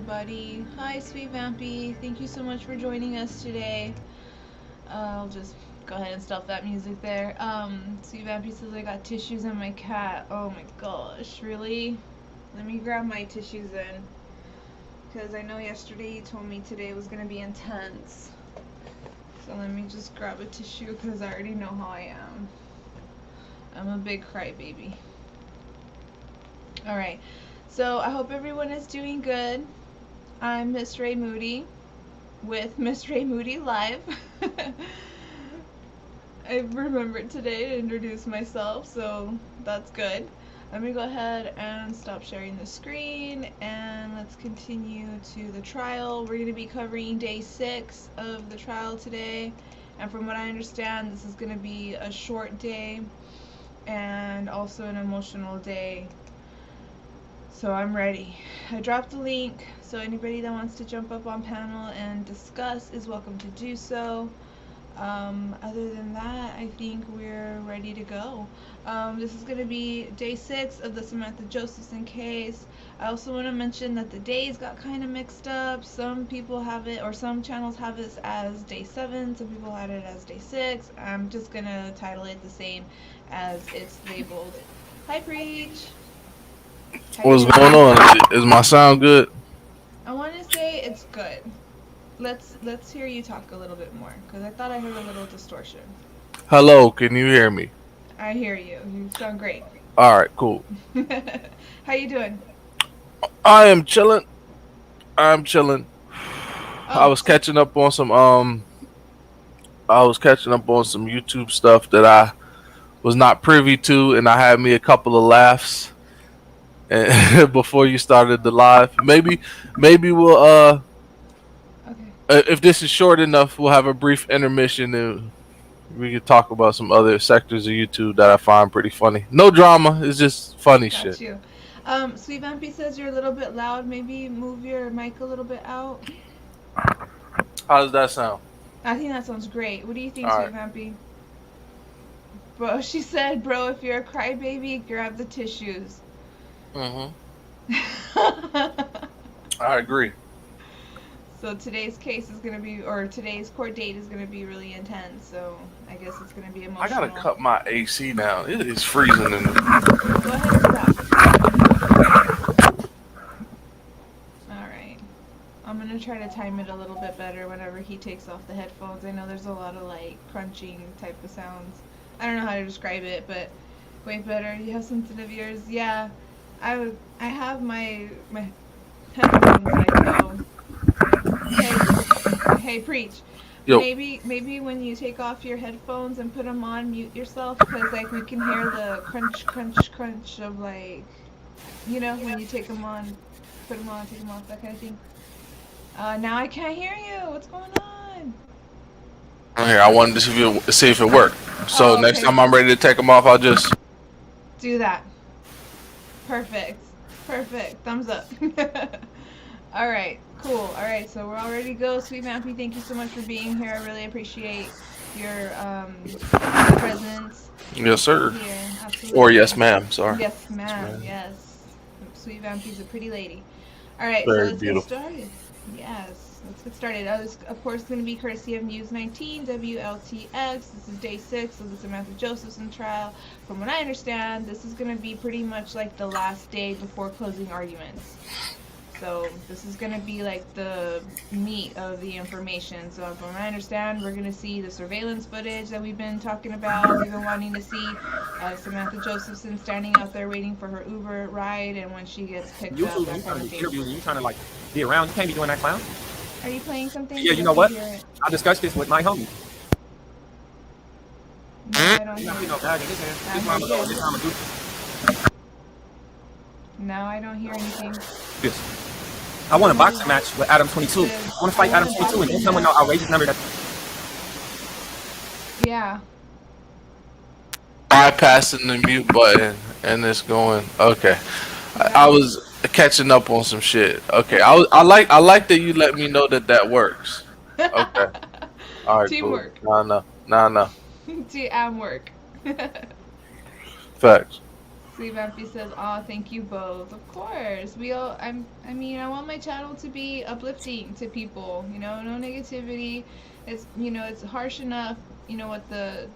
everybody. Hi, Sweet Vampy. Thank you so much for joining us today. I'll just go ahead and stop that music there. Sweet Vampy says I got tissues in my cat. Oh my gosh, really? Let me grab my tissues then. Because I know yesterday you told me today was going to be intense. So let me just grab a tissue because I already know how I am. I'm a big crybaby. Alright, so I hope everyone is doing good. I'm MissRaeMoody with MissRaeMoody Live. I remembered today to introduce myself, so that's good. Let me go ahead and stop sharing the screen and let's continue to the trial. We're going to be covering day 6 of the trial today, and from what I understand, this is going to be a short day and also an emotional day. So I'm ready. I dropped the link, so anybody that wants to jump up on panel and discuss is welcome to do so. Other than that, I think we're ready to go. This is going to be day 6 of the Samantha Josephson case. I also want to mention that the days got kind of mixed up. Some people have it, or some channels have it as day 7. Some people had it as day 6. I'm just going to title it the same as it's labeled. Hi, Preach. What's going on? Is my sound good? I want to say it's good. Let's hear you talk a little bit more, because I thought I heard a little distortion. Hello, can you hear me? I hear you. You sound great. All right, cool. How you doing? I am chilling. I'm chilling. I Oh, was catching up on some YouTube stuff that I was not privy to, and I had me a couple of laughs. And before you started the live, maybe we'll if this is short enough, we'll have a brief intermission and we could talk about some other sectors of YouTube that I find pretty funny. No drama, it's just funny got shit. you. Sweet Vampy says you're a little bit loud. Maybe move your mic a little bit out. How does that sound? I think that sounds great. What do you think, All Sweet right. Vampy? Bro, she said, bro, if you're a crybaby, grab the tissues. I agree. So today's case is gonna be, or today's court date is gonna be really intense. So I guess it's gonna be emotional. I gotta cut my AC down. It is freezing in Go ahead and stop. Alright. I'm gonna try to time it a little bit better whenever he takes off the headphones. I know there's a lot of like crunching type of sounds. I don't know how to describe it, but way better. You have sensitive ears. Yeah. I have my headphones I know. Hey, Preach. Yo. Maybe when you take off your headphones and put them on, mute yourself, because like we can hear the crunch of like, you know, when you take them on, put them on, take them off, that kind of thing. Now I can't hear you. What's going on? Here, I wanted to see if it worked. So okay. Next time I'm ready to take them off, I'll just do that. Perfect. Thumbs up. All right. Cool. All right. So we're all ready to go. Sweet Vampy, thank you so much for being here. I really appreciate your presence. Yes, sir. Here. Absolutely. Or yes, ma'am. Sorry. Yes, ma'am. Yes. Sweet Vampy's a pretty lady. All right. Very so let's beautiful. get started. Yes. Let's get started. This, of course, going to be courtesy of News 19, WLTX. This is day 6 of the Samantha Josephson trial. From what I understand, this is going to be pretty much like the last day before closing arguments. So this is going to be like the meat of the information. So from what I understand, we're going to see the surveillance footage that we've been talking about. We've been wanting to see Samantha Josephson standing out there waiting for her Uber ride, and when she gets picked up. You trying to interview, you trying to like be around. You can't be doing that, clown. Are you playing something? Yeah, you know what? I discussed this with my homie. No, I don't hear you. No, I don't hear anything. Yes. I want a boxing match with Adam 22. I want to fight Adam 22 and don't tell me no outrageous number that. Yeah. Bypassing the mute button and it's going. Okay. I was catching up on some shit. Okay. I like that you let me know that works. Okay. All right. Teamwork. Cool. Nah. Teamwork. Facts. Sweet Vampy says, "Aw, thank you both." Of course, we all. I mean, I want my channel to be uplifting to people. You know, no negativity. It's harsh enough. What the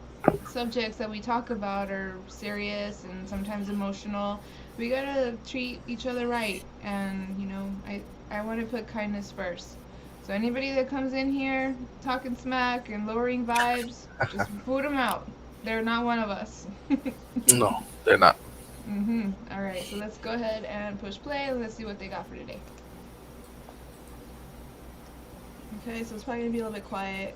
subjects that we talk about are serious and sometimes emotional. We gotta treat each other right, and I want to put kindness first. So anybody that comes in here talking smack and lowering vibes, just boot them out. They're not one of us. No, they're not. All right, so let's go ahead and push play and let's see what they got for today. Okay, so it's probably gonna be a little bit quiet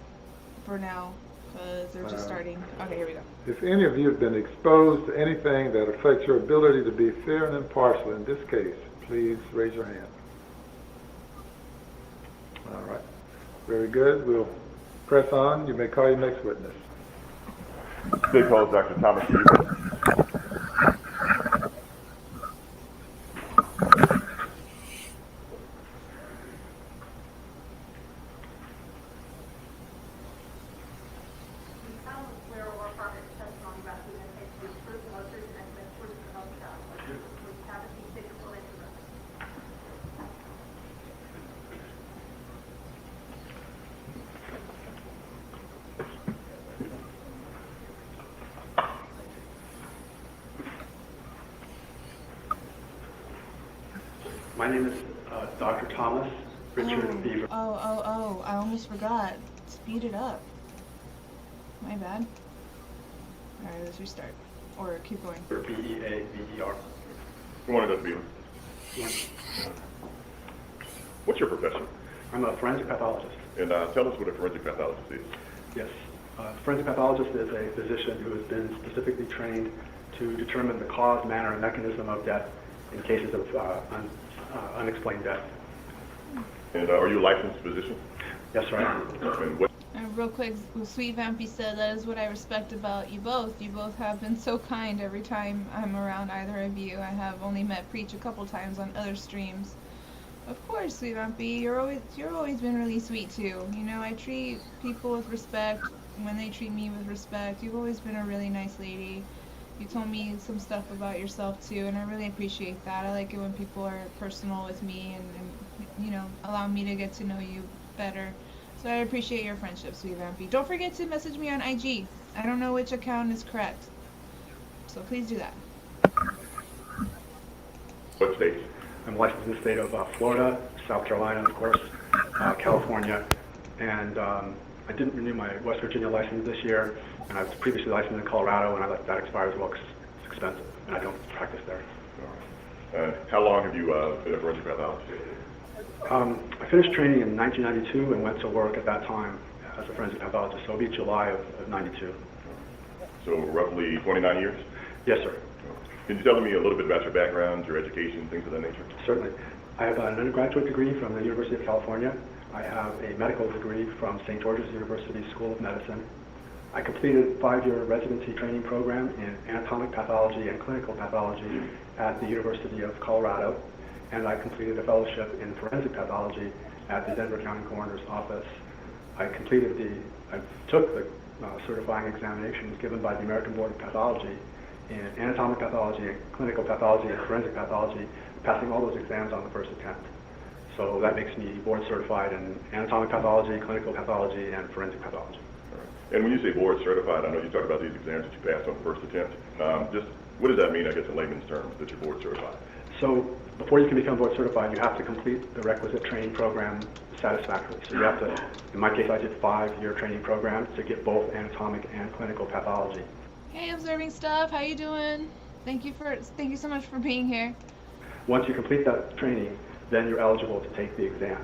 for now because they're just starting. Okay, here we go. If any of you have been exposed to anything that affects your ability to be fair and impartial in this case, please raise your hand. All right. Very good. We'll press on. You may call your next witness. Big call, Dr. Thomas. My name is Dr. Thomas Richard Beaver. Oh, I almost forgot. Speed it up. My bad. Alright, let's restart. Or keep going. B-E-A-V-E-R. Good morning, Dr. Beaver. What's your profession? I'm a forensic pathologist. And tell us what a forensic pathologist is. Yes. Forensic pathologist is a physician who has been specifically trained to determine the cause, manner, and mechanism of death in cases of unexplained death. And are you a licensed physician? Yes, sir. And what? Real quick, Sweet Vampy said that is what I respect about you both. You both have been so kind every time I'm around either of you. I have only met Preach a couple times on other streams. Of course, Sweet Vampy, you're always been really sweet too. I treat people with respect when they treat me with respect. You've always been a really nice lady. You told me some stuff about yourself too, and I really appreciate that. I like it when people are personal with me and allow me to get to know you better. So I appreciate your friendship, Sweet Vampy. Don't forget to message me on IG. I don't know which account is correct, so please do that. What states? I'm licensed in the state of Florida, South Carolina, of course, California, and I didn't renew my West Virginia license this year, and I was previously licensed in Colorado, and I let that expire as well because it's expensive, and I don't practice there. How long have you been a forensic pathologist? I finished training in 1992 and went to work at that time as a forensic pathologist, so it'll be July of 92. So roughly 29 years? Yes, sir. Can you tell me a little bit about your background, your education, things of that nature? Certainly. I have an undergraduate degree from the University of California. I have a medical degree from St. George's University School of Medicine. I completed a 5-year residency training program in anatomic pathology and clinical pathology at the University of Colorado, and I completed a fellowship in forensic pathology at the Denver County Coroner's Office. I took the certifying examinations given by the American Board of Pathology in anatomic pathology and clinical pathology and forensic pathology, passing all those exams on the first attempt. So that makes me board certified in anatomic pathology, clinical pathology, and forensic pathology. And when you say board certified, I know you talked about these exams that you passed on the first attempt. Just what does that mean, I guess, in layman's terms, that you're board certified? So before you can become board certified, you have to complete the requisite training program satisfactorily. So you have to, in my case, I did a 5-year training program to get both anatomic and clinical pathology. Hey, observing stuff, how you doing? Thank you so much for being here. Once you complete that training, then you're eligible to take the exam.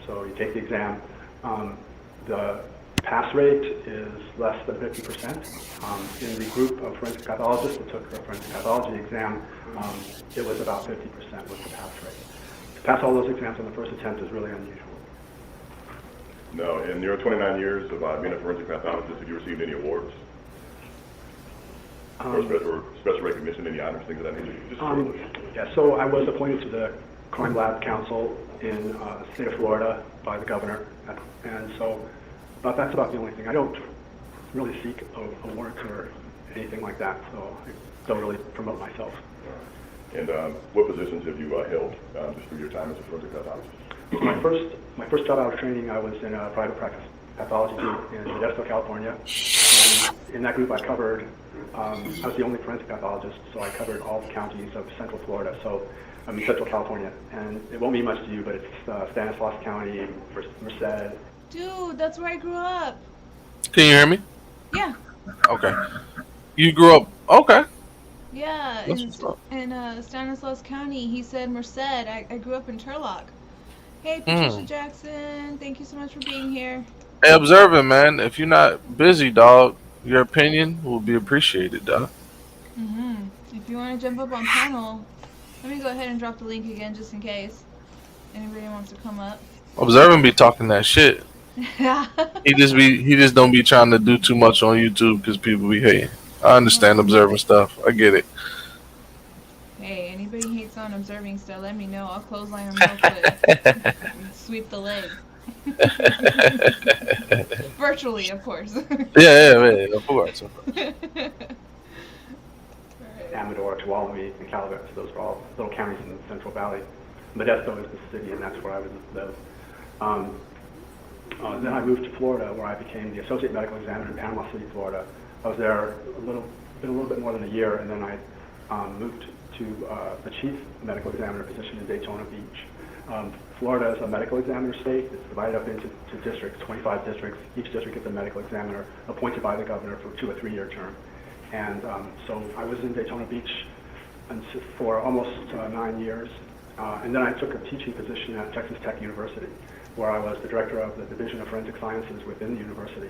So you take the exam. The pass rate is less than 50%. In the group of forensic pathologists that took the forensic pathology exam, it was about 50% was the pass rate. To pass all those exams on the first attempt is really unusual. No, in your 29 years of being a forensic pathologist, have you received any awards? Or special recognition, any honors, things of that nature? Yeah, so I was appointed to the Crime Lab Council in the state of Florida by the governor, and so but that's about the only thing. I don't really seek awards or anything like that. So I don't really promote myself. And what positions have you held just through your time as a forensic pathologist? My first job out of training, I was in a private practice pathology group in Modesto, California. And in that group, I covered. I was the only forensic pathologist, so I covered all the counties of Central Florida. So I'm in Central California, and it won't mean much to you, but it's Stanislaus County, Merced. Dude, that's where I grew up. Can you hear me? Yeah. Okay. You grew up. Okay. Yeah, That's in what's up. Stanislaus County. He said Merced. I grew up in Turlock. Hey, Patricia Jackson. Thank you so much for being here. Hey, observing, man. If you're not busy, dog, your opinion will be appreciated, dog. If you want to jump up on panel, let me go ahead and drop the link again just in case anybody wants to come up. Observing be talking that shit. Yeah. He just don't be trying to do too much on YouTube because people be hating. I understand observing stuff. I get it. Hey, anybody hates on observing stuff, let me know. I'll clothesline them real quick. Sweep the leg. Virtually, of course. Yeah, of course. Amador, Tuolumne, and Calaveras. Those are all little counties in the Central Valley. Modesto is the city, and that's where I would live. Then I moved to Florida, where I became the associate medical examiner in Panama City, Florida. I was there a little bit more than a year, and then I moved to the chief medical examiner position in Daytona Beach. Florida is a medical examiner state. It's divided up into districts, 25 districts. Each district gets a medical examiner appointed by the governor for 2 or 3 year term. And so I was in Daytona Beach for almost 9 years. And then I took a teaching position at Texas Tech University, where I was the director of the Division of Forensic Sciences within the university.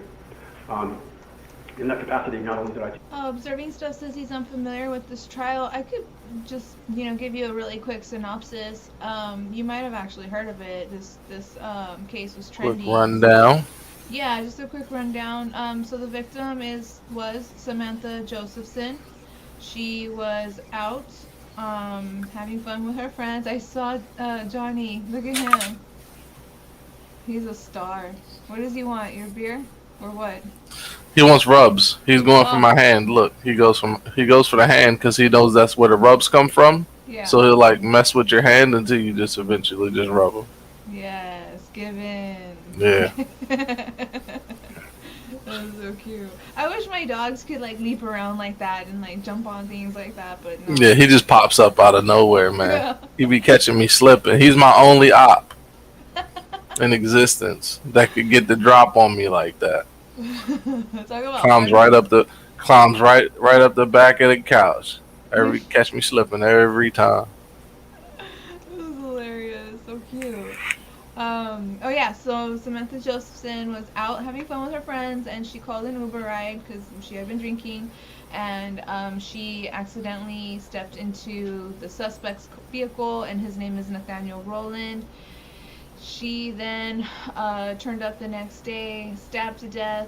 In that capacity, not only did I... Observing stuff says he's unfamiliar with this trial. I could just, give you a really quick synopsis. You might have actually heard of it. This case was trending. Quick rundown. Yeah, just a quick rundown. So the victim was Samantha Josephson. She was out having fun with her friends. I saw Johnny. Look at him. He's a star. What does he want? Your beer or what? He wants rubs. He's going for my hand. Look, he goes for the hand because he knows that's where the rubs come from. Yeah. So he'll like mess with your hand until you just eventually just rub him. Yes, give in. Yeah. That was so cute. I wish my dogs could like leap around like that and like jump on things like that, but no. Yeah, he just pops up out of nowhere, man. Yeah. He be catching me slipping. He's my only op in existence that could get the drop on me like that. Talk about Climbs right up the back of the couch. Catch me slipping every time. It was hilarious, so cute. So Samantha Josephson was out having fun with her friends, and she called an Uber ride because she had been drinking, and she accidentally stepped into the suspect's vehicle, and his name is Nathaniel Rowland. She then turned up the next day, stabbed to death.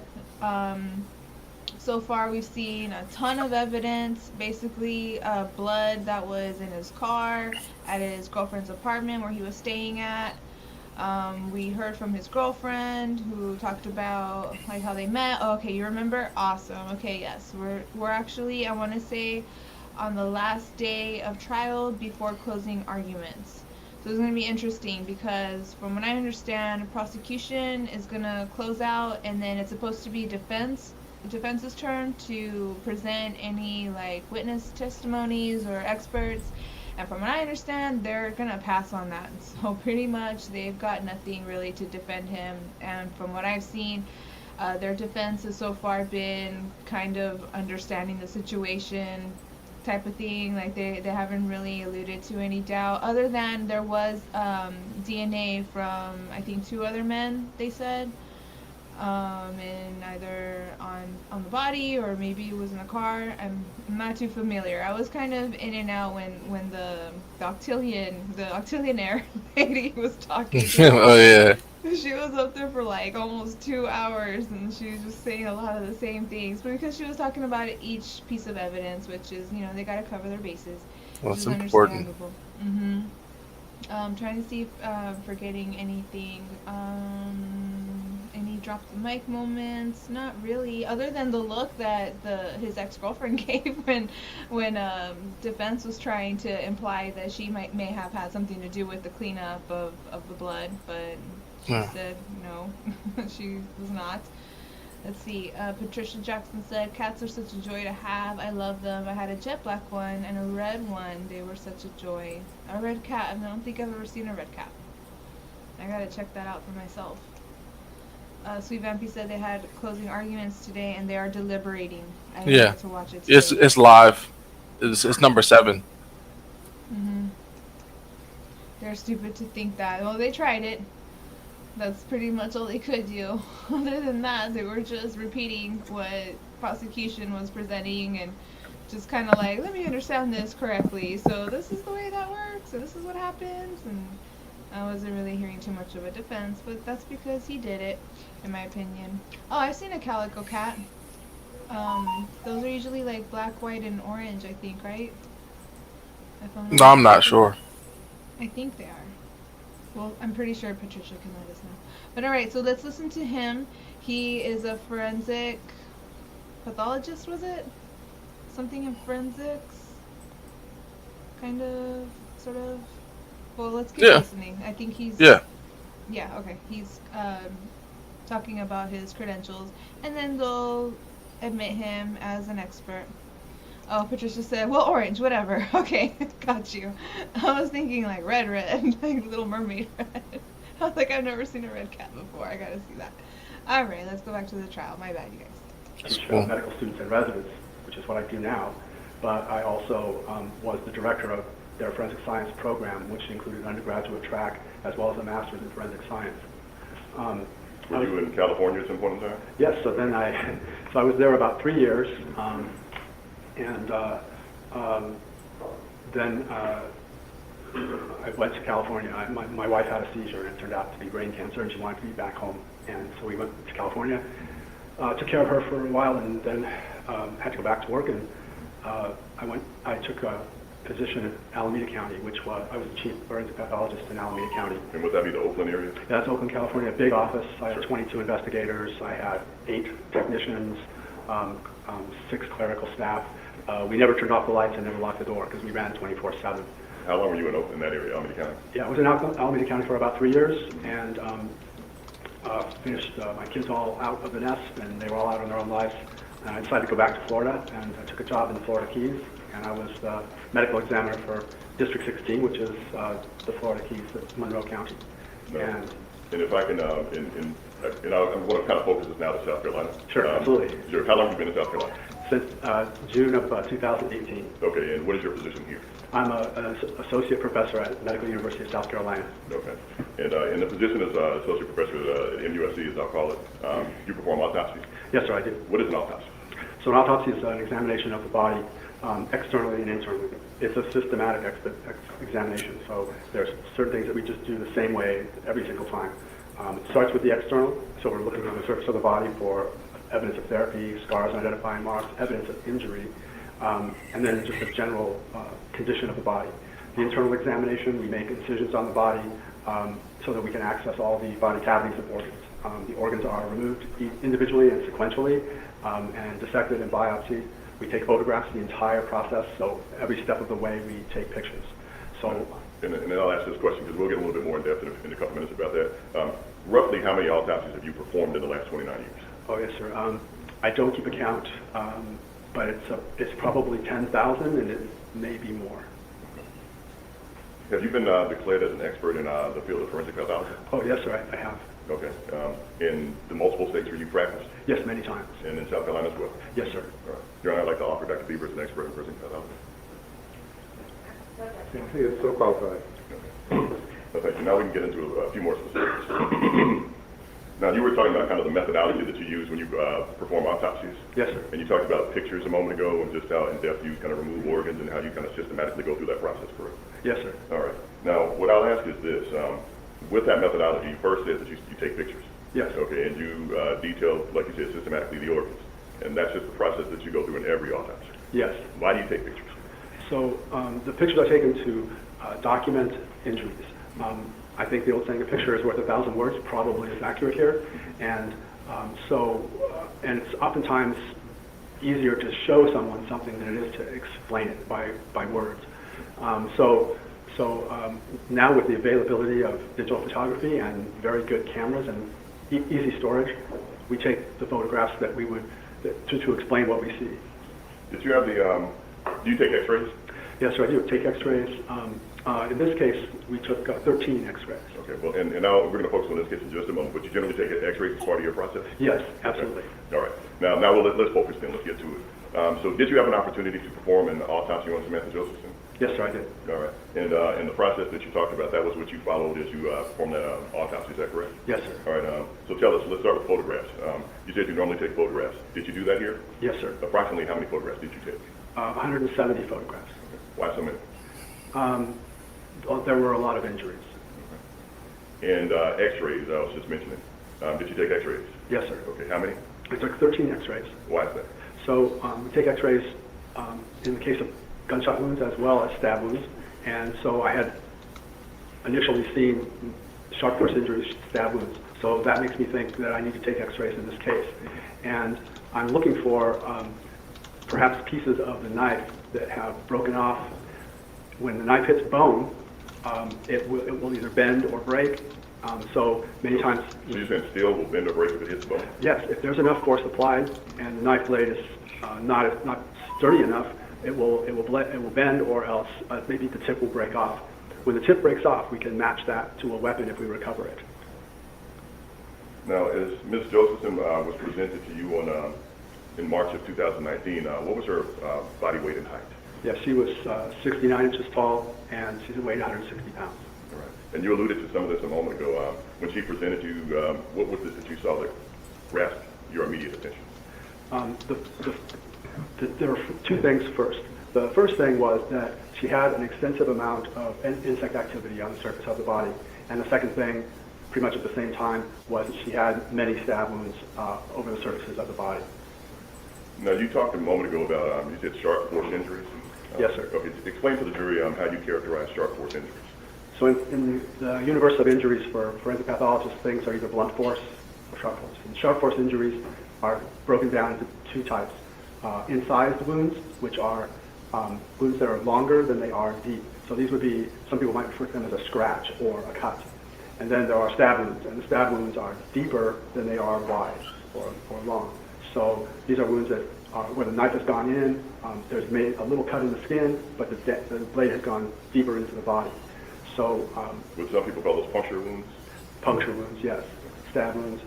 So far we've seen a ton of evidence, basically blood that was in his car at his girlfriend's apartment where he was staying at. We heard from his girlfriend who talked about like how they met. Oh, okay, you remember? Awesome. Okay, yes. We're actually, I want to say, on the last day of trial before closing arguments. So it's going to be interesting because from what I understand, prosecution is going to close out and then it's supposed to be the defense's turn to present any like witness testimonies or experts. And from what I understand, they're going to pass on that. So pretty much they've got nothing really to defend him. And from what I've seen, their defense has so far been kind of understanding the situation type of thing. Like they haven't really alluded to any doubt, other than there was DNA from I think 2 other men, they said, and either on the body or maybe it was in a car. I'm not too familiar. I was kind of in and out when the octillionaire lady was talking. Oh yeah. She was up there for like almost 2 hours and she was just saying a lot of the same things, but because she was talking about each piece of evidence, which is, they got to cover their bases. That's important. Trying to see if forgetting anything drop the mic moments. Not really, other than the look that his ex-girlfriend gave when defense was trying to imply that she may have had something to do with the cleanup of the blood, but she said no, she was not. Let's see, Patricia Jackson said, cats are such a joy to have. I love them. I had a jet black one and a red one. They were such a joy. A red cat. I don't think I've ever seen a red cat. I gotta check that out for myself. Sweet Vampy said they had closing arguments today and they are deliberating. I didn't get to watch it today. It's live. It's number 7. Mm-hmm. They're stupid to think that. Well, they tried it. That's pretty much all they could do. Other than that, they were just repeating what prosecution was presenting and just kind of like, let me understand this correctly. So this is the way that works, and this is what happens. And I wasn't really hearing too much of a defense, but that's because he did it, in my opinion. Oh, I've seen a calico cat. Those are usually like black, white, and orange, I think, right? No, I'm not sure. I think they are. Well, I'm pretty sure Patricia can let us know. But alright, so let's listen to him. He is a forensic pathologist, was it? Something in forensics? Kind of, sort of. Well, let's keep listening. I think he's... Yeah, okay. He's talking about his credentials. And then they'll admit him as an expert. Oh, Patricia said, well, orange, whatever. Okay, got you. I was thinking like red, like Little Mermaid red. I was like, I've never seen a red cat before. I gotta see that. All right, let's go back to the trial. My bad, you guys. Teach medical students and residents, which is what I do now. But I also was the director of their forensic science program, which included an undergraduate track as well as a master's in forensic science. Were you in California at some point in time? Yes. So then I was there about 3 years. And then I went to California. My wife had a seizure, and it turned out to be brain cancer, and she wanted to be back home. And so we went to California, took care of her for a while, and then had to go back to work. And I took a position in Alameda County, I was the chief forensic pathologist in Alameda County. And would that be the Oakland area? Yeah, that's Oakland, California. A big office. I had 22 investigators. I had 8 technicians, 6 clerical staff. We never turned off the lights and never locked the door because we ran 24/7. How long were you in that area, Alameda County? Yeah, I was in Alameda County for about 3 years and finished my kids all out of the nest and they were all out on their own lives. And I decided to go back to Florida and I took a job in the Florida Keys and I was the medical examiner for District 16, which is the Florida Keys, Monroe County. No. And if I can, I'm going to kind of focus this now to South Carolina. Sure, absolutely. Sure. How long have you been in South Carolina? Since June of 2018. Okay, and what is your position here? I'm an associate professor at Medical University of South Carolina. Okay, and in the position as associate professor at MUSC, as I'll call it, you perform autopsies? Yes, sir, I do. What is an autopsy? So an autopsy is an examination of the body externally and internally. It's a systematic examination, so there's certain things that we just do the same way every single time. It starts with the external, so we're looking on the surface of the body for evidence of therapy, scars and identifying marks, evidence of injury, and then just a general condition of the body. The internal examination, we make incisions on the body so that we can access all the body cavities and organs. The organs are removed individually and sequentially and dissected and biopsied. We take photographs of the entire process, so every step of the way we take pictures. So, and then I'll ask this question because we'll get a little bit more in depth in a couple minutes about that. Roughly how many autopsies have you performed in the last 29 years? Oh, yes, sir. I don't keep a count, but it's probably 10,000 and it may be more. Have you been declared as an expert in the field of forensic pathology? Oh, yes, sir, I have. Okay. In the multiple states where you practiced? Yes, many times. And in South Carolina as well? Yes, sir. All right. Your Honor, I'd like to offer Dr. Bieber as an expert in forensic pathology. He is so qualified. Okay. Well, thank you. Now we can get into a few more specifics. Now, you were talking about kind of the methodology that you use when you perform autopsies. Yes, sir. And you talked about pictures a moment ago and just how in depth you kind of remove organs and how you kind of systematically go through that process, correct? Yes, sir. All right. Now, what I'll ask is this. With that methodology, you first said that you take pictures. Yes. Okay, and you detail, like you said, systematically the organs. And that's just the process that you go through in every autopsy. Yes. Why do you take pictures? So the pictures are taken to document injuries. I think the old saying, a picture is worth 1,000 words, probably is accurate here. And And it's oftentimes easier to show someone something than it is to explain it by words. Now with the availability of digital photography and very good cameras and easy storage, we take the photographs that we would to explain what we see. Did you have the, do you take x-rays? Yes, sir, I do take x-rays. In this case, we took 13 x-rays. Okay, well, and now we're going to focus on this case in just a moment, but you generally take x-rays as part of your process? Yes, absolutely. Okay. All right. Now let's focus then. Let's get to it. So did you have an opportunity to perform an autopsy on Samantha Josephson? Yes, sir, I did. All right. And in the process that you talked about, that was what you followed as you performed that autopsy, is that correct? Yes, sir. All right. So tell us, let's start with photographs. You said you normally take photographs. Did you do that here? Yes, sir. Approximately how many photographs did you take? 170 photographs. Okay. Why so many? There were a lot of injuries. And x-rays, I was just mentioning. Did you take x-rays? Yes, sir. Okay. How many? I took 13 x-rays. Why is that? So we take x-rays in the case of gunshot wounds as well as stab wounds. And so I had initially seen sharp force injuries, stab wounds. So that makes me think that I need to take x-rays in this case. And I'm looking for perhaps pieces of the knife that have broken off. When the knife hits bone, it will either bend or break. So many times... So you're saying steel will bend or break if it hits bone? Yes, if there's enough force applied and the knife blade is not sturdy enough, it will bend, or else maybe the tip will break off. When the tip breaks off, we can match that to a weapon if we recover it. Now, as Ms. Josephson was presented to you in March of 2019, what was her body weight and height? Yeah, she was 69 inches tall, and she weighed 160 pounds. All right. And you alluded to some of this a moment ago. When she presented you, what was it that you saw that grasped your immediate attention? There were two things first. The first thing was that she had an extensive amount of insect activity on the surface of the body. And the second thing, pretty much at the same time, was that she had many stab wounds over the surfaces of the body. Now, you talked a moment ago about, you said sharp force injuries. Yes, sir. Okay, explain to the jury how you characterize sharp force injuries. So in the universe of injuries for forensic pathologists, things are either blunt force or sharp force. And sharp force injuries are broken down into two types. Incised wounds, which are wounds that are longer than they are deep. So these would be, some people might refer to them as a scratch or a cut. And then there are stab wounds, and the stab wounds are deeper than they are wide or long. So these are wounds that are where the knife has gone in, there's made a little cut in the skin, but the blade has gone deeper into the body. So would some people call those puncture wounds? Puncture wounds, yes. Stab wounds.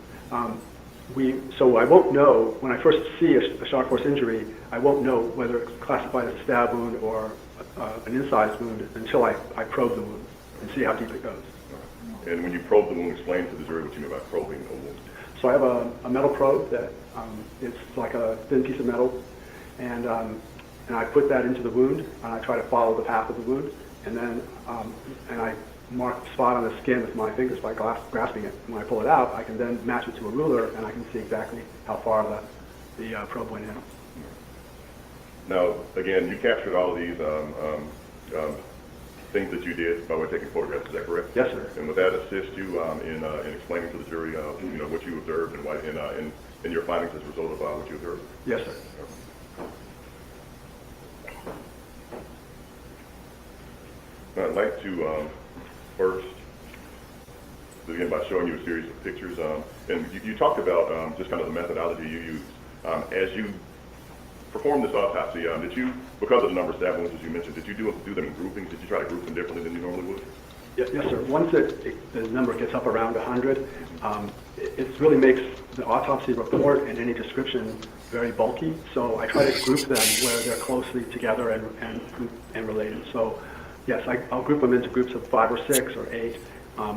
So I won't know, when I first see a sharp force injury, I won't know whether it's classified as a stab wound or an incised wound until I probe the wound and see how deep it goes. And when you probe the wound, explain to the jury what you mean by probing a wound. So I have a metal probe that it's like a thin piece of metal, and I put that into the wound, and I try to follow the path of the wound, and then and I mark the spot on the skin with my fingers by grasping it. When I pull it out, I can then match it to a ruler, and I can see exactly how far the probe went in. Now, again, you captured all of these things that you did by way of taking photographs. Is that correct? Yes, sir. And would that assist you in explaining to the jury, what you observed and why, in your findings as a result of what you observed? Yes, sir. I'd like to first begin by showing you a series of pictures. And you talked about just kind of the methodology you used. As you performed this autopsy, did you, because of the number of stab wounds as you mentioned, did you do them in groupings? Did you try to group them differently than you normally would? Yes, sir. Once the number gets up around 100, it really makes the autopsy report and any description very bulky. So I try to group them where they're closely together and related. So yes, I'll group them into groups of 5 or 6 or 8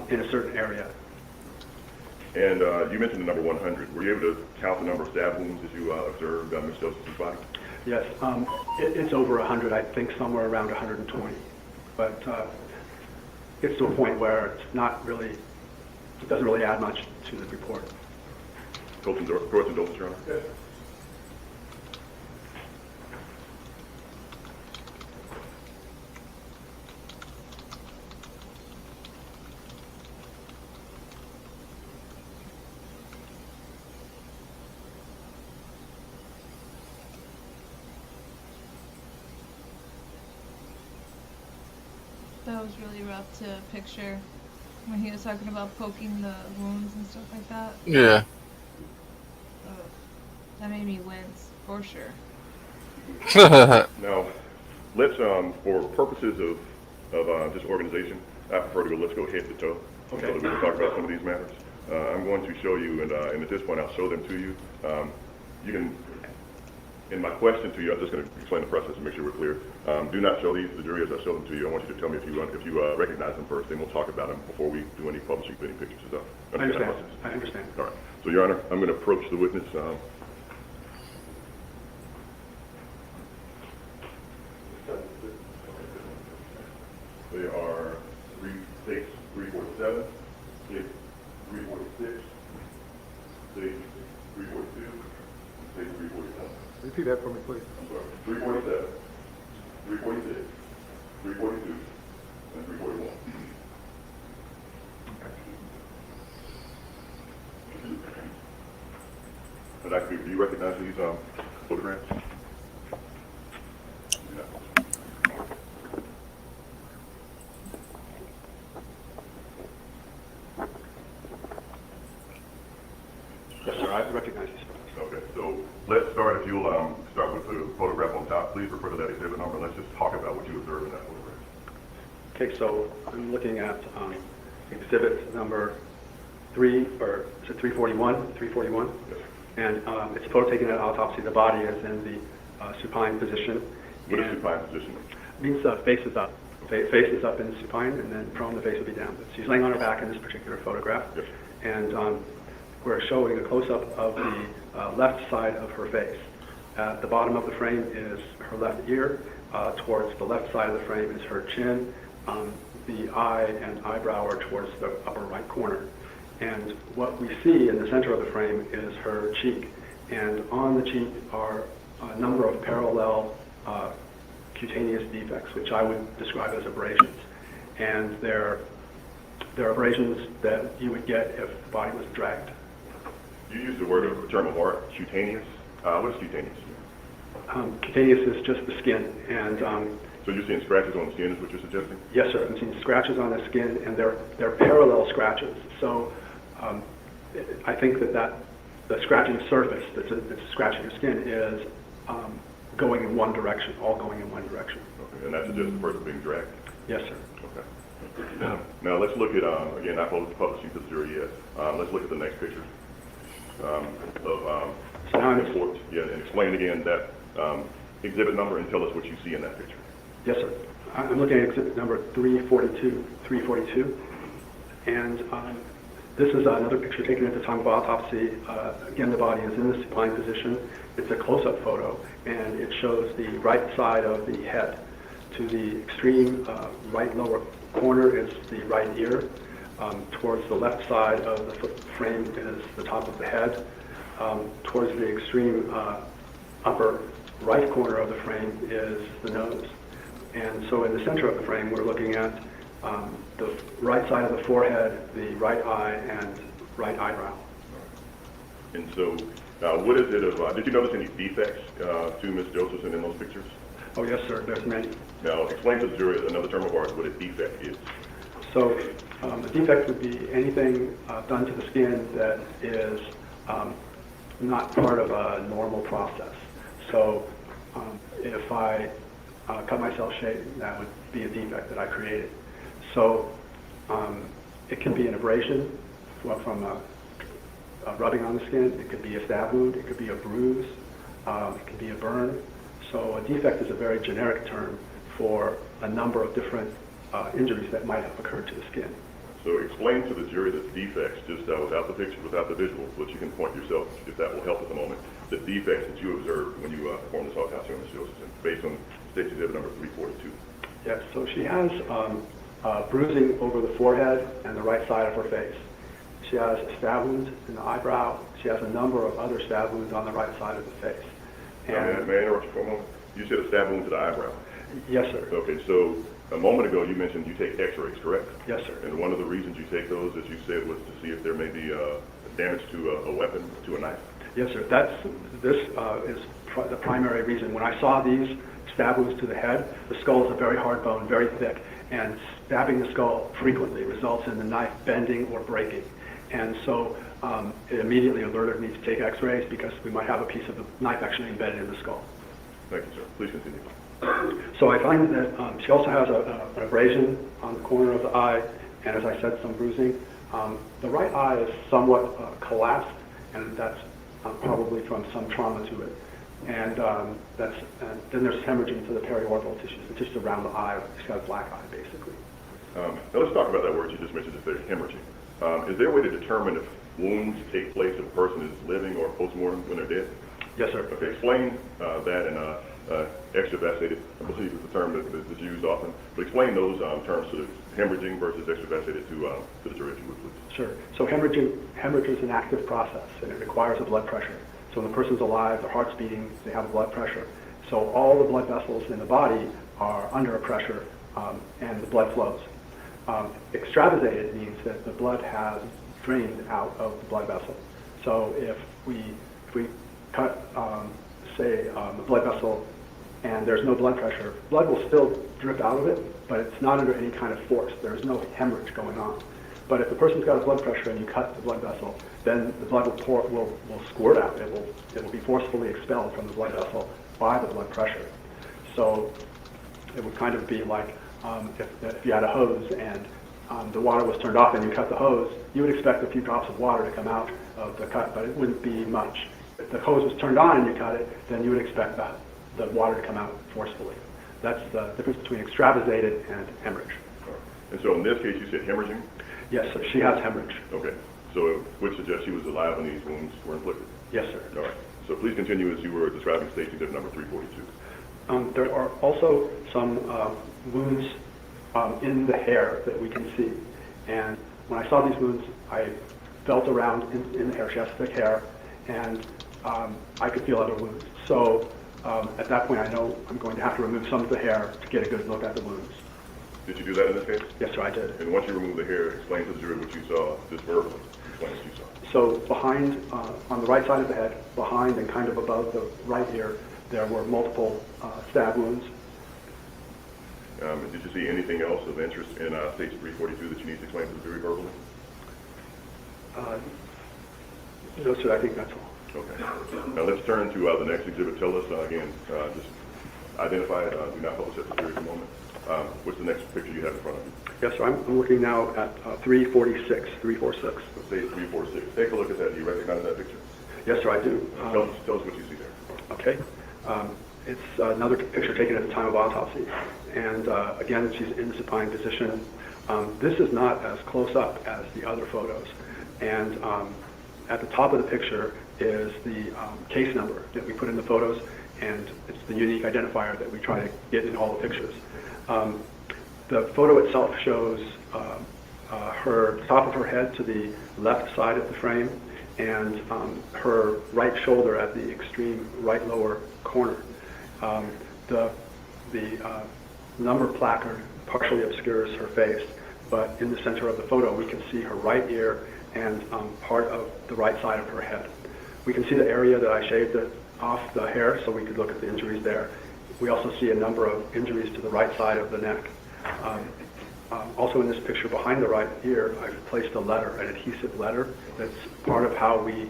in a certain area. And you mentioned the number 100. Were you able to count the number of stab wounds as you observed Ms. Josephson's body? Yes, it's over 100. I think somewhere around 120. But it's to a point where it's not really, it doesn't really add much to the report. Colton Dolphins, Your Honor? Yes. That was really rough to picture when he was talking about poking the wounds and stuff like that. Yeah. Ugh. That made me wince, for sure. Now, let's, for purposes of this organization, I prefer to go, let's go head to toe. Okay. So that we can talk about some of these matters. I'm going to show you, and at this point I'll show them to you. You can, in my question to you, I'm just going to explain the process and make sure we're clear. Do not show these to the jury as I show them to you. I want you to tell me if you recognize them first, then we'll talk about them before we do any publishing of any pictures and stuff. I understand. I understand. All right. So, Your Honor, I'm going to approach the witness. They are stage 347, stage 346, stage 342, stage 347. Repeat that for me, please. I'm sorry, 347, 346, 342, and 341. And actually, do you recognize these photographs? Yeah. Yes, sir, I recognize these photos. Okay, so let's start, if you'll start with the photograph on top. Please refer to that exhibit number. Let's just talk about what you observed in that photograph. Okay, so I'm looking at exhibit number 341? 341? Yes. And it's a photo taken at autopsy. The body is in the supine position. What is And supine position? Means face is up. Face is up in supine, and then prone, the face will be down. But she's laying on her back in this particular photograph. Yes. And we're showing a close-up of the left side of her face. At the bottom of the frame is her left ear. Towards the left side of the frame is her chin. The eye and eyebrow are towards the upper right corner. And what we see in the center of the frame is her cheek. And on the cheek are a number of parallel cutaneous defects, which I would describe as abrasions. And they're abrasions that you would get if the body was dragged. You used the word of term of art, cutaneous. What is cutaneous? Cutaneous is just the skin. And So you're seeing scratches on the skin is what you're suggesting? yes, sir. I'm seeing scratches on the skin, and they're parallel scratches. So I think that the scratching surface that's scratching your skin is going in one direction, all going in one direction. Okay, and that suggests the person being dragged? Yes, sir. Okay. Now let's look at, again, not publishing to the jury yet. Let's look at the next picture of So now I'm- import. Yeah, and explain again that exhibit number and tell us what you see in that picture. Yes, sir. I'm looking at exhibit number 342, and this is another picture taken at the time of autopsy. Again, the body is in the supine position. It's a close-up photo, and it shows the right side of the head. To the extreme right lower corner is the right ear. Towards the left side of the frame is the top of the head. Towards the extreme upper right corner of the frame is the nose. And so in the center of the frame, we're looking at the right side of the forehead, the right eye, and right eyebrow. And so, what is it of, did you notice any defects to Ms. Josephson in those pictures? Oh, yes, sir, there's many. Now, explain to the jury another term of art what a defect is. So a defect would be anything done to the skin that is not part of a normal process. So if I cut myself shaving, that would be a defect that I created. So it can be an abrasion from rubbing on the skin. It could be a stab wound. It could be a bruise. It could be a burn. So a defect is a very generic term for a number of different injuries that might have occurred to the skin. So explain to the jury the defects, just without the picture, without the visual, but you can point yourself, if that will help at the moment, the defects that you observed when you performed this autopsy on Ms. Josephson, based on state exhibit number 342. Yes, so she has bruising over the forehead and the right side of her face. She has a stab wound in the eyebrow. She has a number of other stab wounds on the right side of the face. May I interrupt you for a moment? You said a stab wound to the eyebrow. Yes, sir. Okay, so a moment ago you mentioned you take x-rays, correct? Yes, sir. And one of the reasons you take those, as you said, was to see if there may be damage to a weapon, to a knife. Yes, sir. This is the primary reason. When I saw these stab wounds to the head, the skull is a very hard bone, very thick, and stabbing the skull frequently results in the knife bending or breaking. And so it immediately alerted me to take x-rays because we might have a piece of the knife actually embedded in the skull. Thank you, sir. Please continue. So I find that she also has an abrasion on the corner of the eye, and as I said, some bruising. The right eye is somewhat collapsed, and that's probably from some trauma to it. And then there's hemorrhaging to the periorbital tissues, the tissues around the eye. She's got a black eye, basically. Now let's talk about that word you just mentioned, if there's hemorrhaging. Is there a way to determine if wounds take place if a person is living or post-mortem when they're dead? Yes, sir. Okay, explain that and extravasated, I believe is the term that's used often. But explain those terms, sort of hemorrhaging versus extravasated to the jury, if you would, please. Sure. So hemorrhage is an active process, and it requires a blood pressure. So when the person's alive, their heart's beating, they have a blood pressure. So all the blood vessels in the body are under a pressure, and the blood flows. Extravasated means that the blood has drained out of the blood vessel. So if we cut, say, the blood vessel and there's no blood pressure, blood will still drip out of it, but it's not under any kind of force. There's no hemorrhage going on. But if the person's got a blood pressure and you cut the blood vessel, then the blood will squirt out. It will be forcefully expelled from the blood vessel by the blood pressure. So it would kind of be like if you had a hose and the water was turned off and you cut the hose, you would expect a few drops of water to come out of the cut, but it wouldn't be much. If the hose was turned on and you cut it, then you would expect the water to come out forcefully. That's the difference between extravasated and hemorrhage. And so in this case, you said hemorrhaging? Yes, sir. She has hemorrhage. Okay. So which suggests she was alive when these wounds were inflicted? Yes, sir. All right. So please continue as you were describing stage exhibit number 342. There are also some wounds in the hair that we can see. And when I saw these wounds, I felt around in the hair. She has thick hair, and I could feel other wounds. So at that point, I know I'm going to have to remove some of the hair to get a good look at the wounds. Did you do that in this case? Yes, sir, I did. And once you remove the hair, explain to the jury what you saw, just verbally. Explain what you saw. So behind, on the right side of the head, behind and kind of above the right ear, there were multiple stab wounds. Did you see anything else of interest in stage 342 that you need to explain to the jury verbally? No, sir, I think that's all. Okay. Now let's turn to the next exhibit. Tell us, again, just identify it. Do not publish at the jury at the moment. What's the next picture you have in front of you? Yes, sir, I'm looking now at 346. So stage 346. Take a look at that. Do you recognize that picture? Yes, sir, I do. Tell us what you see there. Okay. It's another picture taken at the time of autopsy. And again, she's in the supine position. This is not as close up as the other photos. And at the top of the picture is the case number that we put in the photos, and it's the unique identifier that we try to get in all the pictures. The photo itself shows her top of her head to the left side of the frame, and her right shoulder at the extreme right lower corner. The number placard partially obscures her face, but in the center of the photo we can see her right ear and part of the right side of her head. We can see the area that I shaved off the hair, so we could look at the injuries there. We also see a number of injuries to the right side of the neck. Also in this picture behind the right ear, I've placed a letter, an adhesive letter, that's part of how we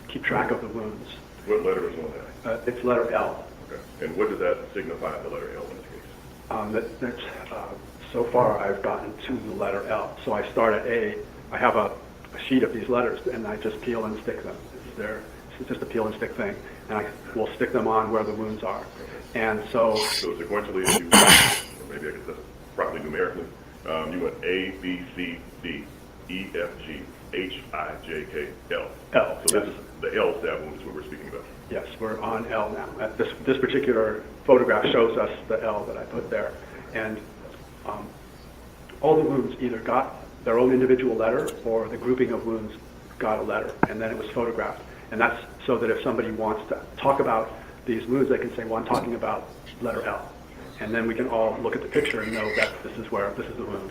keep track of the wounds. What letter is on that? It's letter L. Okay. And what does that signify, the letter L in this case? So far I've gotten to the letter L. So I start at A. I have a sheet of these letters, and I just peel and stick them. It's just a peel and stick thing, and I will stick them on where the wounds are. And so sequentially, or maybe I guess that's properly numerically, you went A, B, C, D, E, F, G, H, I, J, K, L. L. So this is the L stab wound is what we're speaking about. Yes, we're on L now. This particular photograph shows us the L that I put there. And all the wounds either got their own individual letter or the grouping of wounds got a letter, and then it was photographed. And that's so that if somebody wants to talk about these wounds, they can say, well, I'm talking about letter L. And then we can all look at the picture and know that this is the wound.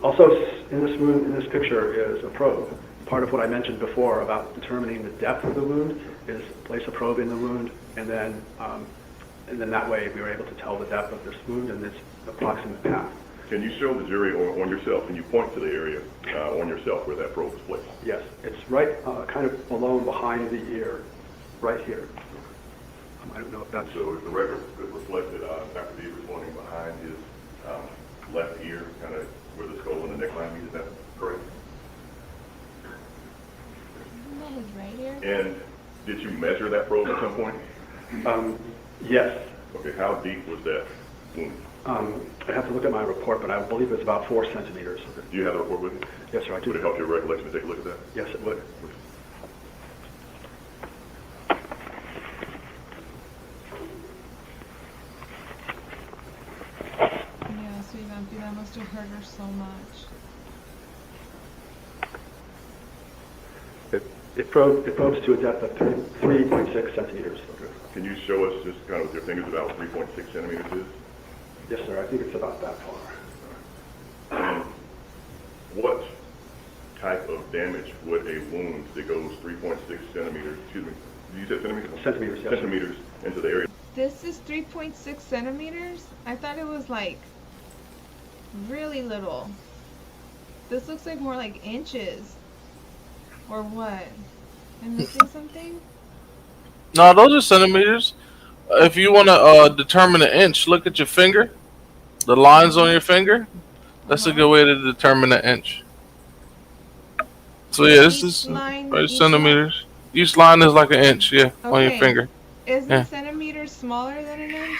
Also, in this picture is a probe. Part of what I mentioned before about determining the depth of the wound is place a probe in the wound, and then that way we were able to tell the depth of this wound, and approximate path. Can you show the jury on yourself? Can you point to the area on yourself where that probe was placed? Yes, it's right kind of below and behind the ear, right here. I don't know if that's... So the record could reflect that Dr. D was pointing behind his left ear, kind of where the skull and the neckline meet. Is that correct? Isn't that his right ear? And did you measure that probe at some point? Yes. Okay, how deep was that wound? I'd have to look at my report, but I believe it's about 4 centimeters. Okay. Do you have the report with you? Yes, sir, I do. Would it help your recollection to take a look at that? Yes, it would. Yeah, sweet Vampy, that must have hurt her so much. It probes to a depth of 3.6 centimeters. Okay. Can you show us just kind of with your fingers about 3.6 centimeters is? Yes, sir, I think it's about that far. And what type of damage would a wound that goes 3.6 centimeters, excuse me, you said centimeters? Centimeters, yes, sir. Centimeters into the area. This is 3.6 centimeters? I thought it was like really little. This looks like more like inches. Or what? I'm missing something? No, those are centimeters. If you want to determine an inch, look at your finger. The lines on your finger. That's a good way to determine an inch. So yeah, this is right, centimeters. Each line is like an inch, yeah, on your Okay. finger. Isn't centimeters smaller than an inch?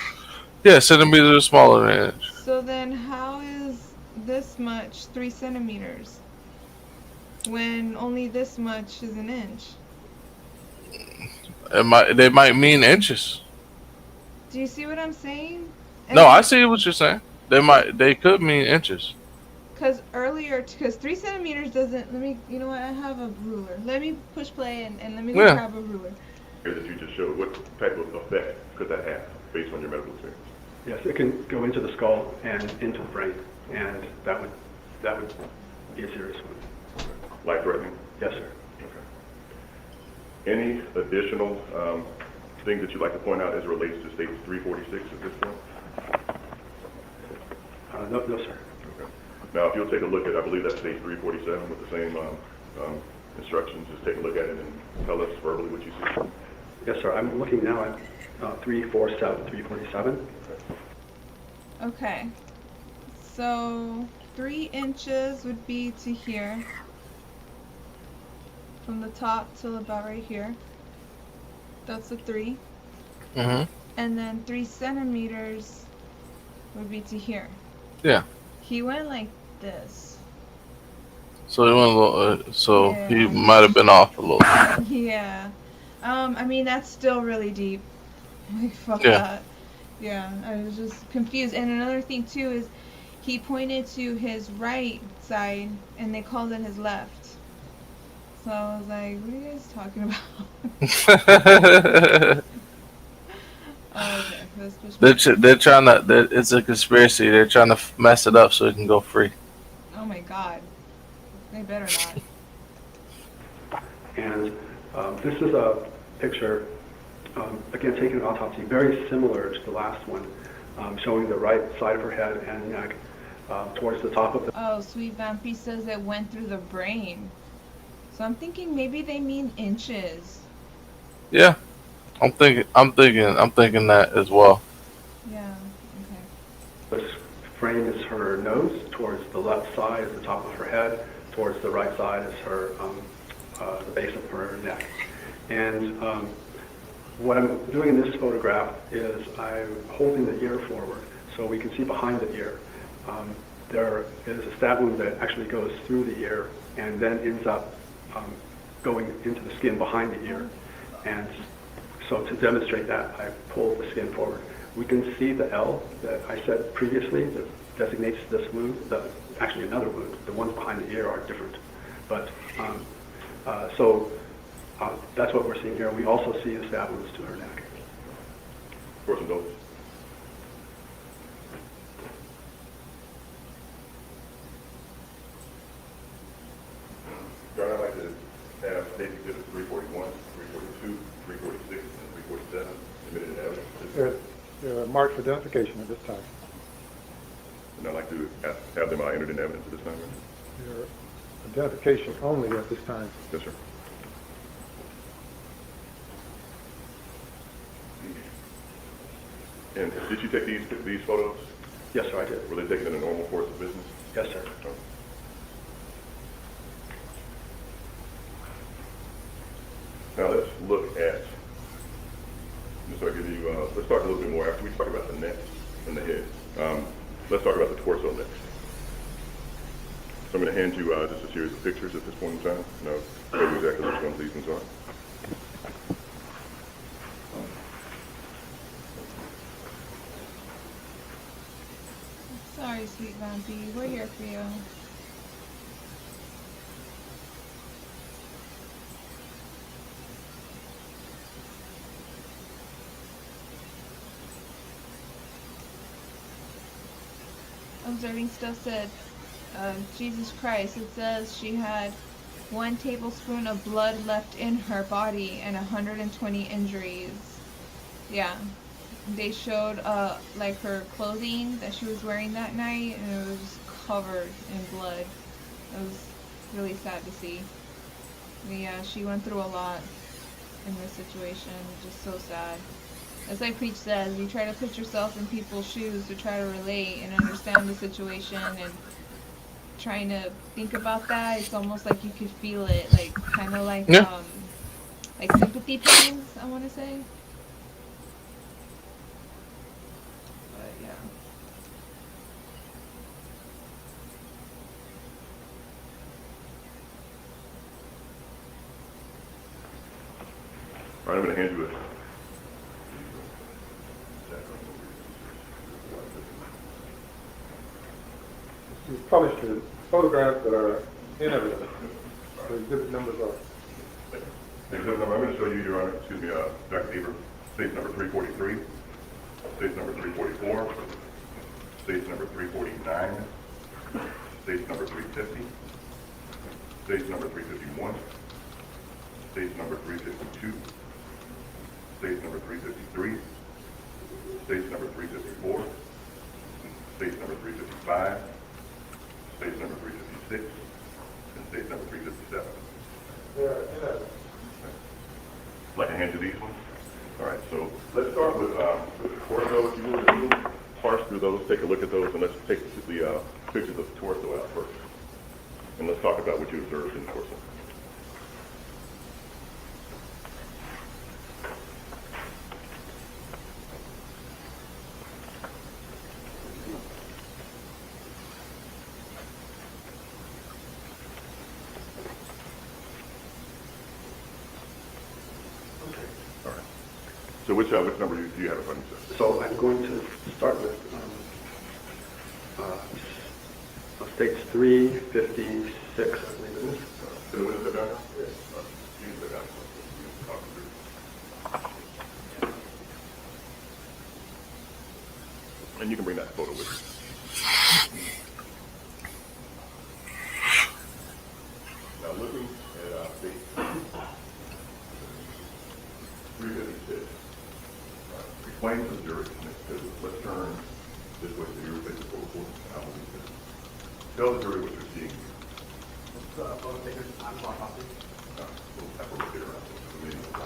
Yeah, centimeters are smaller than an inch. So then how is this much 3 centimeters? When only this much is an inch? They might mean inches. Do you see what I'm saying? No, I see what you're saying. They could mean inches. Because earlier, because 3 centimeters doesn't, you know what, I have a ruler. Let me push play and let me go Yeah. grab a ruler. Here that you just showed, what type of effect could that have based on your medical experience? Yes, it can go into the skull and into the brain, and that would be a serious one. Life-threatening? Yes, sir. Okay. Any additional things that you'd like to point out as it relates to State 346 at this point? No, sir. Okay. Now, if you'll take a look at, I believe that's State 347 with the same instructions, just take a look at it and tell us verbally what you see. Yes, sir. I'm looking now at 347. Okay. So 3 inches would be to here. From the top till about right here. That's a 3. Mhm. And then 3 centimeters would be to here. Yeah. He went like this. So he went a little. So Yeah. he might have been off a little. Yeah. I mean, that's still really deep. Like, fuck Yeah. that. Yeah, I was just confused. And another thing, too, is he pointed to his right side, and they called it his left. So I was like, what are you guys talking about? Okay, let's push They're trying to. It's a conspiracy. They're trying to mess it up so it can go free. Oh my god. They better not. And this is a picture, again, taken at autopsy, very similar to the last one, showing the right side of her head and neck towards the top of the... Oh, Sweet Vampy says it went through the brain. So I'm thinking maybe they mean inches. Yeah, I'm thinking that as well. Yeah, okay. This frame is her nose. Towards the left side is the top of her head. Towards the right side is her the base of her neck. And what I'm doing in this photograph is I'm holding the ear forward so we can see behind the ear. There is a stab wound that actually goes through the ear and then ends up going into the skin behind the ear. And so to demonstrate that, I pull the skin forward. We can see the L that I said previously that designates this wound, actually another wound. The ones behind the ear are different. But that's what we're seeing here. We also see the stab wounds to her neck. For some notes. John, I'd like to have State Exhibits 341, 342, 346, and 347 submitted in evidence. They're marked for identification at this time. and I'd like to have them entered in evidence at this time. Your identification only at this time. Yes, sir. And did you take these photos? Yes, sir, I did. Were they taken in a normal course of business? Yes, sir. Now let's look at, just so I give you, let's talk a little bit more after we talk about the neck and the head. Let's talk about the torso next. So I'm going to hand you just a series of pictures at this point in time. And I'll show you exactly which ones these ones are. Sorry, sweet Vampy. We're here for you. Observing stuff said, Jesus Christ, it says she had 1 tablespoon of blood left in her body and 120 injuries. Yeah. They showed like her clothing that she was wearing that night, and it was covered in blood. It was really sad to see. But yeah, she went through a lot in this situation. Just so sad. As like Preach says, you try to put yourself in people's shoes to try to relate and understand the situation, and trying to think about that, it's almost like you could feel it, like kind of like like sympathy pains, I want to say. But yeah. All right, I'm going to hand you a You published the photographs that are in evidence. The exhibit numbers are. exhibit number. I'm going to show you, Your Honor, excuse me, Dr. Beaver, states number 343, states number 344, states number 349, states number 350, states number 351, states number 352, states number 353, states number 354, states number 355, states number 356, and states number 357. Yeah, in evidence. I'd like to hand you these ones. All right, so let's start with the torso. If you will parse through those, take a look at those, and let's take the pictures of the torso out first. And let's talk about what you observed in the torso. So which number do you have in front of you, sir? So I'm going to start with states 356, I believe it is. So what is it, Doctor? Yes. And you can bring that photo with you. Now looking at state 356. Explain to the jury, let's turn this way so you're facing forward. Tell the jury what you're seeing here. Photo taken, I'm Bob Hoppy. That's what we're here around. The meeting of the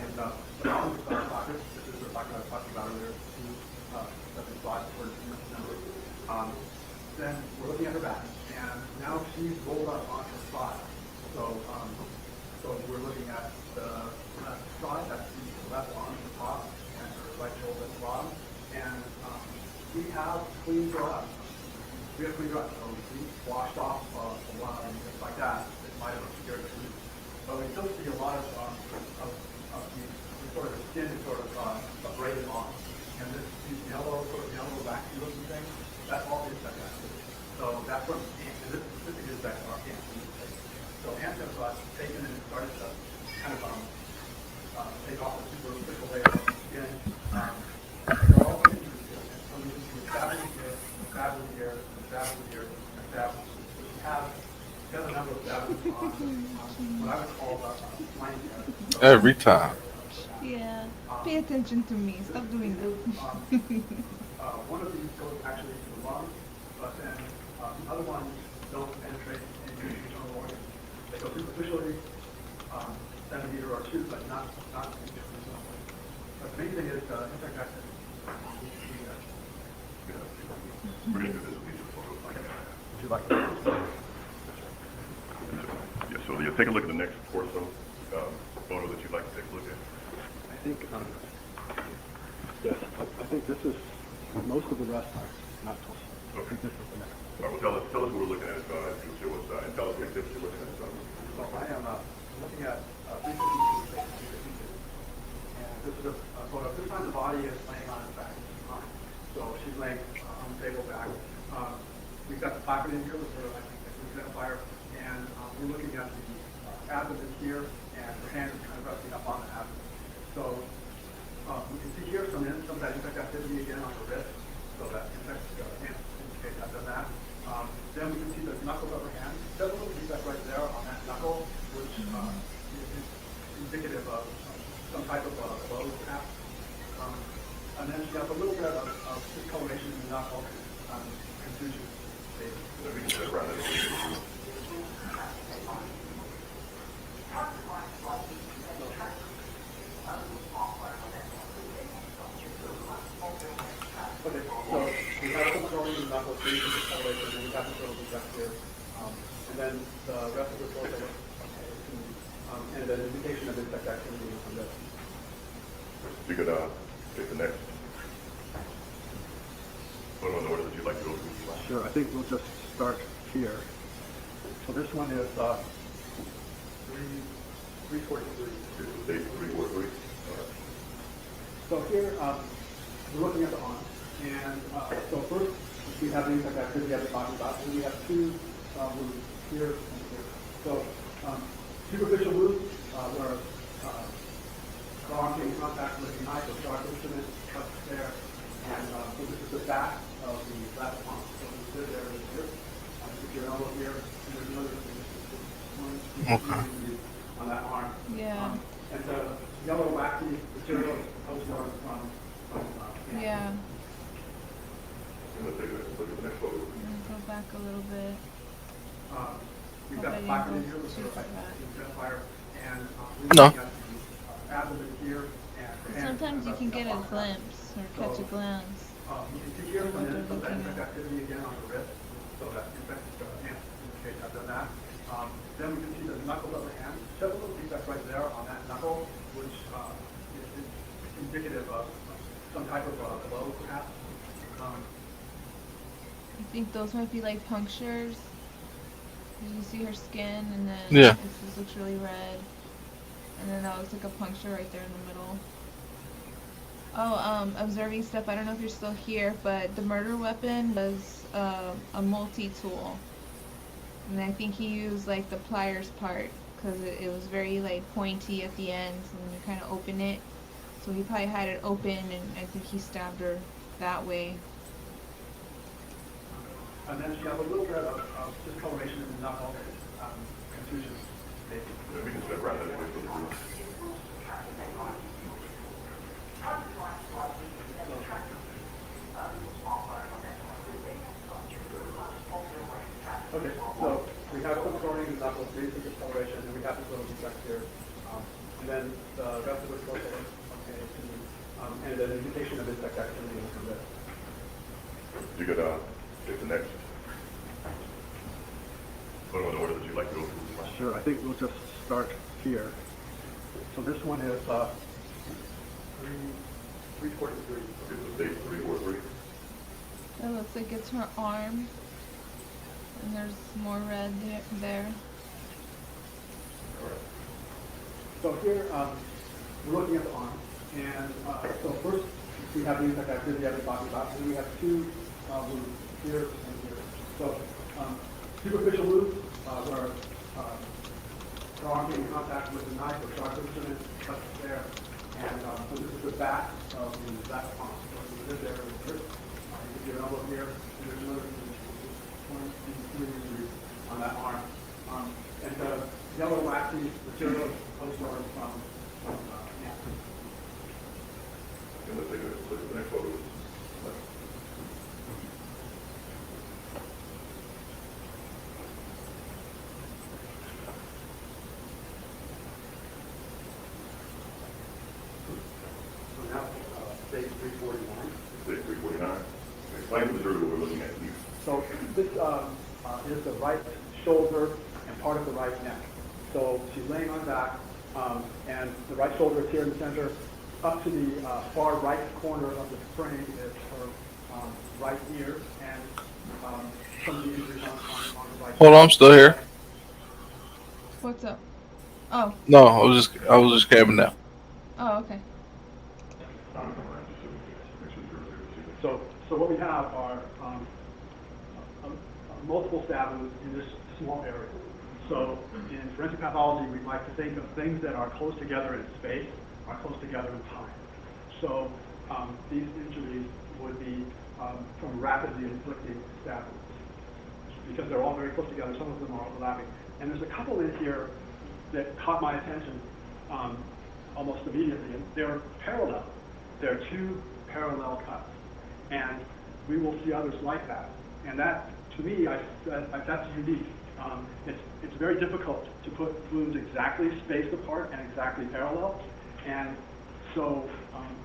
And pockets, this is the pocket I was talking about earlier, that's the spot for the number. Then we're looking at her back, and now she's rolled up on her side. So we're looking at the left side, that's the left arm at the top, and her right shoulder at the bottom. And we have clean drugs. We have clean drugs, so we washed off a lot and things like that. It might have scared the police. But we still see a lot of the sort of skin is sort of abraded on. And these yellow waxy looking things, that's all insect activity. So that's from ants, and this specific insect are ants in this case. So ants have taken and started to kind of take off the superficial layer of the skin. They're all going to the skin. And so we just do stab with here, stab with here, stab with here, and stab with here. So we have a number of stabs on what I would call flank. Every time. Yeah. Pay attention to me. Stop doing that. One of these goes actually to the lung, but then the other ones don't penetrate into the internal organs. They go superficially, centimeter or two, but not into the internal organs. But the main thing is insect activity. We're going to do this with these photos. Would you like to? Yeah, so yeah, take a look at the next torso photo that you'd like to take a look at. I think, yes, I think this is, most of the rest are not torso. Okay. This is the next. All right, well, tell us what we're looking at, and show us, and tell us the exhibit you're looking at. So I am looking at 352 and this is a photo. This time the body is laying on its back. So she's laying on the table back. We've got the placard in here with her identifier, and we're looking at the abdomen here, and her hand is kind of resting up on the abdomen. So we can see here some of that insect activity again on her wrist. So that insect can't indicate I've done that. Then we can see the knuckles of her hand. There's a little defect right there on that knuckle, which is indicative of some type of blow, perhaps. And then she has a little bit of discoloration in the knuckle, contusion. We can sit around it. Okay, so we have some swelling in the knuckle, trees and discoloration, and we have this little defect here. And then the rest of the torso, and an indication of insect activity on this. You could take the next photo in order that you'd like to go through. Sure, I think we'll just start here. So this one is 343. This is date 343. So here, we're looking at the arm. And so first, we have the insect activity I've been talking about, and we have two wounds here and here. So superficial wounds where the arm came in contact with a knife or sharp instrument, cut there. And so this is the back of the left arm. So we sit there and here. Put your elbow here, and there's another one on that arm. Yeah. And the yellow waxy material is postmarked from Yeah. Let's take a look at the next photo. Go back a little bit. We've Hope got I the placard in didn't here go with too the far. identifier, and No. we've got the abdomen here. And Sometimes you can get a glimpse or catch a glance. You can see here some insect activity again on the wrist, so that insect can't indicate I've done that. Then we can see the knuckles of the hand. Just a little defect right there on that knuckle, which is indicative of some type of blow, perhaps. I think those might be like punctures. You see her skin, and then Yeah. this looks really red, and then that looks like a puncture right there in the middle. Oh, observing stuff. I don't know if you're still here, but the murder weapon was a multi-tool, and I think he used like the pliers part because it was very like pointy at the ends, and you kind of open it. So he probably had it open, and I think he stabbed her that way. And then she has a little bit of discoloration in the knuckle, contusion. We can sit around it. Okay, so we have some scoring in the knuckle, some discoloration, and we have this little defect here. And then the rest of the torso, okay, and an indication of insect activity on this. You could take the next photo in order that you'd like to go through. Sure, I think we'll just start here. So this one is 343. This is date 343. It looks like it's her arm, and there's more red there. All right. So here, we're looking at the arm, and so first we have the insect activity I've been talking about, and then we have two wounds here and here. So superficial wounds where the arm came in contact with a knife or sharp instrument, cut there, and so this is the back of the left arm. So we live there and here. You get your elbow here, and there's another 1, 2, 3 on that arm. And the yellow waxy material is postmarked from And let's take a look at the next photo. 349. Say 349. Explain to the jury what we're looking at here. So this is the right shoulder and part of the right neck. So she's laying on back, and the right shoulder is here in the center. Up to the far right corner of the frame is her right ear, and some of the injuries on the right. Hold on, I'm still here. What's up? Oh. No, I was just cabbing down. Oh, okay. So what we have are multiple stab wounds in this small area. So in forensic pathology, we like to think of things that are close together in space are close together in time. So these injuries would be from rapidly inflicting stab wounds because they're all very close together. Some of them are overlapping. And there's a couple in here that caught my attention almost immediately, and they're parallel. They're two parallel cuts, and we will see others like that. And that, to me, that's unique. It's very difficult to put wounds exactly spaced apart and exactly parallel, and so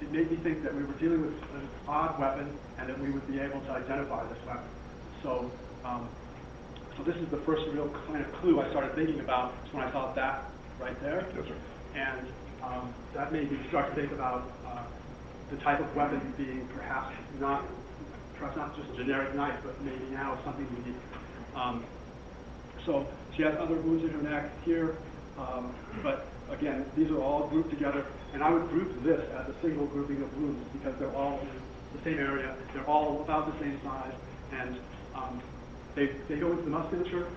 it made me think that we were dealing with an odd weapon and that we would be able to identify this weapon. So so this is the first real kind of clue I started thinking about when I saw that right there. Yes, sir. And that made me start to think about the type of weapon being perhaps not just a generic knife, but maybe now something unique. So she has other wounds in her neck here, but again, these are all grouped together, and I would group this as a single grouping of wounds because they're all in the same area, they're all about the same size, and they go into the musculature.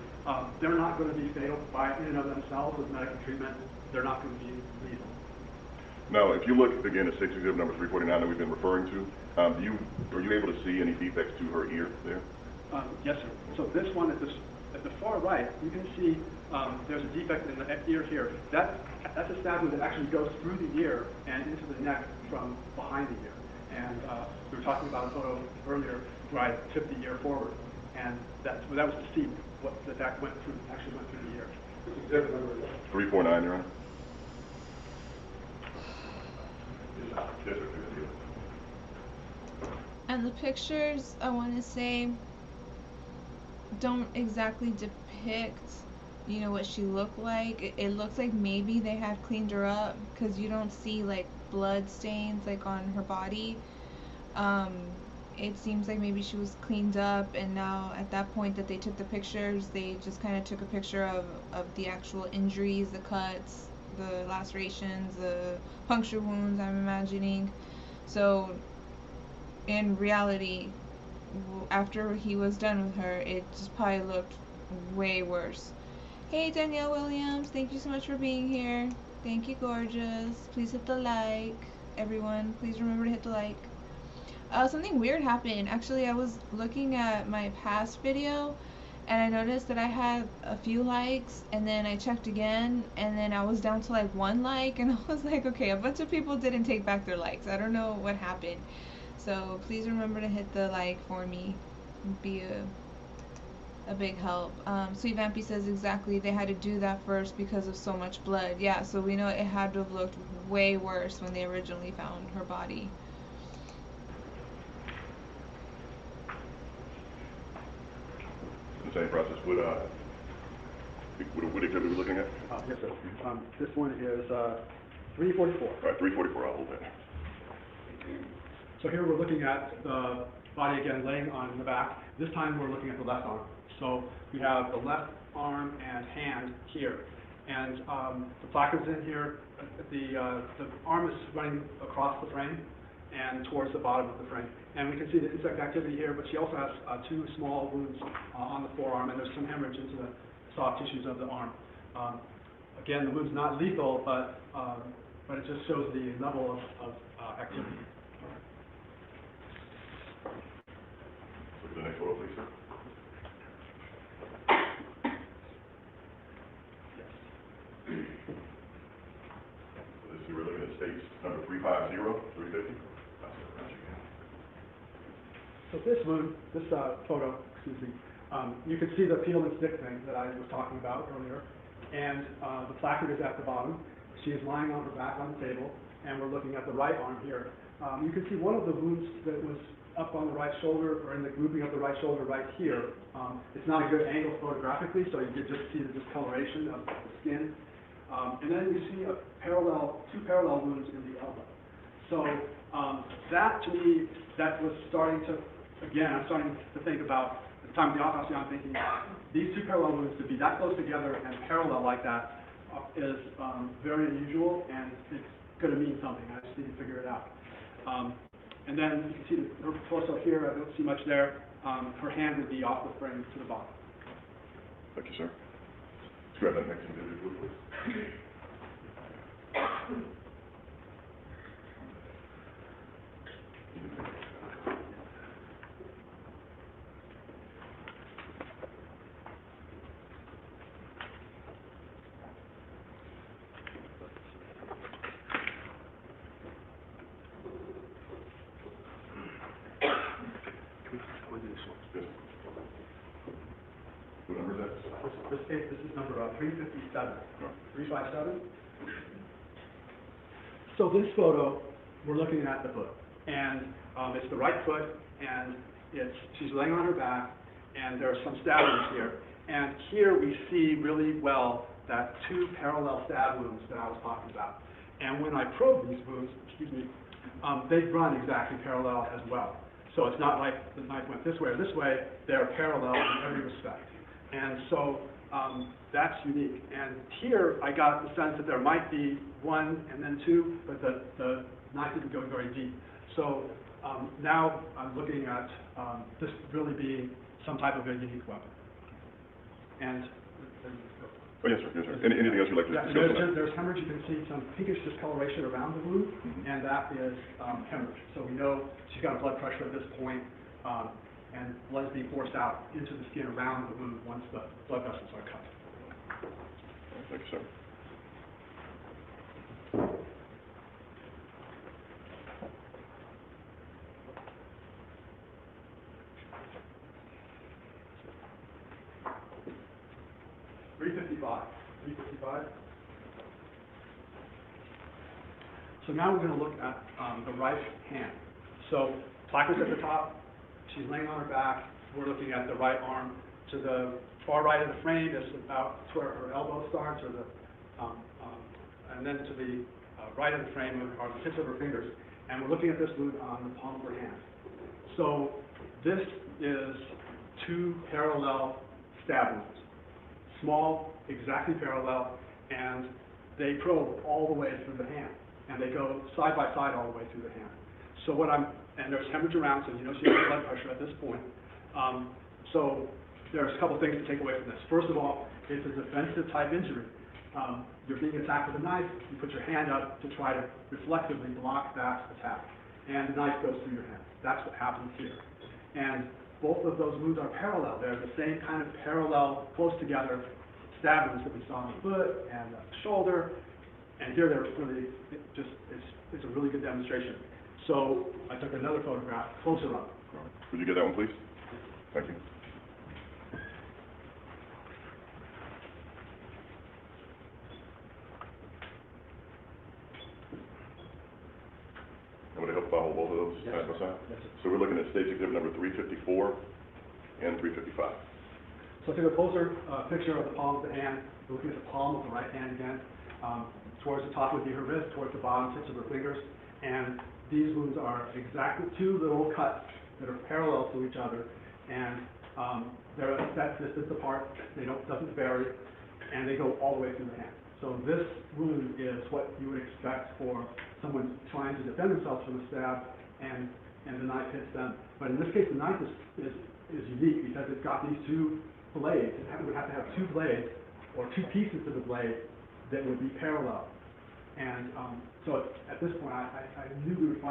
They're not going to be fatal in and of themselves with medical treatment. They're not going to be lethal. Now, if you look again at 6 exhibit number 349 that we've been referring to, are you able to see any defects to her ear there? Yes, sir. So this one at the far right, you can see there's a defect in the ear here. That's a stab wound that actually goes through the ear and into the neck from behind the ear. And we were talking about a photo earlier where I tipped the ear forward, and that was to see what that actually went through the ear. 349, Your Honor. Yes, sir. And the pictures, I want to say, don't exactly depict, what she looked like. It looks like maybe they had cleaned her up because you don't see like blood stains like on her body. It seems like maybe she was cleaned up, and now at that point that they took the pictures, they just kind of took a picture of the actual injuries, the cuts, the lacerations, the puncture wounds, I'm imagining. So in reality, after he was done with her, it just probably looked way worse. Hey Danielle Williams, thank you so much for being here. Thank you, gorgeous. Please hit the like. Everyone, please remember to hit the like. Something weird happened. Actually, I was looking at my past video and I noticed that I had a few likes, and then I checked again and then I was down to like 1 like, and I was like, okay, a bunch of people didn't take back their likes. I don't know what happened. So please remember to hit the like for me. It'd be a big help. Sweet Vampy says exactly, they had to do that first because of so much blood. Yeah, so we know it had to have looked way worse when they originally found her body. The same process. What exhibit are we looking at? Yes, sir. This one is 344. All right, 344. I'll hold that. So here we're looking at the body again laying on the back. This time we're looking at the left arm. So we have the left arm and hand here. And the placards in here, the arm is running across the frame and towards the bottom of the frame. And we can see the insect activity here, but she also has 2 small wounds on the forearm, and there's some hemorrhage into the soft tissues of the arm. Again, the wound's not lethal, but it just shows the level of activity. Look at the next photo, please, sir. Let's see, we're looking at states number 350, 350. So this wound, this photo, you can see the peel and stick thing that I was talking about earlier, and the placard is at the bottom. She is lying on her back on the table, and we're looking at the right arm here. You can see one of the wounds that was up on the right shoulder, or in the grouping of the right shoulder right here. It's not a good angle photographically, so you can just see the discoloration of the skin. And then you see two parallel wounds in the elbow. So that, to me, that was starting to, again, I'm starting to think about, at the time of the autopsy, I'm thinking, these two parallel wounds, to be that close together and parallel like that, is very unusual, and it's going to mean something. I just need to figure it out. And then you can see her torso here. I don't see much there. Her hand would be off the frame to the bottom. Thank you, sir. Let's grab that next individual, please. What number is that? This case, this is number 357. 357. So this photo, we're looking at the foot, and it's the right foot, and she's laying on her back, and there are some stab wounds here. And here we see really well that two parallel stab wounds that I was talking about. And when I probe these wounds, they run exactly parallel as well. So it's not like the knife went this way or this way, they're parallel in every respect. And so that's unique. And here I got the sense that there might be one and then two, but the knife didn't go very deep. So now I'm looking at this really being some type of a unique weapon. And Oh, yes, sir. Yes, sir. Anything else you'd like to discuss? There's hemorrhage. You can see some pinkish discoloration around the wound, and that is hemorrhage. So we know she's got blood pressure at this point, and blood is being forced out into the skin around the wound once the blood vessels are cut. Thank you, sir. So now we're going to look at the right hand. So placards at the top, she's laying on her back. We're looking at the right arm. To the far right of the frame is about where her elbow starts, and then to the right of the frame are the tips of her fingers. And we're looking at this wound on the palm of her hand. So this is two parallel stab wounds. Small, exactly parallel, and they probe all the way through the hand, and they go side by side all the way through the hand. So and there's hemorrhage around, so you know she has blood pressure at this point. So there's a couple things to take away from this. First of all, it's a defensive type injury. You're being attacked with a knife, you put your hand up to try to reflexively block that attack, and the knife goes through your hand. That's what happens here. And both of those wounds are parallel. They're the same kind of parallel, close together stab wounds that we saw on the foot and the shoulder. And here they're really, it's a really good demonstration. So I took another photograph closer up. Would you get that one, please? Thank you. And would it help if I hold both of those side by side? Yes, sir. So we're looking at stage exhibit number 354 and 355. So I took a closer picture of the palm of the hand. We're looking at the palm of the right hand again. Towards the top would be her wrist, towards the bottom, tips of her fingers. And these wounds are exactly two little cuts that are parallel to each other. And they're a set distance apart. They doesn't vary. And they go all the way through the hand. So this wound is what you would expect for someone trying to defend themselves from a stab, and the knife hits them. But in this case, the knife is unique because it's got these two blades. It would have to have two blades or two pieces to the blade that would be parallel. And so at this point, I knew if we could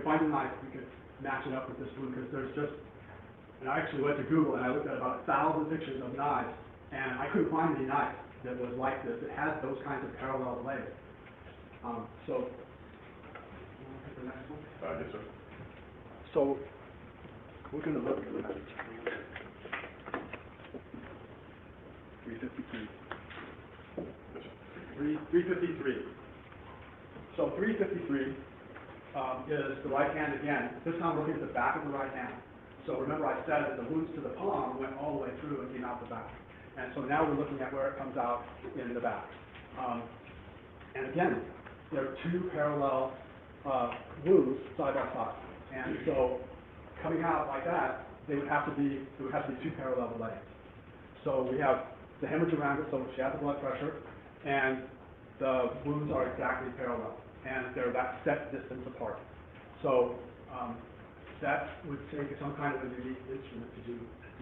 find a knife, we could match it up with this wound, because there's just, and I actually went to Google and I looked at about 1,000 pictures of knives, and I couldn't find any knife that was like this, that has those kinds of parallel blades. So, the next one? Yes, sir. So, we're going to look at 353. Yes, sir. 353. So 353 is the right hand again. This time we're looking at the back of the right hand. So remember I said that the wounds to the palm went all the way through and came out the back. And so now we're looking at where it comes out in the back. And again, there are two parallel wounds side by side. And so coming out like that, there would have to be two parallel legs. So we have the hemorrhage around it, so she has the blood pressure, and the wounds are exactly parallel, and they're that set distance apart. So that would take some kind of a unique instrument to do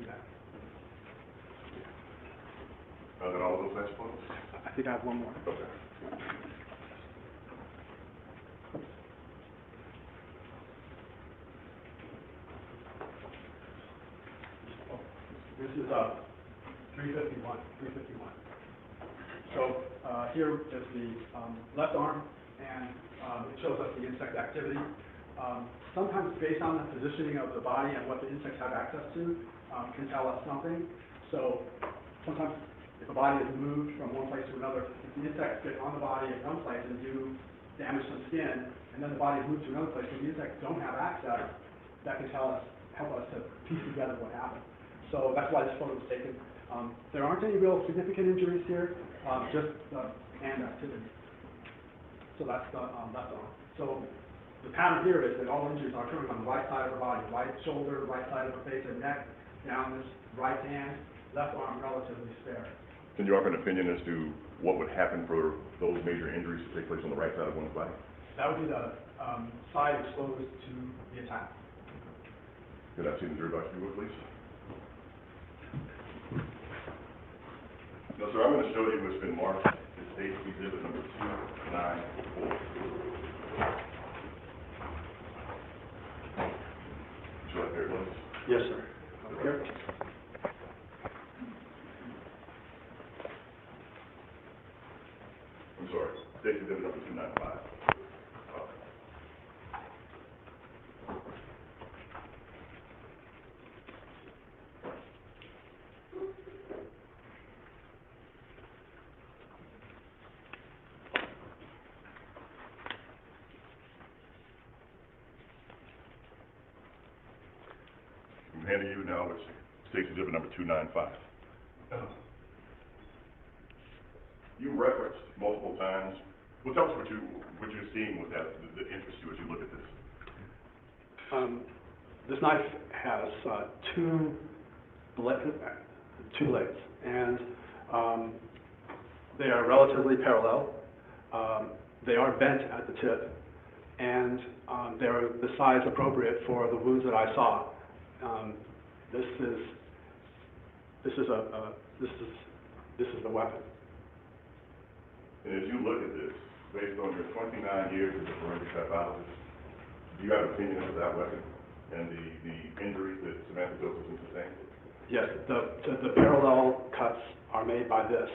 that. Are there all of those match points? I think I have one more. Okay. This is 351. So here is the left arm, and it shows us the insect activity. Sometimes based on the positioning of the body and what the insects have access to, can tell us something. So sometimes if a body is moved from one place to another, if the insects get on the body at one place and do damage to the skin, and then the body is moved to another place where the insects don't have access, that can help us to piece together what happened. So that's why this photo was taken. There aren't any real significant injuries here, just hand activity. So that's the left arm. So the pattern here is that all injuries are occurring on the right side of her body, right shoulder, right side of her face and neck, down this right hand, left arm relatively spare. Can you offer an opinion as to what would happen for those major injuries to take place on the right side of one's body? That would be the side exposed to the attack. Could I see the jury box viewer, please? No, sir, I'm going to show you what's been marked as State Exhibit number 294. Would you like there, please? Yes, sir. Over here. I'm sorry, State Exhibit number 295. I'm handing you now what's State Exhibit number 295. You referenced multiple times. Well, tell us what you're seeing with that that interests you as you look at this. This knife has two legs, and they are relatively parallel. They are bent at the tip, and they're the size appropriate for the wounds that I saw. This is the weapon. And as you look at this, based on your 29 years as a forensic pathologist, do you have an opinion of that weapon and the injuries that Samantha Josephson sustained? Yes, the parallel cuts are made by this.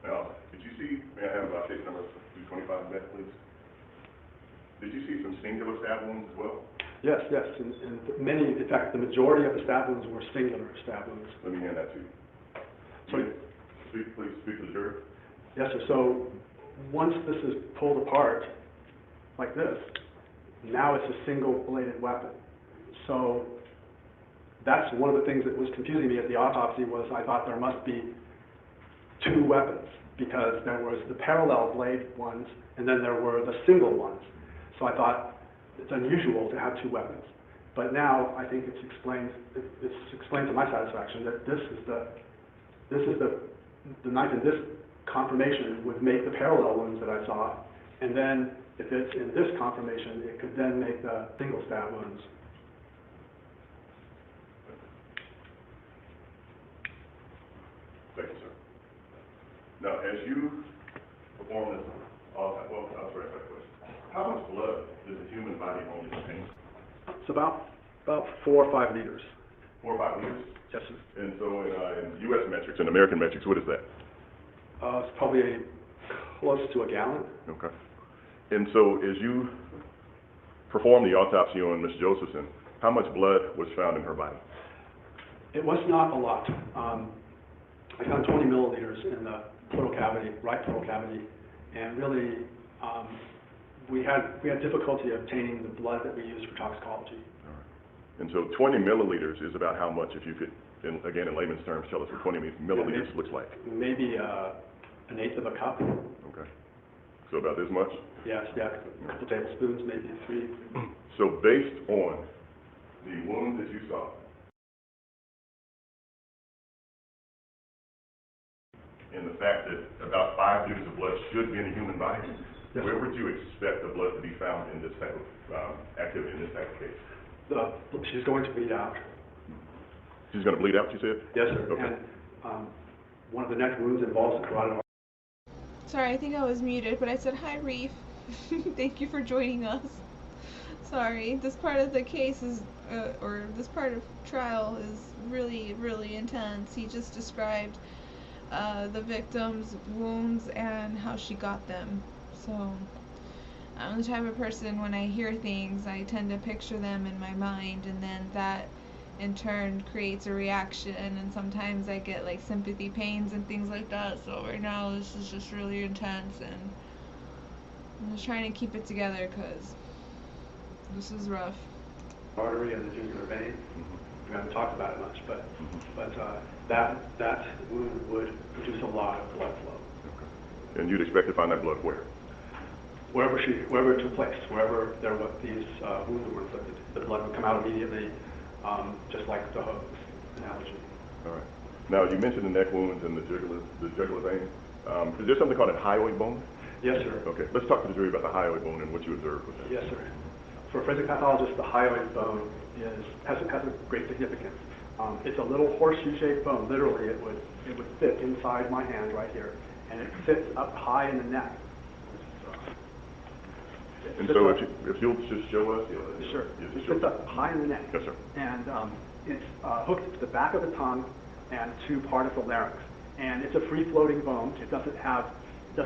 Now, did you see, may I have case number 225 back, please? Did you see some singular stab wounds as well? Yes, and many, in fact, the majority of the stab wounds were singular stab wounds. Let me hand that to you. So, Please speak to the jury. yes, sir. So once this is pulled apart, like this, now it's a single-bladed weapon. So that's one of the things that was confusing me at the autopsy was I thought there must be two weapons because there was the parallel blade ones and then there were the single ones. So I thought it's unusual to have two weapons. But now I think it's explained to my satisfaction that this is the knife in this conformation would make the parallel ones that I saw, and then if it's in this conformation, it could then make the single stab wounds. Thank you, sir. Now, as you perform this, I'll sorry, I have a question. How much blood does a human body only contain? It's about 4 or 5 liters. 4 or 5 liters? Yes, sir. And so in U.S. metrics and American metrics, what is that? It's probably close to a gallon. Okay. And so as you perform the autopsy on Ms. Josephson, how much blood was found in her body? It was not a lot. I found 20 milliliters in the pleural cavity, right pleural cavity, and really we had difficulty obtaining the blood that we used for toxicology. All right. And so 20 milliliters is about how much, if you could, again in layman's terms, tell us what 20 milliliters looks like? Maybe an eighth of a cup. Okay. So about this much? Yes, yeah, a couple tablespoons, maybe 3. So based on the wound that you saw, and the fact that about 5 liters of blood should be in a human body, yes, where would you expect the blood to be found in this type of activity, in this type of case? She's going to bleed out. She's going to bleed out, you said? Yes, sir. Okay. And one of the neck wounds involves the carotid artery. Sorry, I think I was muted, but I said hi, Reef. Thank you for joining us. Sorry, this part of the case is, or this part of trial is really, really intense. He just described the victim's wounds and how she got them. So I'm the type of person, when I hear things, I tend to picture them in my mind, and then that in turn creates a reaction, and sometimes I get like sympathy pains and things like that. So right now this is just really intense, and I'm just trying to keep it together because this is rough. Artery and the jugular vein. We haven't talked about it much, but that wound would produce a lot of blood flow. Okay. And you'd expect to find that blood where? Wherever it took place, wherever these wounds were inflicted, the blood would come out immediately, just like the hose analogy. All right. Now you mentioned the neck wounds and the jugular vein. Is there something called a hyoid bone? Yes, sir. Okay. Let's talk to the jury about the hyoid bone and what you observed with that. Yes, sir. For a forensic pathologist, the hyoid bone has a great significance. It's a little horseshoe-shaped bone. Literally, it would fit inside my hand right here, and it sits up high in the neck. And so if you'll just show us. Sure. It sits up high in the neck. Yes, sir. And it's hooked to the back of the tongue and to part of the larynx. And it's a free-floating bone. It doesn't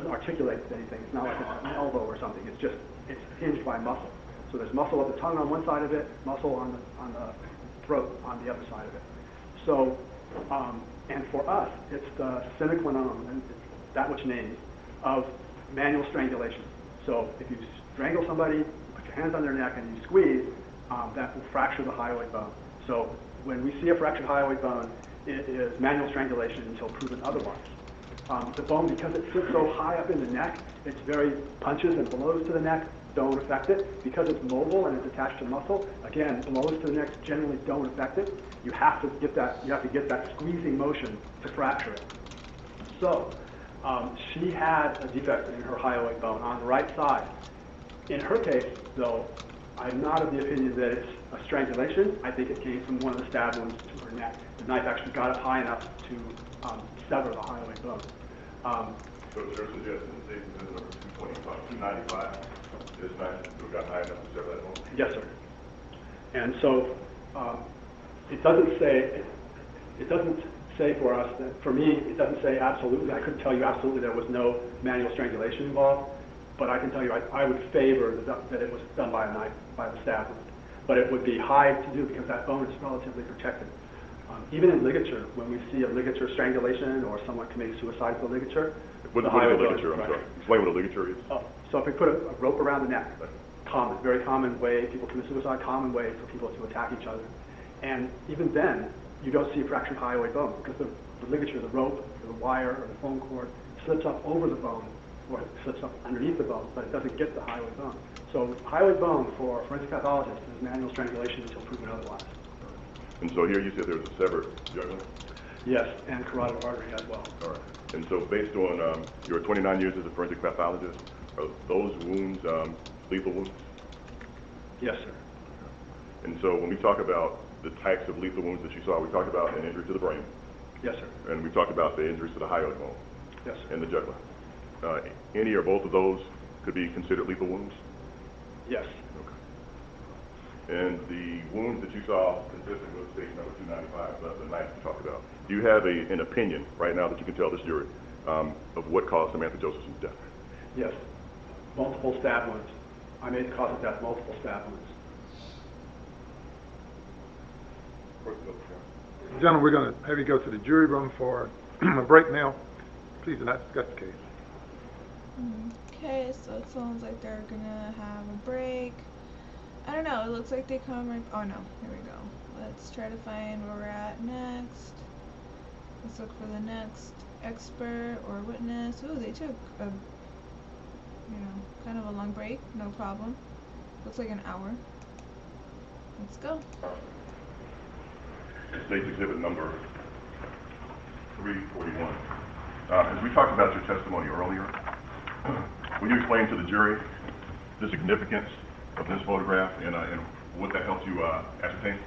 articulate with anything. It's not like an elbow or something. It's hinged by muscle. So there's muscle of the tongue on one side of it, muscle on the throat on the other side of it. So, and for us, it's the sine qua non, and that which names, of manual strangulation. So if you strangle somebody, you put your hands on their neck and you squeeze, that will fracture the hyoid bone. So when we see a fractured hyoid bone, it is manual strangulation until proven otherwise. The bone, because it sits so high up in the neck, it's very punches and blows to the neck don't affect it. Because it's mobile and it's attached to muscle, again, blows to the neck generally don't affect it. You have to get that squeezing motion to fracture it. So she had a defect in her hyoid bone on the right side. In her case, though, I'm not of the opinion that it's a strangulation. I think it came from one of the stab wounds to her neck. The knife actually got up high enough to sever the hyoid bone. So is your suggestion that Station number 295 this knife got high enough to sever that bone? Yes, sir. And so it doesn't say for us that, for me, it doesn't say absolutely. I couldn't tell you absolutely there was no manual strangulation involved, but I can tell you I would favor that it was done by a knife, by the stab wound. But it would be high to do because that bone is relatively protected. Even in ligature, when we see a ligature strangulation or someone committing suicide with a ligature, what is a ligature? I'm sorry. Explain what a ligature is. Oh, so if we put a rope around the neck, very common way people commit suicide, common way for people to attack each other. And even then, you don't see a fractured hyoid bone because the ligature, the rope, the wire, or the phone cord slips up over the bone or it slips up underneath the bone, but it doesn't get the hyoid bone. So hyoid bone for a forensic pathologist is manual strangulation until proven otherwise. And so here you said there was a severed jugular? Yes, and carotid artery as well. All right. And so based on your 29 years as a forensic pathologist, are those wounds lethal wounds? Yes, sir. And so when we talk about the types of lethal wounds that you saw, we talked about an injury to the brain. Yes, sir. And we talked about the injuries to the hyoid bone. Yes, sir. And the jugular. Any or both of those could be considered lethal wounds? Yes. Okay. And the wounds that you saw consistent with station number 295, the knife you talked about, do you have an opinion right now that you can tell this jury of what caused Samantha Josephson's death? Yes. Multiple stab wounds. I made the cause of death multiple stab wounds. Gentlemen, we're going to have you go to the jury room for a break now. please do not discuss the case. Okay, so it sounds like they're gonna have a break. I don't know, it looks like they come right, oh no, here we go. Let's try to find where we're at next. Let's look for the next expert or witness. Ooh, they took a, kind of a long break, no problem. Looks like an hour. Let's go. State's exhibit number 341. As we talked about your testimony earlier, will you explain to the jury the significance of this photograph and what that helped you ascertain?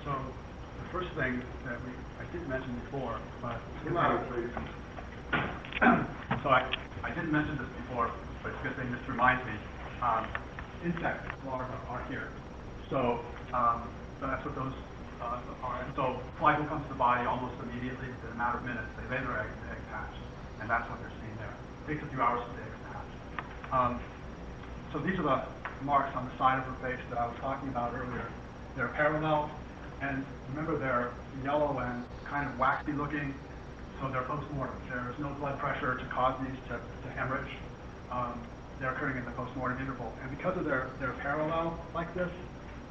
So the first thing that I did mention before, but so I didn't mention this before, but it's a good thing this reminds me. Insect larvae are here. So that's what those are. So flies will come to the body almost immediately in a matter of minutes. They lay their eggs, the eggs hatch, and that's what they're seeing there. It takes a few hours for the eggs to hatch. So these are the marks on the side of her face that I was talking about earlier. They're parallel, and remember they're yellow and kind of waxy looking, so they're post-mortem. There's no blood pressure to cause these to hemorrhage. They're occurring in the post-mortem interval. And because of their parallel like this,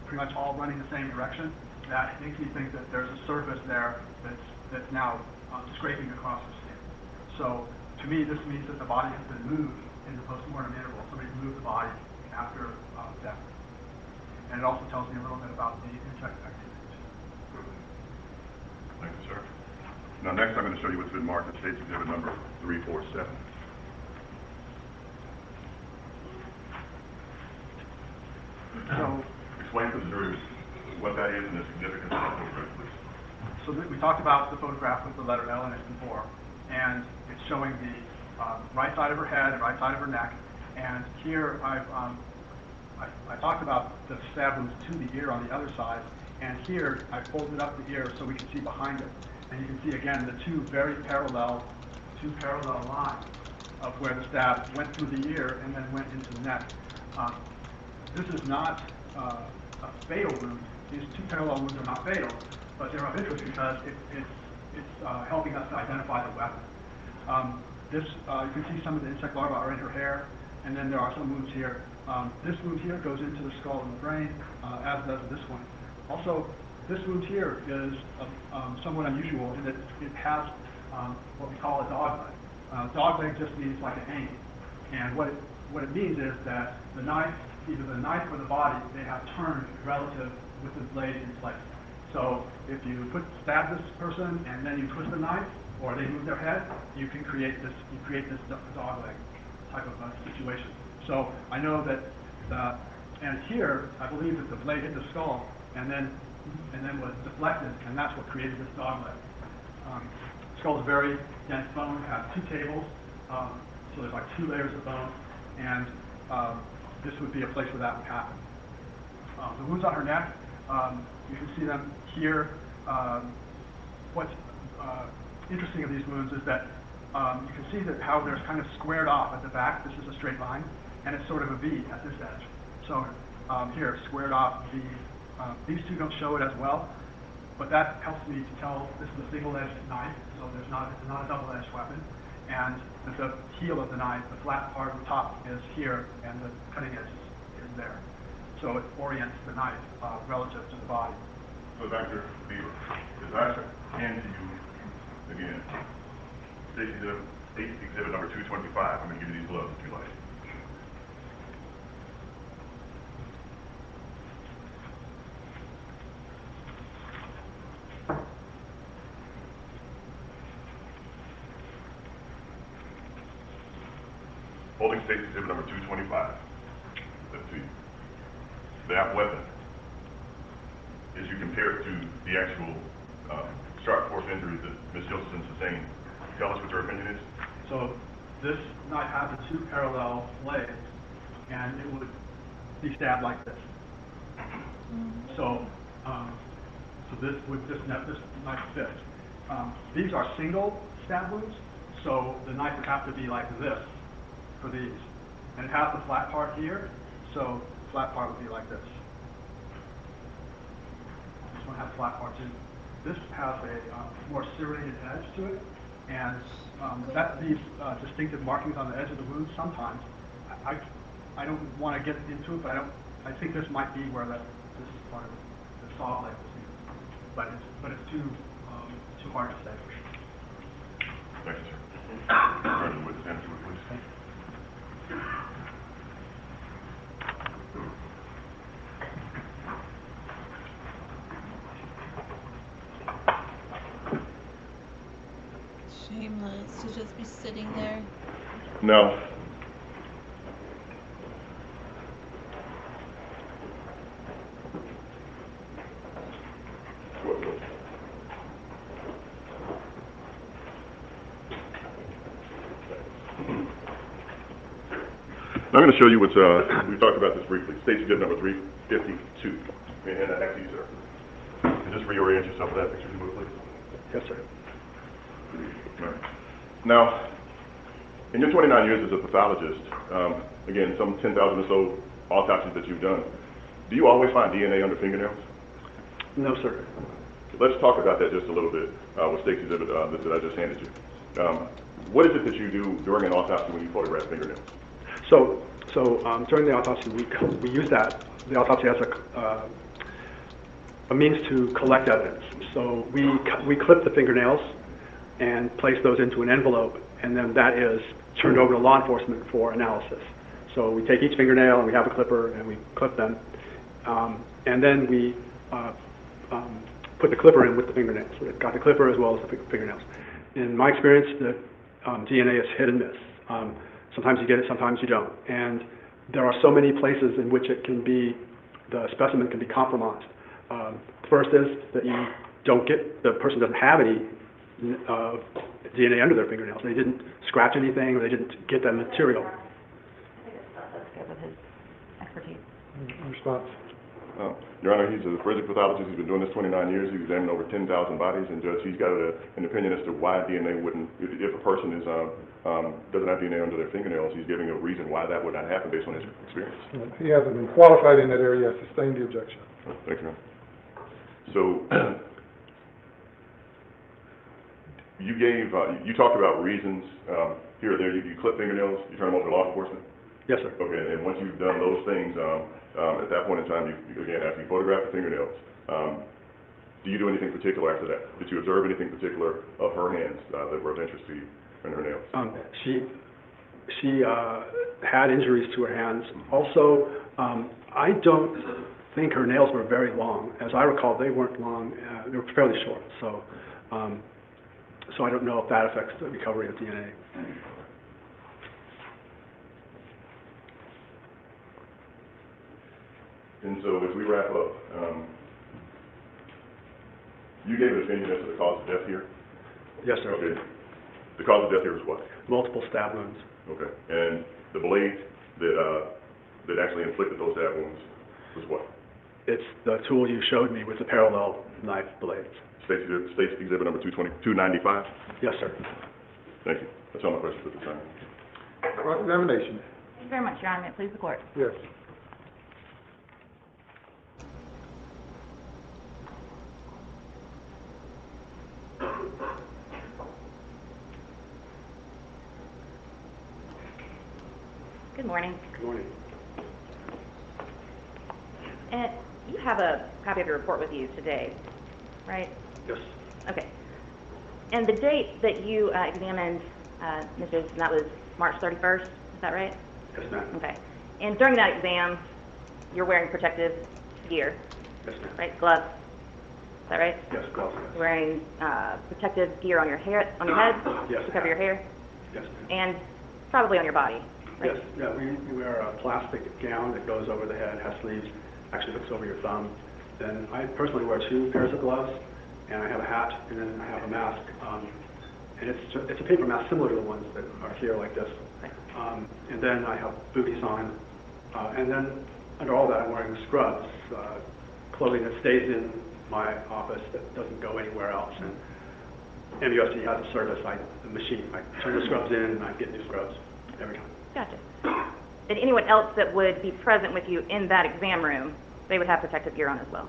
pretty much all running the same direction, that makes me think that there's a surface there that's now scraping across the skin. So to me, this means that the body has been moved in the post-mortem interval. Somebody moved the body after death. And it also tells me a little bit about the insect activity. Thank you, sir. Now, next I'm going to show you what's been marked as State's exhibit number 347. So explain to the jury what that is and the significance of the photograph, please. So we talked about the photograph with the letter L in it before, and it's showing the right side of her head and right side of her neck. And here I talked about the stab wounds to the ear on the other side, and here I folded up the ear so we can see behind it. And you can see again the two parallel lines of where the stab went through the ear and then went into the neck. This is not a fatal wound. These two parallel wounds are not fatal, but they're of interest because it's helping us to identify the weapon. You can see some of the insect larvae are in her hair, and then there are some wounds here. This wound here goes into the skull and the brain, as does this one. Also, this wound here is somewhat unusual in that it has what we call a dog leg. Dog leg just means like an angle, and what it means is that the knife, either the knife or the body, they have turned relative with the blade in place. So if you stab this person and then you twist the knife, or they move their head, you can create this dog leg type of situation. So I know that, and here I believe that the blade hit the skull and then was deflected, and that's what created this dog leg. Skull is very dense bone, has two tables, so there's like two layers of bone, and this would be a place where that would happen. The wounds on her neck, you can see them here. What's interesting of these wounds is that you can see that how they're kind of squared off at the back. This is a straight line, and it's sort of a V at this edge. So here, squared off V. These two don't show it as well, but that helps me to tell this is a single-edged knife, so it's not a double-edged weapon. And the heel of the knife, the flat part of the top is here, and the cutting edge is there. So it orients the knife relative to the body. So Dr. Beaver, as I hand to you again, State exhibit number 225, I'm going to give you these gloves if you like. Holding State exhibit number 225. That's to you. That weapon, as you compare it to the actual sharp force injuries that Ms. Josephson sustained, tell us what your opinion is. So this knife has the two parallel blades, and it would be stabbed like this. So this knife fits. These are single stab wounds, so the knife would have to be like this for these. And it has the flat part here, so the flat part would be like this. This one has a flat part too. This has a more serrated edge to it, And that leaves distinctive markings on the edge of the wound sometimes. I don't want to get into it, but I think this might be where this is part of the saw blade was used. But it's too hard to say for sure. Thank you, sir. Turn to the witness stand, if you would, please. Shameless to just be sitting there. No. I'm going to show you what's, we talked about this briefly. Stage exhibit number 352. May I hand that back to you, sir? And just reorient yourself to that picture, if you would, please. Yes, sir. All right. Now, in your 29 years as a pathologist, again, some 10,000 or so autopsies that you've done, do you always find DNA under fingernails? No, sir. Let's talk about that just a little bit with stage exhibit that I just handed you. What is it that you do during an autopsy when you photograph fingernails? So during the autopsy, we use that, the autopsy as a means to collect evidence. So we clip the fingernails and place those into an envelope, and then that is turned over to law enforcement for analysis. So we take each fingernail and we have a clipper and we clip them, and then we put the clipper in with the fingernails. So we've got the clipper as well as the fingernails. In my experience, the DNA is hit and miss. Sometimes you get it, sometimes you don't. And there are so many places in which it can be, the specimen can be compromised. First is that you don't get, the person doesn't have any DNA under their fingernails. They didn't scratch anything, or they didn't get that material. I think that's good with his expertise. Response. Your Honor, he's a forensic pathologist. He's been doing this 29 years. He's examined over 10,000 bodies, and Judge, he's got an opinion as to why DNA wouldn't, if a person is doesn't have DNA under their fingernails, he's giving a reason why that would not happen based on his experience. He hasn't been qualified in that area. Sustained the objection. Thank you. So, you talked about reasons here or there. You clip fingernails, you turn them over to law enforcement? Yes, sir. Okay, and once you've done those things, at that point in time, again, after you photograph the fingernails, do you do anything particular after that? Did you observe anything particular of her hands that were of interest to you and her nails? She had injuries to her hands. Also, I don't think her nails were very long. As I recall, they weren't long. They were fairly short. So I don't know if that affects the recovery of DNA. And so as we wrap up, you gave an opinion as to the cause of death here? Yes, sir. Okay. The cause of death here was what? Multiple stab wounds. Okay. And the blade that actually inflicted those stab wounds was what? It's the tool you showed me with the parallel knife blades. State exhibit number 295? Yes, sir. Thank you. That's all my questions at this time. Cross-examination. Thank you very much, Your Honor. May it please the court. Yes. Good morning. Good morning. And you have a copy of your report with you today, right? Yes. Okay. And the date that you examined Mrs. and that was March 31st, is that right? Yes, ma'am. Okay. And during that exam, you're wearing protective gear, Yes, ma'am. right? Gloves, is that right? Yes, gloves. Yes. You're wearing protective gear on your hair, on your head Yes. to cover your hair, Yes, ma'am. and probably on your body, right? Yes. Yeah, we wear a plastic gown that goes over the head, has sleeves, actually hooks over your thumb. Then I personally wear 2 pairs of gloves, and I have a hat, and then I have a mask. And it's a paper mask similar to the ones that are here like this. Right. And then I have booties on. And then under all that, I'm wearing scrubs, clothing that stays in my office that doesn't go anywhere else. And MUSD has a service, the machine. I turn the scrubs in and I get new scrubs every time. Gotcha. And anyone else that would be present with you in that exam room, they would have protective gear on as well,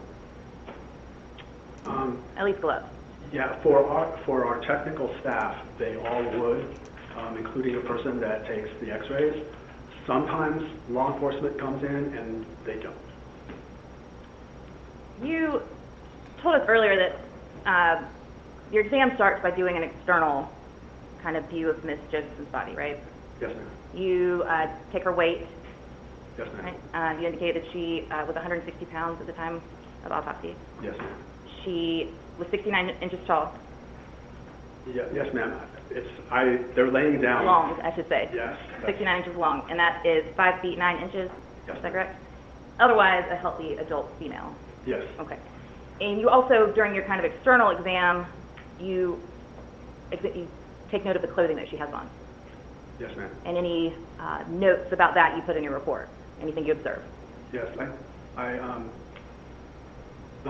at least gloves. Yeah, for our technical staff, they all would, including a person that takes the x-rays. Sometimes law enforcement comes in and they don't. You told us earlier that your exam starts by doing an external kind of view of Miss Josephson's body, right? Yes, ma'am. You take her weight, Yes, ma'am. right? You indicated that she was 160 pounds at the time of autopsy. Yes, ma'am. She was 69 inches tall. Yeah, yes, ma'am. They're laying down. Long, I should say. Yes. 69 inches long, and that is 5 feet 9 inches. Yes, Is that correct? Otherwise, a healthy adult female. Yes. Okay. And you also, during your kind of external exam, you take note of the clothing that she has on. Yes, ma'am. And any notes about that you put in your report. Anything you observe. Yes, my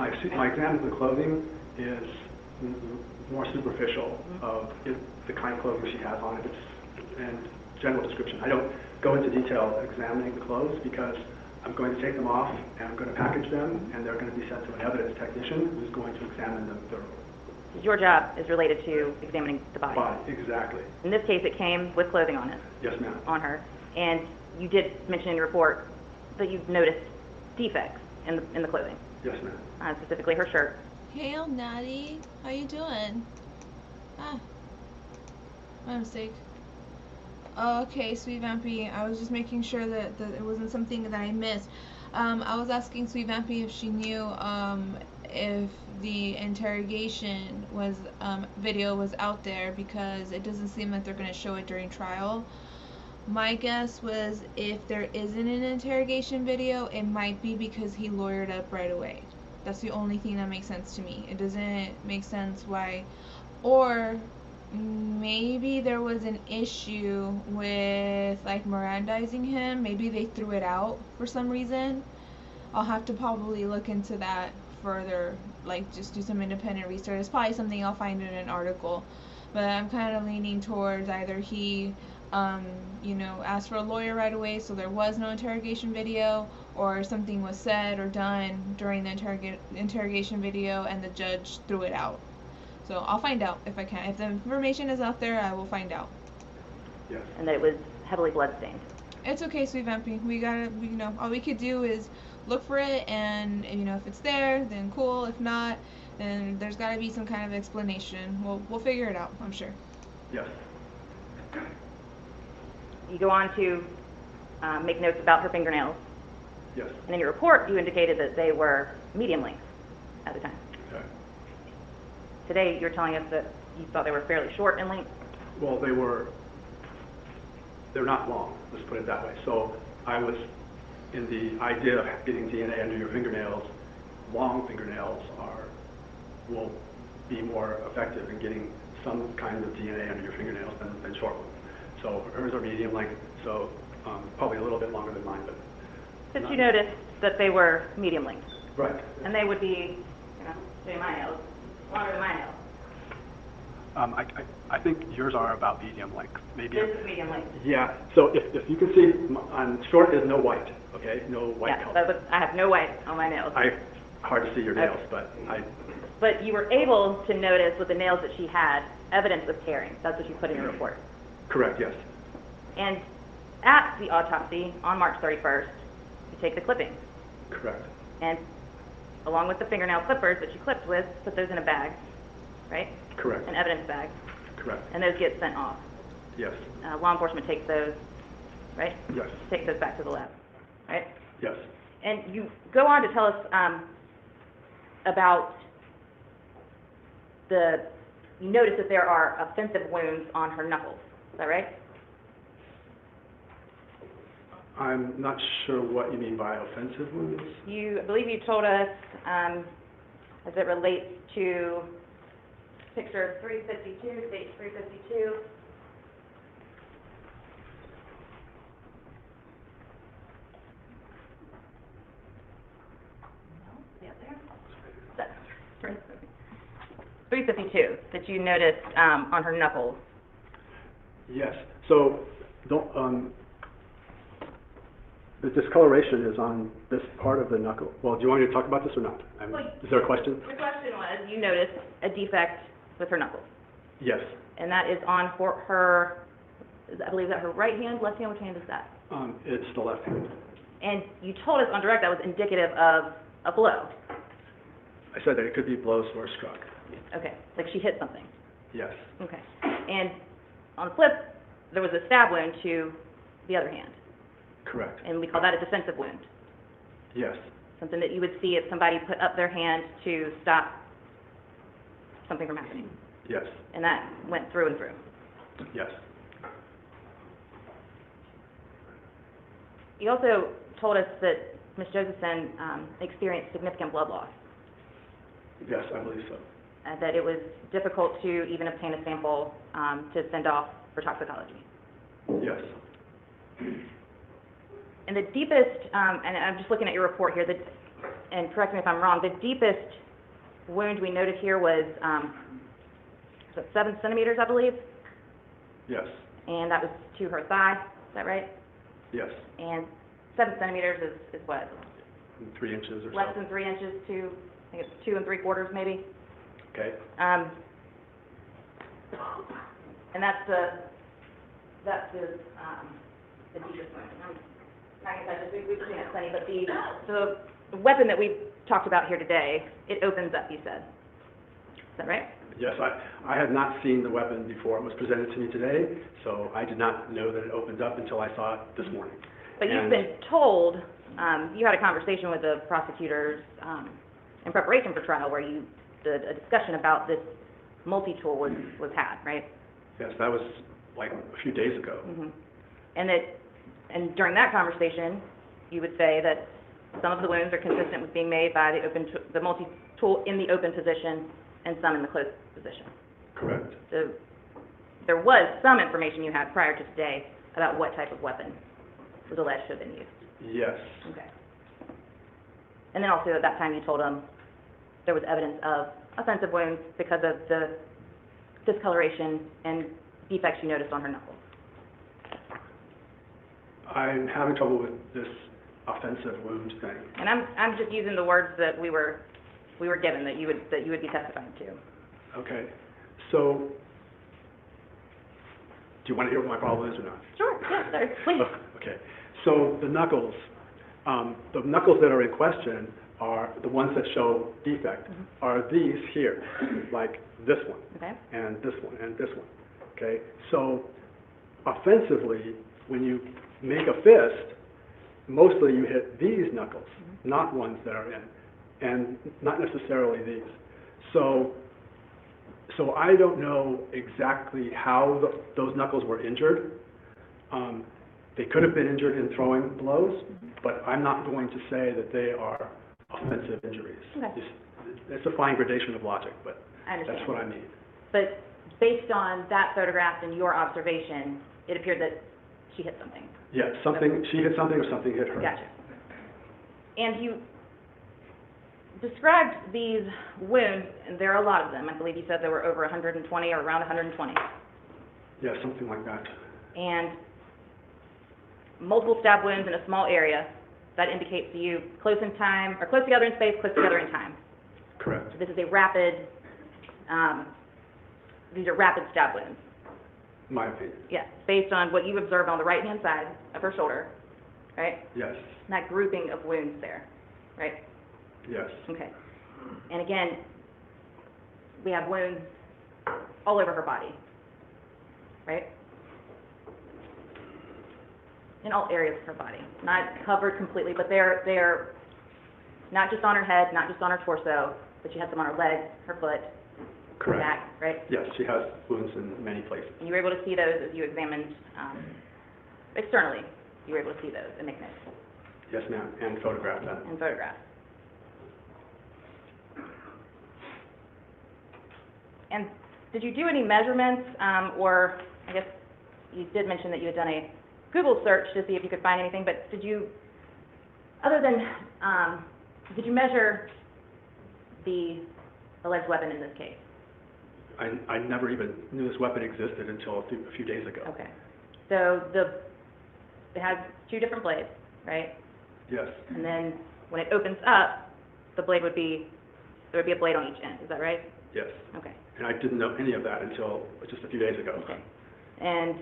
exam of the clothing is more superficial of the kind of clothing she has on, and general description. I don't go into detail examining the clothes because I'm going to take them off and I'm going to package them, and they're going to be sent to an evidence technician who's going to examine them thoroughly. Your job is related to examining the body. Exactly. In this case, it came with clothing on it. Yes, ma'am. On her, and you did mention in your report that you've noticed defects in the clothing. Yes, ma'am. Specifically her shirt. Hey, old Natty, how you doing? Ah, my mistake. Oh, okay, Sweet Vampy, I was just making sure that it wasn't something that I missed. I was asking Sweet Vampy if she knew if the interrogation video was out there, because it doesn't seem like they're going to show it during trial. My guess was if there isn't an interrogation video, it might be because he lawyered up right away. That's the only thing that makes sense to me. It doesn't make sense why. Or maybe there was an issue with like Mirandizing him. Maybe they threw it out for some reason. I'll have to probably look into that further, like just do some independent research. It's probably something I'll find in an article. But I'm kind of leaning towards either he asked for a lawyer right away, so there was no interrogation video, or something was said or done during the interrogation video and the judge threw it out. So I'll find out if I can. If the information is out there, I will find out. Yes. And that it was heavily bloodstained. It's okay, Sweet Vampy. All we could do is look for it, and if it's there, then cool. If not, then there's got to be some kind of explanation. We'll figure it out, I'm sure. Yes. You go on to make notes about her fingernails. Yes. And in your report, you indicated that they were medium length at the time. Okay. Today, you're telling us that you thought they were fairly short in length. Well, they're not long, let's put it that way. So I was in the idea of getting DNA under your fingernails. Long fingernails will be more effective in getting some kind of DNA under your fingernails than short ones. So hers are medium length, so probably a little bit longer than mine, but. Since you noticed that they were medium length. Right. And they would be, say my nails, longer than my nails. I think yours are about medium length, maybe. This is medium length. Yeah. So if you can see, on short is no white. Okay, no white color. Yeah, but I have no white on my nails. Hard to see your nails, but But you were able to notice with the nails that she had evidence of tearing. That's what you put in your report. Correct. Yes. And at the autopsy on March 31st, you take the clippings. Correct. And along with the fingernail clippers that you clipped with, put those in a bag, right? Correct. An evidence bag. Correct. And those get sent off. Yes. Law enforcement takes those, right? Yes. Take those back to the lab, right? Yes. And you go on to tell us about you notice that there are offensive wounds on her knuckles. Is that right? I'm not sure what you mean by offensive wounds. I believe you told us, as it relates to picture 352, stage 352. That's 352 that you noticed on her knuckles. Yes. So the discoloration is on this part of the knuckle. Well, do you want me to talk about this or not? Is there a question? The question was, you noticed a defect with her knuckles. Yes. And that is on her, I believe, is that her right hand, left hand? Which hand is that? It's the left hand. And you told us on direct that was indicative of a blow. I said that it could be blows or struck. Okay, like she hit something. Yes. Okay. And on the flip, there was a stab wound to the other hand. Correct. And we call that a defensive wound. Yes. Something that you would see if somebody put up their hand to stop something from happening. Yes. And that went through and through. Yes. You also told us that Ms. Josephson experienced significant blood loss, Yes, I believe so. that it was difficult to even obtain a sample to send off for toxicology. Yes. And the deepest, and I'm just looking at your report here, and correct me if I'm wrong, the deepest wound we noted here was 7 centimeters, I believe, Yes. and that was to her thigh, is that right? Yes. And 7 centimeters is what? 3 inches or so. Less than 3 inches to, I think it's 2 3/4 maybe. Okay. And that's the deepest one. Like I said, we've seen it plenty, but the weapon that we talked about here today, it opens up, you said. Is that right? Yes, I had not seen the weapon before it was presented to me today, so I did not know that it opened up until I saw it this morning. But you've And- been told, you had a conversation with the prosecutors in preparation for trial where a discussion about this multi-tool was had, right? Yes, that was like a few days ago. Mm-hmm. And during that conversation, you would say that some of the wounds are consistent with being made by the multi-tool in the open position and some in the closed position. Correct. So there was some information you had prior to today about what type of weapon was alleged to have been used. Yes. Okay. And then also at that time you told them there was evidence of offensive wounds because of the discoloration and defects you noticed on her knuckles. I'm having trouble with this offensive wound thing. And I'm just using the words that we were given that you would be testifying to. Okay. So, do you want to hear what my problem is or not? Sure, yeah, sorry, please. Okay. So the knuckles that are in question are the ones that show defect, are these here, like this one, Okay. and this one, and this one. Okay. So offensively, when you make a fist, mostly you hit these knuckles, not ones that are in, and not necessarily these. So I don't know exactly how those knuckles were injured. They could have been injured in throwing blows, but I'm not going to say that they are offensive injuries. Okay. It's a fine gradation of logic, but I understand. that's what I mean. But based on that photograph and your observation, it appeared that she hit something. Yeah, she hit something or something hit her. Gotcha. And you described these wounds, and there are a lot of them. I believe you said there were over 120 or around 120. Yeah, something like that. And multiple stab wounds in a small area, that indicates to you close in time, or close together in space, close together in time. Correct. So this is a rapid, these are rapid stab wounds. My opinion. Yes, based on what you observed on the right-hand side of her shoulder, right? Yes. And that grouping of wounds there, right? Yes. Okay. And again, we have wounds all over her body, right? In all areas of her body, not covered completely, but they're not just on her head, not just on her torso, but she has them on her leg, her foot, her Correct. back, right? Yes, she has wounds in many places. And you were able to see those as you examined externally. You were able to see those and make notes Yes, ma'am, and photograph them. and photographs. And did you do any measurements, or I guess you did mention that you had done a Google search to see if you could find anything, but did you, other than, did you measure the alleged weapon in this case? I never even knew this weapon existed until a few days ago. Okay. So it has 2 different blades, right? Yes. And then when it opens up, the blade there would be a blade on each end, is that right? Yes. Okay. And I didn't know any of that until just a few days ago. Okay. And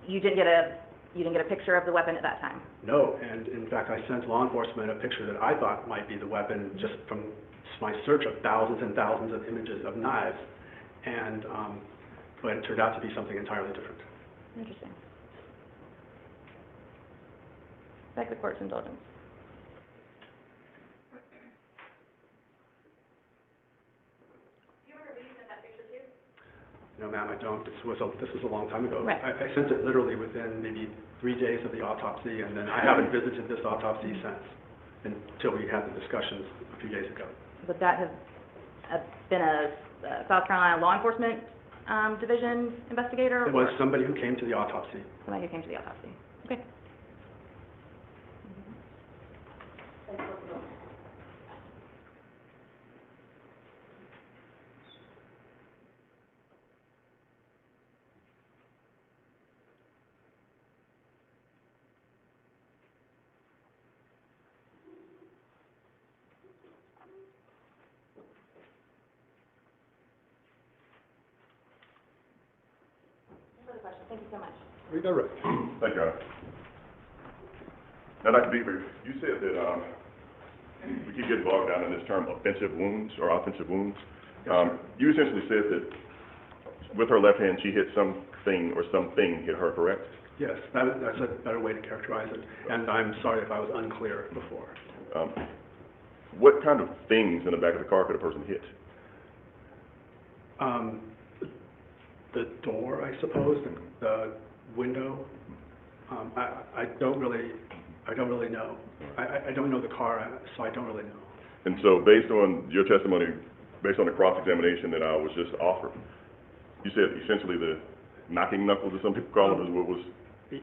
you didn't get a picture of the weapon at that time? No, and in fact, I sent law enforcement a picture that I thought might be the weapon just from my search of thousands and thousands of images of knives, and but it turned out to be something entirely different. Interesting. Beg the court's indulgence. No, ma'am, I don't. This was a long time ago. Right. I sent it literally within maybe 3 days of the autopsy, and then I haven't visited this autopsy since, until we had the discussions a few days ago. Would that have been a South Carolina law enforcement division investigator? It was or somebody who came to the autopsy. somebody who came to the autopsy? Okay. Thank you so much. Redirect. Thank you, Your Honor. Now, Dr. Beaver, you said that we keep getting bogged down in this term offensive wounds or offensive wounds. You essentially said that with her left hand, she hit something or something hit her, correct? Yes, that's a better way to characterize it, and I'm sorry if I was unclear before. What kind of things in the back of the car could a person hit? The door, I suppose, the window. I don't really know. I don't know the car, so I don't really know. And so based on your testimony, based on the cross-examination that I was just offered, you said essentially the knocking knuckles, as some people call it, is what was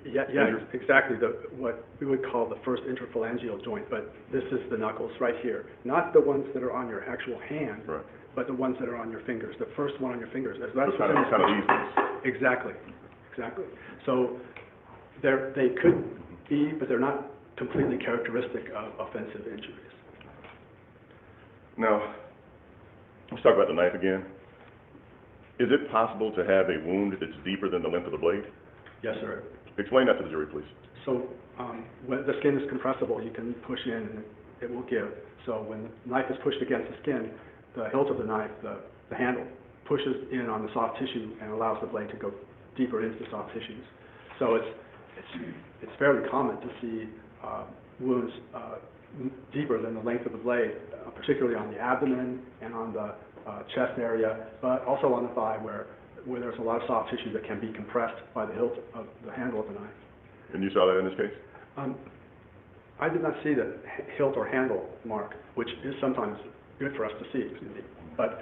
Yeah, exactly. What we would call the first interphalangeal joint, but this is the knuckles right here. Not the ones that are on your actual hand, right, but the ones that are on your fingers. The first one on your fingers. That's kind of these ones. Exactly. So they could be, but they're not completely characteristic of offensive injuries. Now, let's talk about the knife again. Is it possible to have a wound that's deeper than the length of the blade? Yes, sir. Explain that to the jury, please. So when the skin is compressible, you can push in and it will give. So when the knife is pushed against the skin, the hilt of the knife, the handle, pushes in on the soft tissue and allows the blade to go deeper into the soft tissues. So it's fairly common to see wounds deeper than the length of the blade, particularly on the abdomen and on the chest area, but also on the thigh where there's a lot of soft tissue that can be compressed by the hilt of the handle of the knife. And you saw that in this case? I did not see the hilt or handle mark, which is sometimes good for us to see, but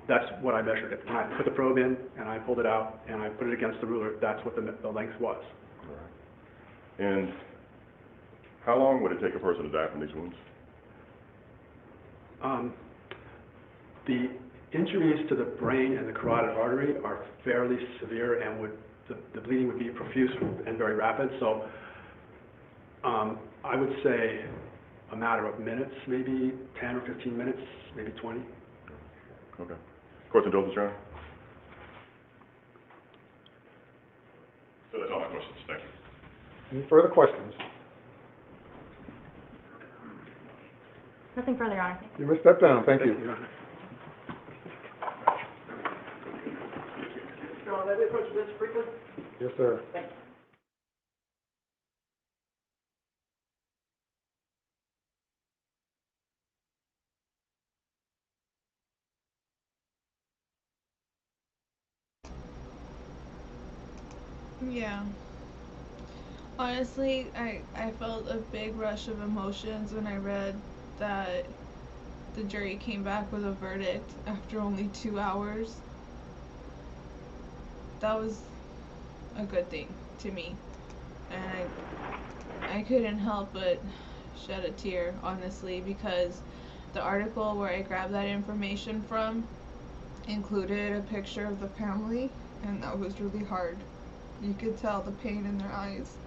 that's what I measured it. And I put the probe in, and I pulled it out, and I put it against the ruler. That's what the length was. All right. And how long would it take a person to die from these wounds? The injuries to the brain and the carotid artery are fairly severe, and the bleeding would be profuse and very rapid. So I would say a matter of minutes, maybe 10 or 15 minutes, maybe 20. Okay. Court's indulgence, Your Honor. So that's all my questions. Thank you. Any further questions? Nothing further, Your Honor. You may step down. Thank you. Yes, sir. Yeah. Honestly, I felt a big rush of emotions when I read that the jury came back with a verdict after only 2 hours. That was a good thing to me. And I couldn't help but shed a tear, honestly, because the article where I grabbed that information from included a picture of the family, and that was really hard. You could tell the pain in their eyes.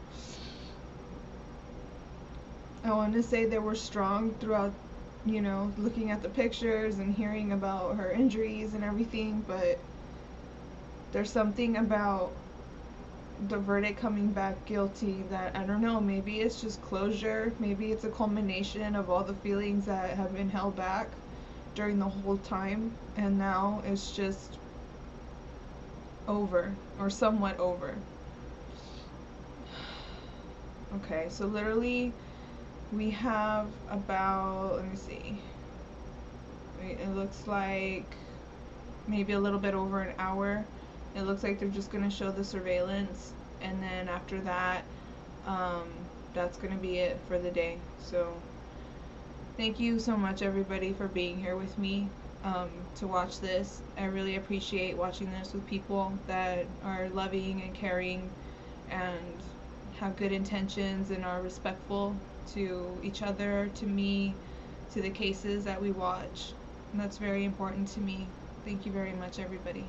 I want to say they were strong throughout you know, looking at the pictures and hearing about her injuries and everything, but there's something about the verdict coming back guilty that, I don't know, maybe it's just closure, maybe it's a culmination of all the feelings that have been held back during the whole time, and now it's just over, or somewhat over. Okay, so literally we have about, let me see, it looks like maybe a little bit over an hour. It looks like they're just going to show the surveillance, and then after that, that's going to be it for the day. So thank you so much, everybody, for being here with me to watch this. I really appreciate watching this with people that are loving and caring and have good intentions and are respectful to each other, to me, to the cases that we watch. And that's very important to me. Thank you very much, everybody.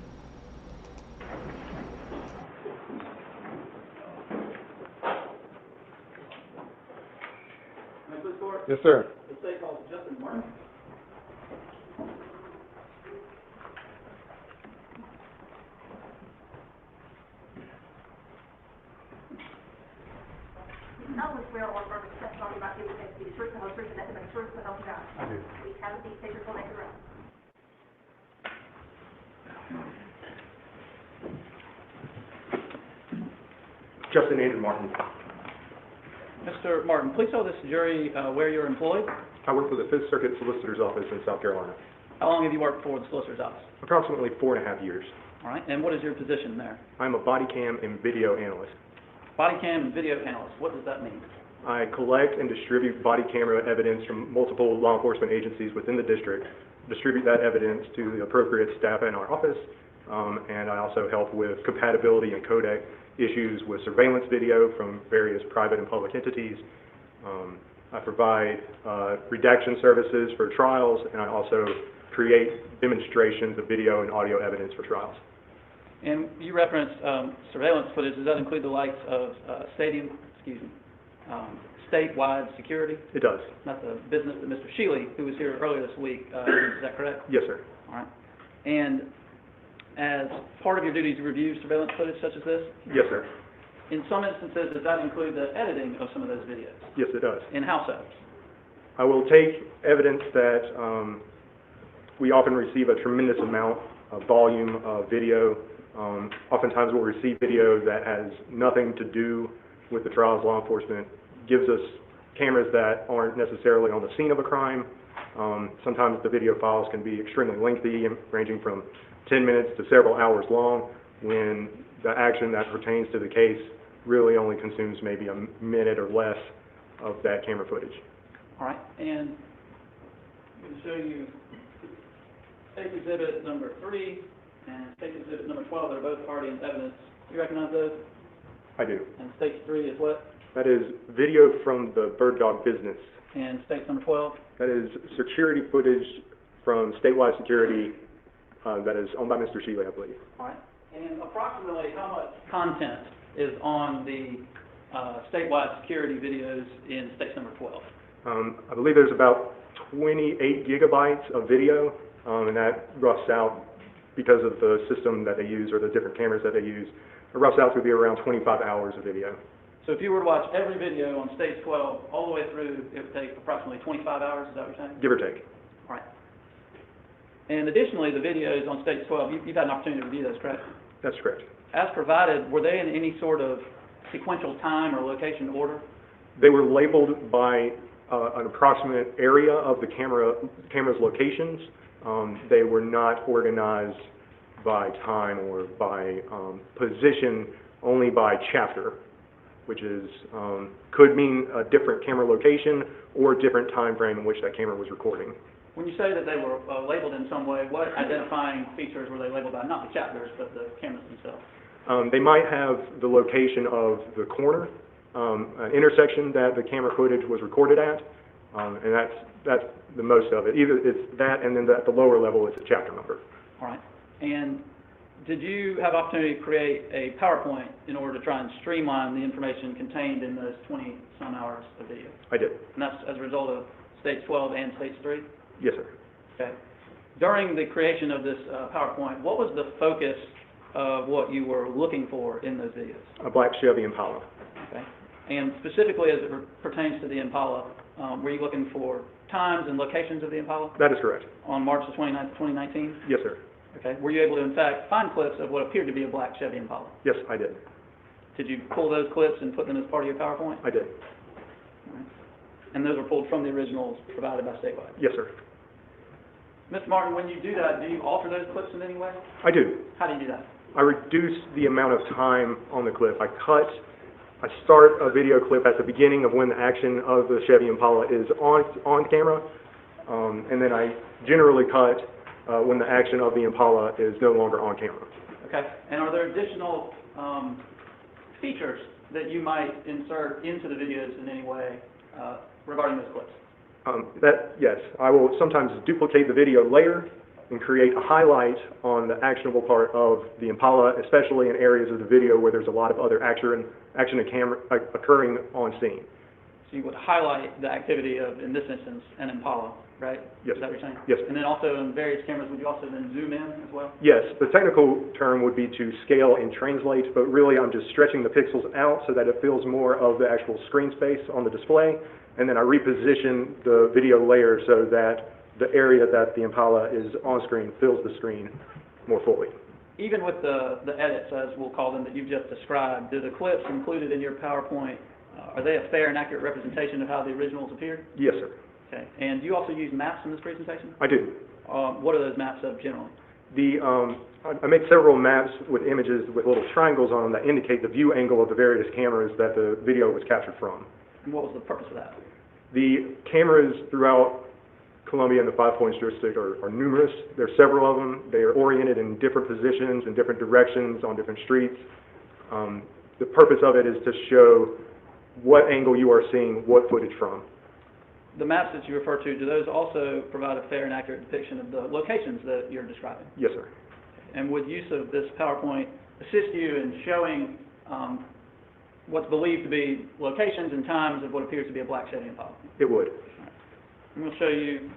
Yes, sir. The state called Justin Martin. Now we swear or affirm to testimony about you will be the truth, the whole truth, and nothing but the truth, so help you God. I do. Please have a seat, take your full name around. Justin Andrew Martin. Mr. Martin, please tell this jury where you're employed. I work for the Fifth Circuit Solicitor's Office in South Carolina. How long have you worked for the solicitor's office? Approximately 4.5 years. All right, and what is your position there? I'm a body cam and video analyst. Body cam and video analyst, what does that mean? I collect and distribute body camera evidence from multiple law enforcement agencies within the district, distribute that evidence to the appropriate staff in our office, and I also help with compatibility and codec issues with surveillance video from various private and public entities. I provide redaction services for trials, and I also create demonstrations of video and audio evidence for trials. And you referenced surveillance footage. Does that include the likes of statewide security? It does. That's a business that Mr. Shealy, who was here earlier this week, is that correct? Yes, sir. All right. And as part of your duties, you review surveillance footage such as this? Yes, sir. In some instances, does that include the editing of some of those videos? Yes, it does. And how so? I will take evidence that we often receive a tremendous amount of volume of video. Oftentimes we'll receive video that has nothing to do with the trials. Law enforcement gives us cameras that aren't necessarily on the scene of a crime. Sometimes the video files can be extremely lengthy, ranging from 10 minutes to several hours long, when the action that pertains to the case really only consumes maybe a minute or less of that camera footage. All right, and I'm going to show you State Exhibit number 3 and State Exhibit number 12 that are both already in evidence. Do you recognize those? I do. And State 3 is what? That is video from the bird dog business. And State number 12? That is security footage from statewide security that is owned by Mr. Shealy, I believe. All right. And approximately how much content is on the statewide security videos in State number 12? I believe there's about 28 gigabytes of video, and that roughs out, because of the system that they use or the different cameras that they use, it roughs out to be around 25 hours of video. So if you were to watch every video on State 12 all the way through, it would take approximately 25 hours, is that what you're saying? Give or take. All right. And additionally, the videos on State 12, you've had an opportunity to review those, correct? That's correct. As provided, were they in any sort of sequential time or location order? They were labeled by an approximate area of the camera's locations. They were not organized by time or by position, only by chapter, which is could mean a different camera location or a different time frame in which that camera was recording. When you say that they were labeled in some way, what identifying features were they labeled by? Not the chapters, but the cameras themselves. They might have the location of the corner, an intersection that the camera footage was recorded at, and that's the most of it. Either it's that, and then at the lower level, it's a chapter number. All right. And did you have opportunity to create a PowerPoint in order to try and streamline the information contained in those 20-some hours of video? I did. And that's as a result of States 12 and States 3? Yes, sir. Okay. During the creation of this PowerPoint, what was the focus of what you were looking for in those videos? A black Chevy Impala. Okay. And specifically as it pertains to the Impala, were you looking for times and locations of the Impala That is correct. on March the 29th, 2019? Yes, sir. Okay. Were you able to, in fact, find clips of what appeared to be a black Chevy Impala? Yes, I did. Did you pull those clips and put them as part of your PowerPoint? I did. All right. And those were pulled from the originals provided by Statewide? Yes, sir. Mr. Martin, when you do that, do you alter those clips in any way? I do. How do you do that? I reduce the amount of time on the clip. I start a video clip at the beginning of when the action of the Chevy Impala is on camera, and then I generally cut when the action of the Impala is no longer on camera. Okay. And are there additional features that you might insert into the videos in any way regarding those clips? Yes, I will sometimes duplicate the video layer and create a highlight on the actionable part of the Impala, especially in areas of the video where there's a lot of other action and camera occurring on scene. So you would highlight the activity of, in this instance, an Impala, right? Yes. Is that what you're saying? Yes. And then also in various cameras, would you also then zoom in as well? Yes, the technical term would be to scale and translate, but really I'm just stretching the pixels out so that it fills more of the actual screen space on the display, and then I reposition the video layer so that the area that the Impala is on screen fills the screen more fully. Even with the edits, as we'll call them, that you've just described, do the clips included in your PowerPoint, are they a fair and accurate representation of how the originals appeared? Yes, sir. Okay. And do you also use maps in this presentation? I do. What are those maps of generally? I made several maps with images with little triangles on them that indicate the view angle of the various cameras that the video was captured from. And what was the purpose of that? The cameras throughout Columbia and the Five Points District are numerous. There are several of them. They are oriented in different positions, in different directions, on different streets. The purpose of it is to show what angle you are seeing what footage from. The maps that you refer to, do those also provide a fair and accurate depiction of the locations that you're describing? Yes, sir. And would use of this PowerPoint assist you in showing what's believed to be locations and times of what appears to be a black Chevy Impala? It would. I'm going to show you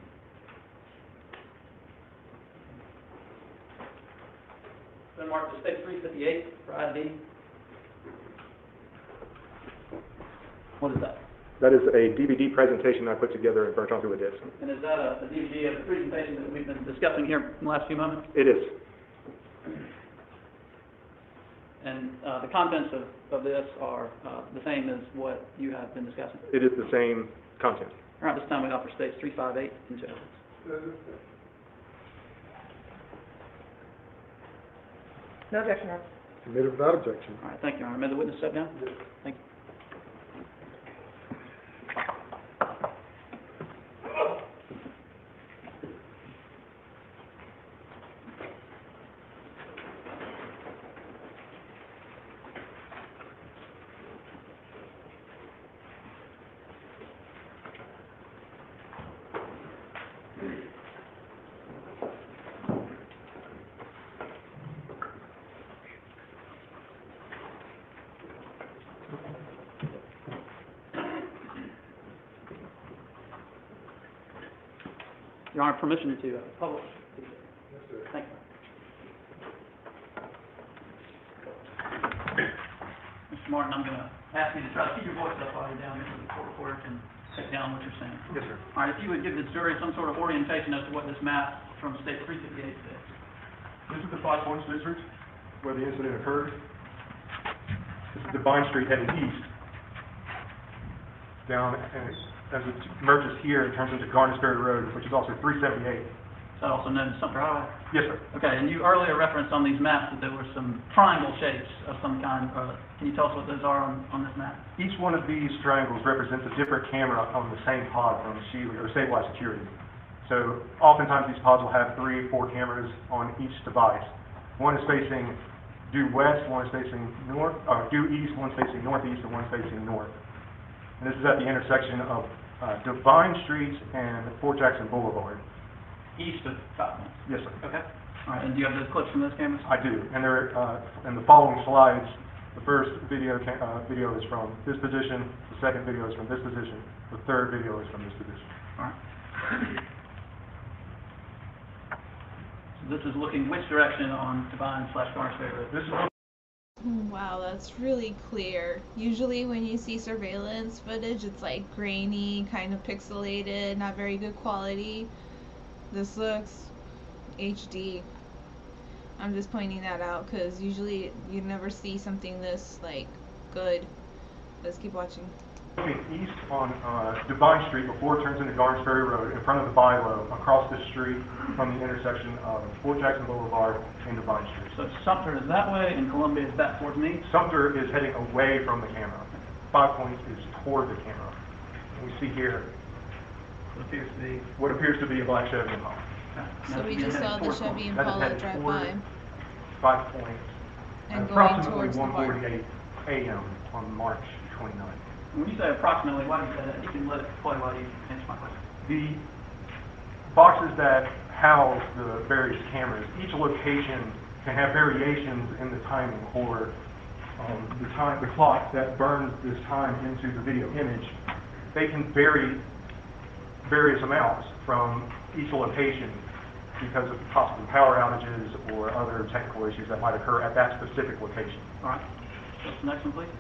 then mark the state 358 for ID. What is that? That is a DVD presentation I put together and burnt onto a disc. And is that a DVD of the presentation that we've been discussing here in the last few moments? It is. And the contents of this are the same as what you have been discussing? It is the same content. All right, this time we offer states 358 into evidence. No objection, Your Honor. Submitted without objection. All right, thank you, Your Honor. May the witness step down? Thank you. Your Honor, permission to publish. Yes, sir. Thank you. Mr. Martin, I'm going to ask you to try to keep your voice up while you're down here so the court reporter can take down what you're saying. Yes, sir. All right, if you would give the jury some sort of orientation as to what this map from State 358 says. This is the Five Points District where the incident occurred. This is Divine Street heading east. Down, and as it merges here, it turns into Garnesbury Road, which is also 378. Is that also known as Sumter Highway? Yes, sir. Okay, and you earlier referenced on these maps that there were some triangle shapes of some kind. Can you tell us what those are on this map? Each one of these triangles represents a different camera on the same pod from statewide security. So oftentimes these pods will have 3 or 4 cameras on each device. One is facing due west, one is facing north, due east, one's facing northeast, and one's facing north. And this is at the intersection of Divine Street and Fort Jackson Boulevard. East of Five Points? Yes, sir. Okay. All right, and do you have those clips from those cameras? I do, and they're in the following slides. The first video is from this position, the second video is from this position, the third video is from this position. Alright. So this is looking which direction on Divine/Garner Ferry Road? This is Wow, that's really clear. Usually when you see surveillance footage, it's like grainy, kind of pixelated, not very good quality. This looks HD. I'm just pointing that out because usually you never see something this like good. Let's keep watching. Looking east on Divine Street before it turns into Garner Ferry Road, in front of the Bilo, across the street from the intersection of Fort Jackson Boulevard and Divine Street. So Sumter is that way and Columbia is back towards me? Sumter is heading away from the camera. 5 Points is toward the camera. And we see here what appears to be a black Chevy Impala. So we just saw the Chevy Impala drive by 5 Points and at going approximately towards the bar. 1:48 a.m. on March 29th. When you say approximately, why do you say that? You can let it play while you answer my question. The boxes that house the various cameras, each location can have variations in the timing or the clock that burns this time into the video image. They can vary various amounts from each location because of possible power outages or other technical issues that might occur at that specific location. All right. What's the next one, please?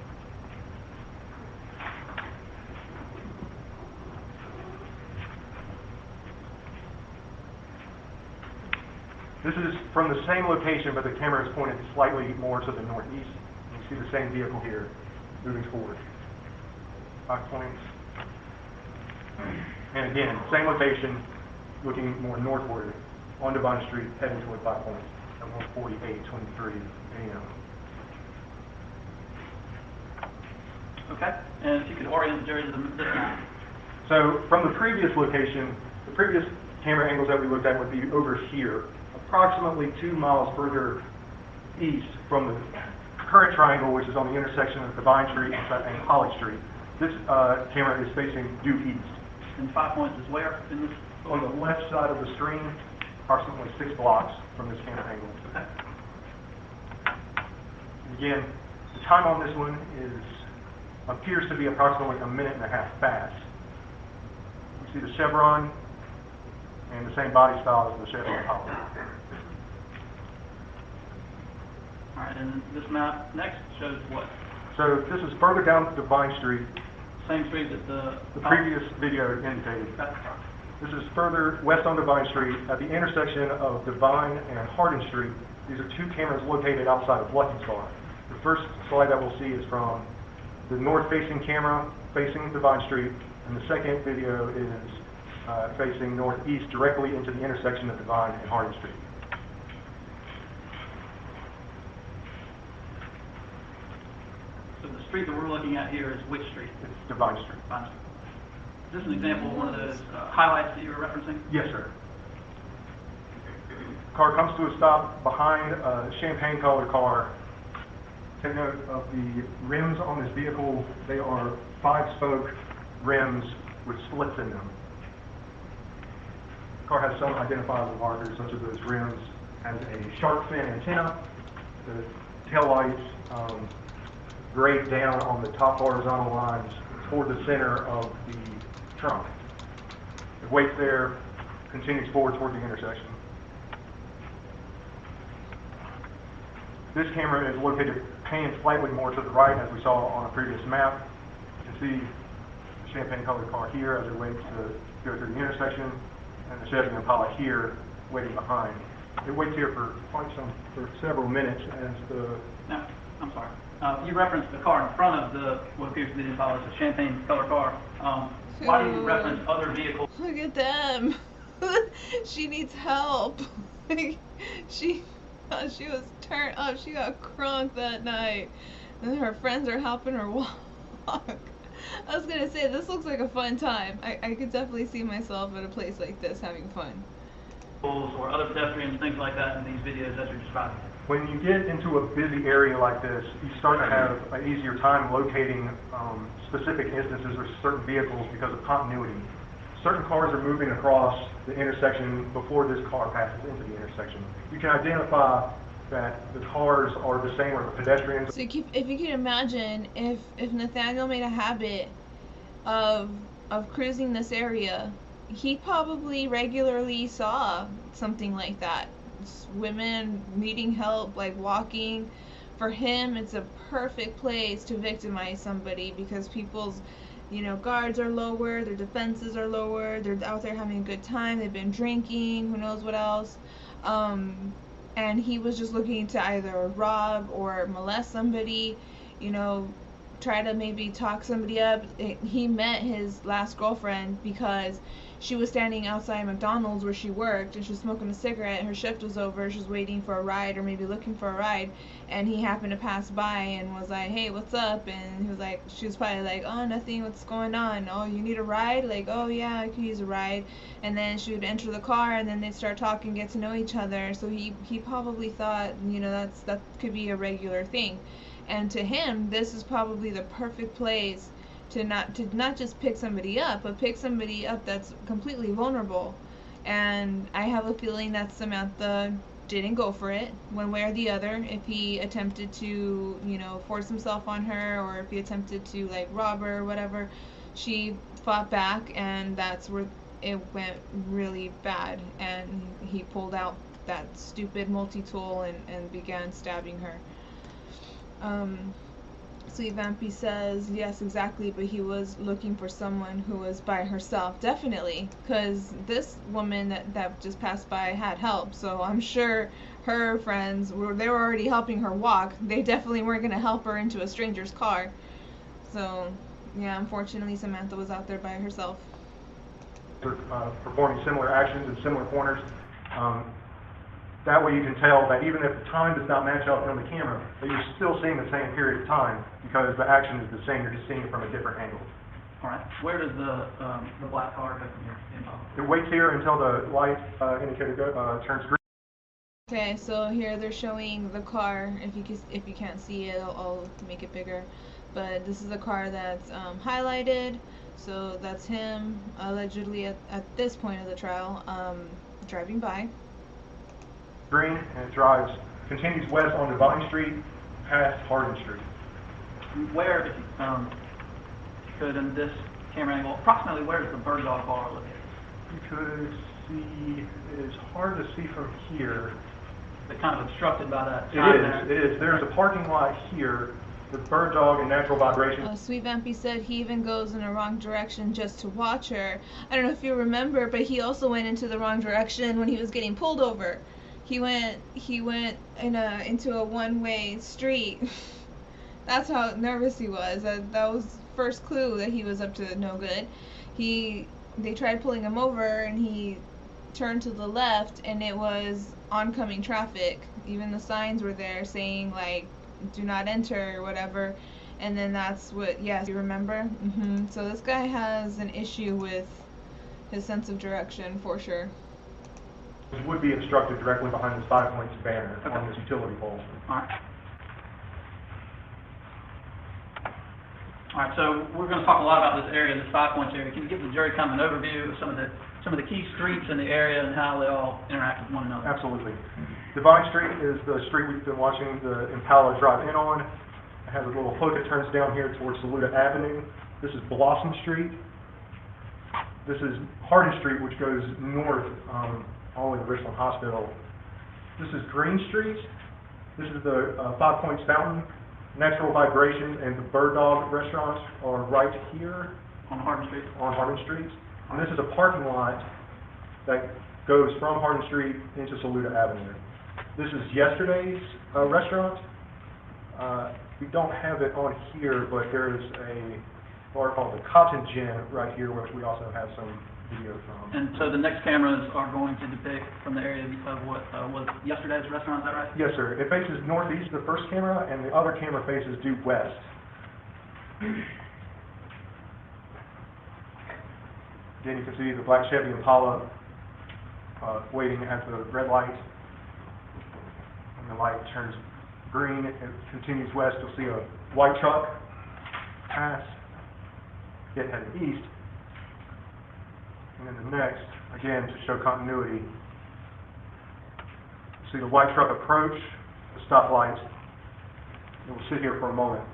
This is from the same location, but the camera is pointed slightly more to the northeast. You see the same vehicle here moving forward. 5 Points. And again, same location, looking more northward on Divine Street, heading toward 5 Points at 1:48:23 a.m. Okay. And if you could orient the jury to this map. So from the previous location, the previous camera angles that we looked at would be over here, approximately 2 miles further east from the current triangle, which is on the intersection of Divine Street and Holly Street. This camera is facing due east. And 5 Points is where in this? On the left side of the screen, approximately 6 blocks from this camera angle. Okay. Again, the time on this one appears to be approximately 1.5 minutes fast. You see the chevron and the same body style as the Chevy Impala. All right, and this map next shows what? So this is further down Divine Street, Same street that the previous video indicated. Okay. This is further west on Divine Street at the intersection of Divine and Hardin Street. These are 2 cameras located outside of Lucky's Bar. The first slide that we'll see is from the north-facing camera facing Divine Street, and the second video is facing northeast directly into the intersection of Divine and Hardin Street. So the street that we're looking at here is which street? It's Divine Street. Fine. Is this an example of one of those highlights that you were referencing? Yes, sir. Car comes to a stop behind a champagne-colored car. Take note of the rims on this vehicle. They are 5-spoke rims with splits in them. The car has some identifiable markers, such as those rims, has a shark fin antenna, the tail lights grade down on the top horizontal lines toward the center of the trunk. It waits there, continues forward toward the intersection. This camera is located panned slightly more to the right, as we saw on a previous map. You can see the champagne-colored car here as it waits to go through the intersection, and the Chevy Impala here waiting behind. It waits here for several minutes as the... No, I'm sorry. You referenced the car in front of what appears to be the Impala, it's a champagne-colored car. Why do you reference other vehicles? Look at them. She needs help. She was turned up. She got crunk that night. And her friends are helping her walk. I was gonna say, this looks like a fun time. I could definitely see myself at a place like this having fun. Or other pedestrians, things like that in these videos that you're describing. When you get into a busy area like this, you start to have an easier time locating specific instances or certain vehicles because of continuity. Certain cars are moving across the intersection before this car passes into the intersection. You can identify that the cars are the same or the pedestrians. So if you can imagine if Nathaniel made a habit of cruising this area he probably regularly saw something like that. Women needing help, like walking. For him, it's a perfect place to victimize somebody because people's, guards are lower, their defenses are lower, they're out there having a good time, they've been drinking, who knows what else. And he was just looking to either rob or molest somebody, try to maybe talk somebody up. He met his last girlfriend because she was standing outside McDonald's where she worked and she was smoking a cigarette. Her shift was over. She was waiting for a ride or maybe looking for a ride, and he happened to pass by and was like, "Hey, what's up?" And he was like, she was probably like, "Oh, nothing. What's going on? Oh, you need a ride?" Like, "Oh yeah, I could use a ride." And then she would enter the car and then they'd start talking, get to know each other. So he probably thought, that could be a regular thing. And to him, this is probably the perfect place to not just pick somebody up, but pick somebody up that's completely vulnerable. And I have a feeling that Samantha didn't go for it one way or the other. If he attempted to, force himself on her, or if he attempted to like rob her or whatever, she fought back, and that's where it went really bad. And he pulled out that stupid multi-tool and began stabbing her. Sweet Vampy says, yes, exactly, but he was looking for someone who was by herself. Definitely, because this woman that just passed by had help, so I'm sure her friends, they were already helping her walk. They definitely weren't going to help her into a stranger's car. So, yeah, unfortunately, Samantha was out there by herself. Performing similar actions in similar corners. That way you can tell that even if the time does not match up on the camera, that you're still seeing the same period of time because the action is the same, you're just seeing it from a different angle. All right. Where does the black car go from here? It waits here until the light indicator turns green. Okay, so here they're showing the car. If you can't see it, I'll make it bigger. But this is the car that's highlighted. So that's him allegedly at this point of the trial driving by. Green, and it continues west on Divine Street past Hardin Street. Where, if you could, in this camera angle, approximately where is the Bird Dog Bar located? You could see, it is hard to see from here. It's kind of obstructed by that. It is. There's a parking lot here with Bird Dog and Natural Vibration. Sweet Vampy said he even goes in the wrong direction just to watch her. I don't know if you remember, but he also went into the wrong direction when he was getting pulled over. He went into a one-way street. That's how nervous he was. That was first clue that he was up to no good. They tried pulling him over and he turned to the left and it was oncoming traffic. Even the signs were there saying like do not enter or whatever. And then that's what, yes, you remember? So this guy has an issue with his sense of direction for sure. It would be obstructed directly behind this 5 points banner on this utility pole. All right, so we're going to talk a lot about this area, this 5 points area. Can you give the jury kind of an overview of some of the key streets in the area and how they all interact with one another? Absolutely. Divine Street is the street we've been watching the Impala drive in on. It has a little hook that turns down here towards Saluda Avenue. This is Blossom Street. This is Hardin Street, which goes north all the way to Richland Hospital. This is Green Street. This is the 5 Points Fountain. Natural Vibration and the Bird Dog restaurants are right here on Hardin Street. And this is a parking lot that goes from Hardin Street into Saluda Avenue. This is yesterday's restaurant. We don't have it on here, but there is a bar called the Cotton Gin right here, which we also have some video from. And so the next cameras are going to depict from the area of what was yesterday's restaurant, is that right? Yes, sir. It faces northeast, the first camera, and the other camera faces due west. Again, you can see the black Chevy Impala waiting at the red light. When the light turns green, it continues west. You'll see a white truck pass, get headed east. And then the next, again, to show continuity, see the white truck approach the stoplight. And we'll sit here for a moment.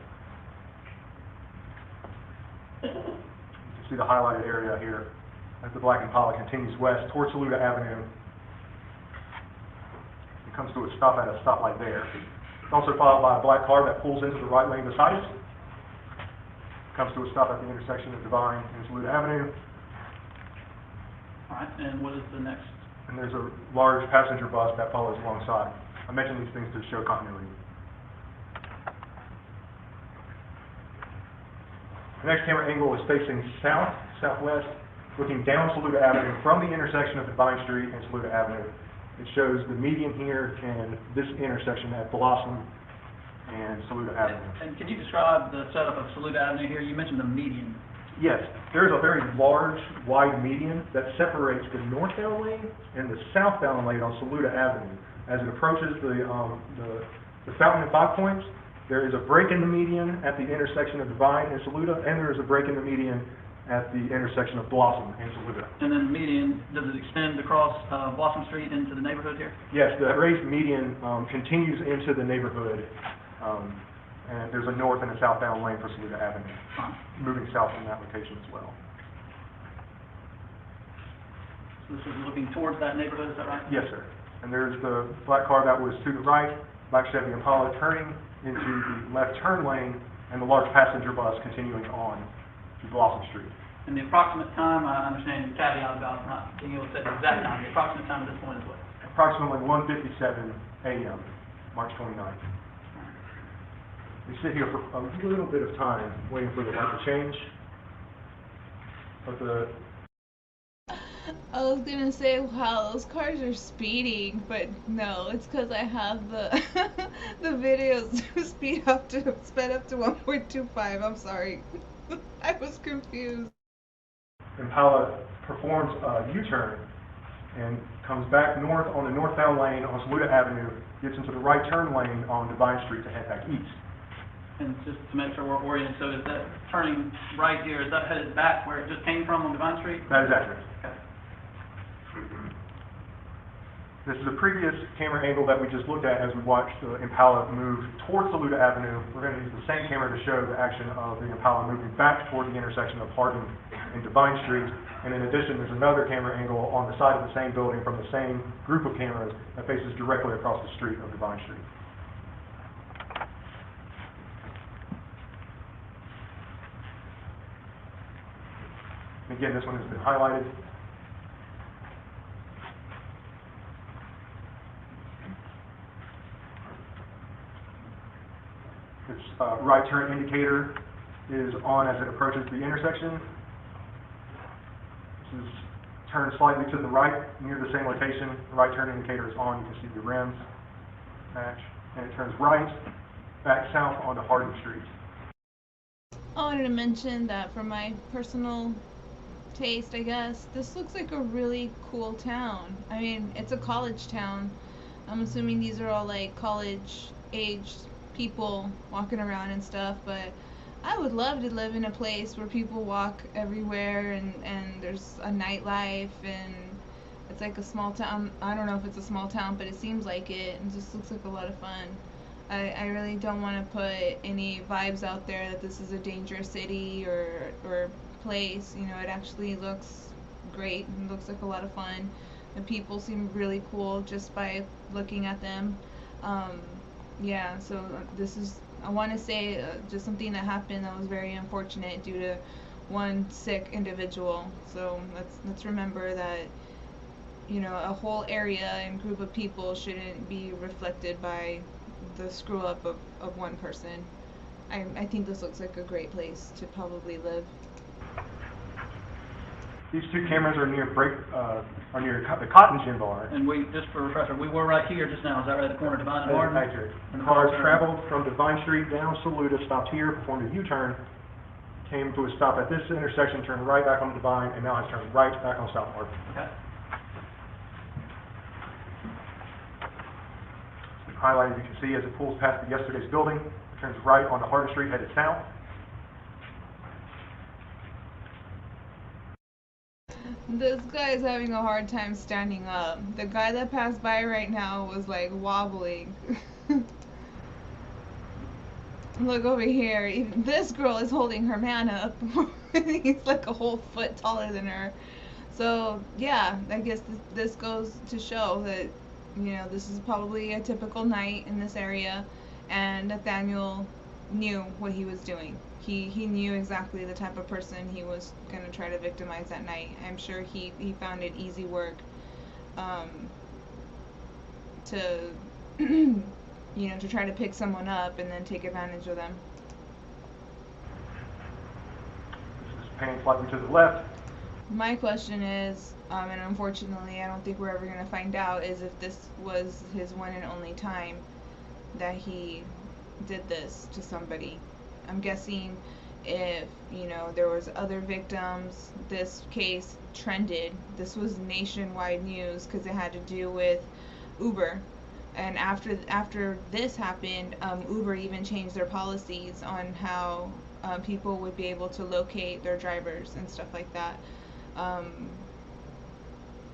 You can see the highlighted area here as the black Impala continues west towards Saluda Avenue. It comes to a stop at a stoplight there. It's also followed by a black car that pulls into the right lane beside it. Comes to a stop at the intersection of Divine and Saluda Avenue. All right, and what is the next? And there's a large passenger bus that follows alongside. I mention these things to show continuity. The next camera angle is facing southwest, looking down Saluda Avenue from the intersection of Divine Street and Saluda Avenue. It shows the median here and this intersection at Blossom and Saluda Avenue. And can you describe the setup of Saluda Avenue here? You mentioned the median. Yes, there's a very large, wide median that separates the northbound lane and the southbound lane on Saluda Avenue. As it approaches the Fountain and Five Points, there is a break in the median at the intersection of Divine and Saluda, and there is a break in the median at the intersection of Blossom and Saluda. And then the median, does it extend across Blossom Street into the neighborhood here? Yes, the raised median continues into the neighborhood, and there's a north and a southbound lane for Saluda Avenue, moving south from that location as well. So this is looking towards that neighborhood, is that right? Yes, sir. And there's the black car that was to the right, black Chevy Impala turning into the left turn lane, and the large passenger bus continuing on to Blossom Street. And the approximate time, I understand the caveat about not being able to set the exact time, the approximate time at this point is what? Approximately 1:57 a.m., March 29th. We sit here for a little bit of time waiting for the light to change. But I was gonna say, wow, those cars are speeding, but no, it's because I have the the videos sped up to 1.25. I'm sorry, I was confused. Impala performs a U-turn and comes back north on the northbound lane on Saluda Avenue, gets into the right turn lane on Divine Street to head back east. And just to make sure we're oriented, so is that turning right here, is that headed back where it just came from on Divine Street? That is accurate. Okay. This is a previous camera angle that we just looked at as we watched the Impala move towards Saluda Avenue. We're going to use the same camera to show the action of the Impala moving back toward the intersection of Hardin and Divine Street. And in addition, there's another camera angle on the side of the same building from the same group of cameras that faces directly across the street of Divine Street. And again, this one has been highlighted. Its right turn indicator is on as it approaches the intersection. This is turned slightly to the right near the same location. The right turn indicator is on. You can see the rims match. And it turns right back south onto Hardin Street. I wanted to mention that for my personal taste, I guess, this looks like a really cool town. I mean, it's a college town. I'm assuming these are all like college-aged people walking around and stuff, but I would love to live in a place where people walk everywhere and there's a nightlife and it's like a small town. I don't know if it's a small town, but it seems like it, and just looks like a lot of fun. I really don't want to put any vibes out there that this is a dangerous city or place. You know, it actually looks great and looks like a lot of fun. The people seem really cool just by looking at them. Yeah, so this is, I want to say, just something that happened that was very unfortunate due to one sick individual. So let's remember that, you know, a whole area and group of people shouldn't be reflected by the screw up of one person. I think this looks like a great place to probably live. These two cameras are near the Cotton Gin Bar. And we, just for a refresher, we were right here just now, is that right, at the corner of Divine and That is Hardin? accurate. The cars traveled from Divine Street down Saluda, stopped here, performed a U-turn, came to a stop at this intersection, turned right back on Divine, and now has turned right back on South Hardin. Okay. Highlighted, you can see as it pulls past the yesterday's building, it turns right onto Hardin Street, headed south. This guy's having a hard time standing up. The guy that passed by right now was like wobbling. Look over here. This girl is holding her man up. He's like a whole foot taller than her. So yeah, I guess this goes to show that, you know, this is probably a typical night in this area, and Nathaniel knew what he was doing. He knew exactly the type of person he was gonna try to victimize that night. I'm sure he found it easy work to you know, to try to pick someone up and then take advantage of them. This is panning slightly to the left. My question is, and unfortunately I don't think we're ever going to find out, is if this was his one and only time that he did this to somebody. I'm guessing if, you know, there was other victims, this case trended. This was nationwide news because it had to do with Uber. And after this happened, Uber even changed their policies on how people would be able to locate their drivers and stuff like that.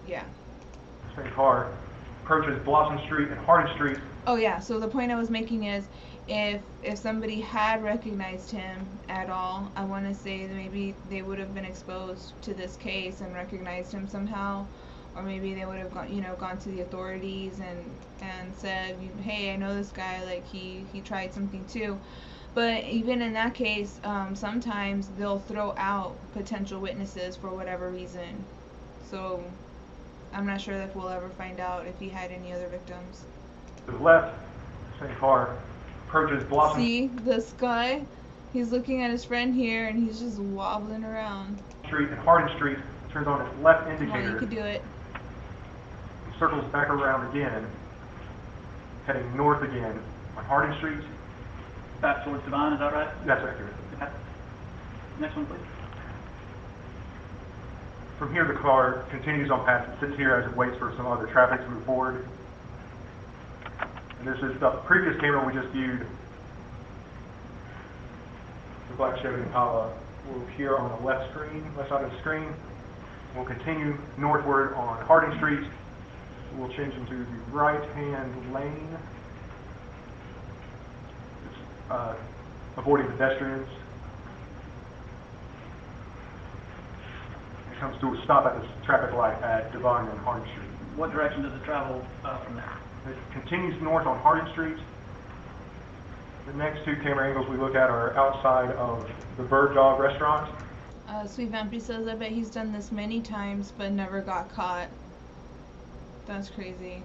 Yeah. Same car approaches Blossom Street and Harding Street. Oh yeah, so the point I was making is if somebody had recognized him at all, I want to say that maybe they would have been exposed to this case and recognized him somehow, or maybe they would have gone to the authorities and said, hey, I know this guy, like he tried something too. But even in that case, sometimes they'll throw out potential witnesses for whatever reason. So I'm not sure if we'll ever find out if he had any other victims. To the left, same car approaches Blossom See this guy? He's looking at his friend here and he's just wobbling around. Street and Harding Street, turns on its left Come indicator. on, you could do it. Circles back around again, heading north again on Harding Street. Back towards Divine, is that right? That's accurate. Okay. Next one, please. From here, the car continues on past. It sits here as it waits for some other traffic to move forward. And this is the previous camera we just viewed. The black Chevy Impala will appear on the left side of the screen. We'll continue northward on Harding Street. We'll change into the right-hand lane. Avoiding pedestrians. It comes to a stop at this traffic light at Divine and Harding Street. What direction does it travel from there? It continues north on Harding Street. The next two camera angles we look at are outside of the Bird Dog restaurant. Sweet Vampy says, I bet he's done this many times but never got caught. That's crazy.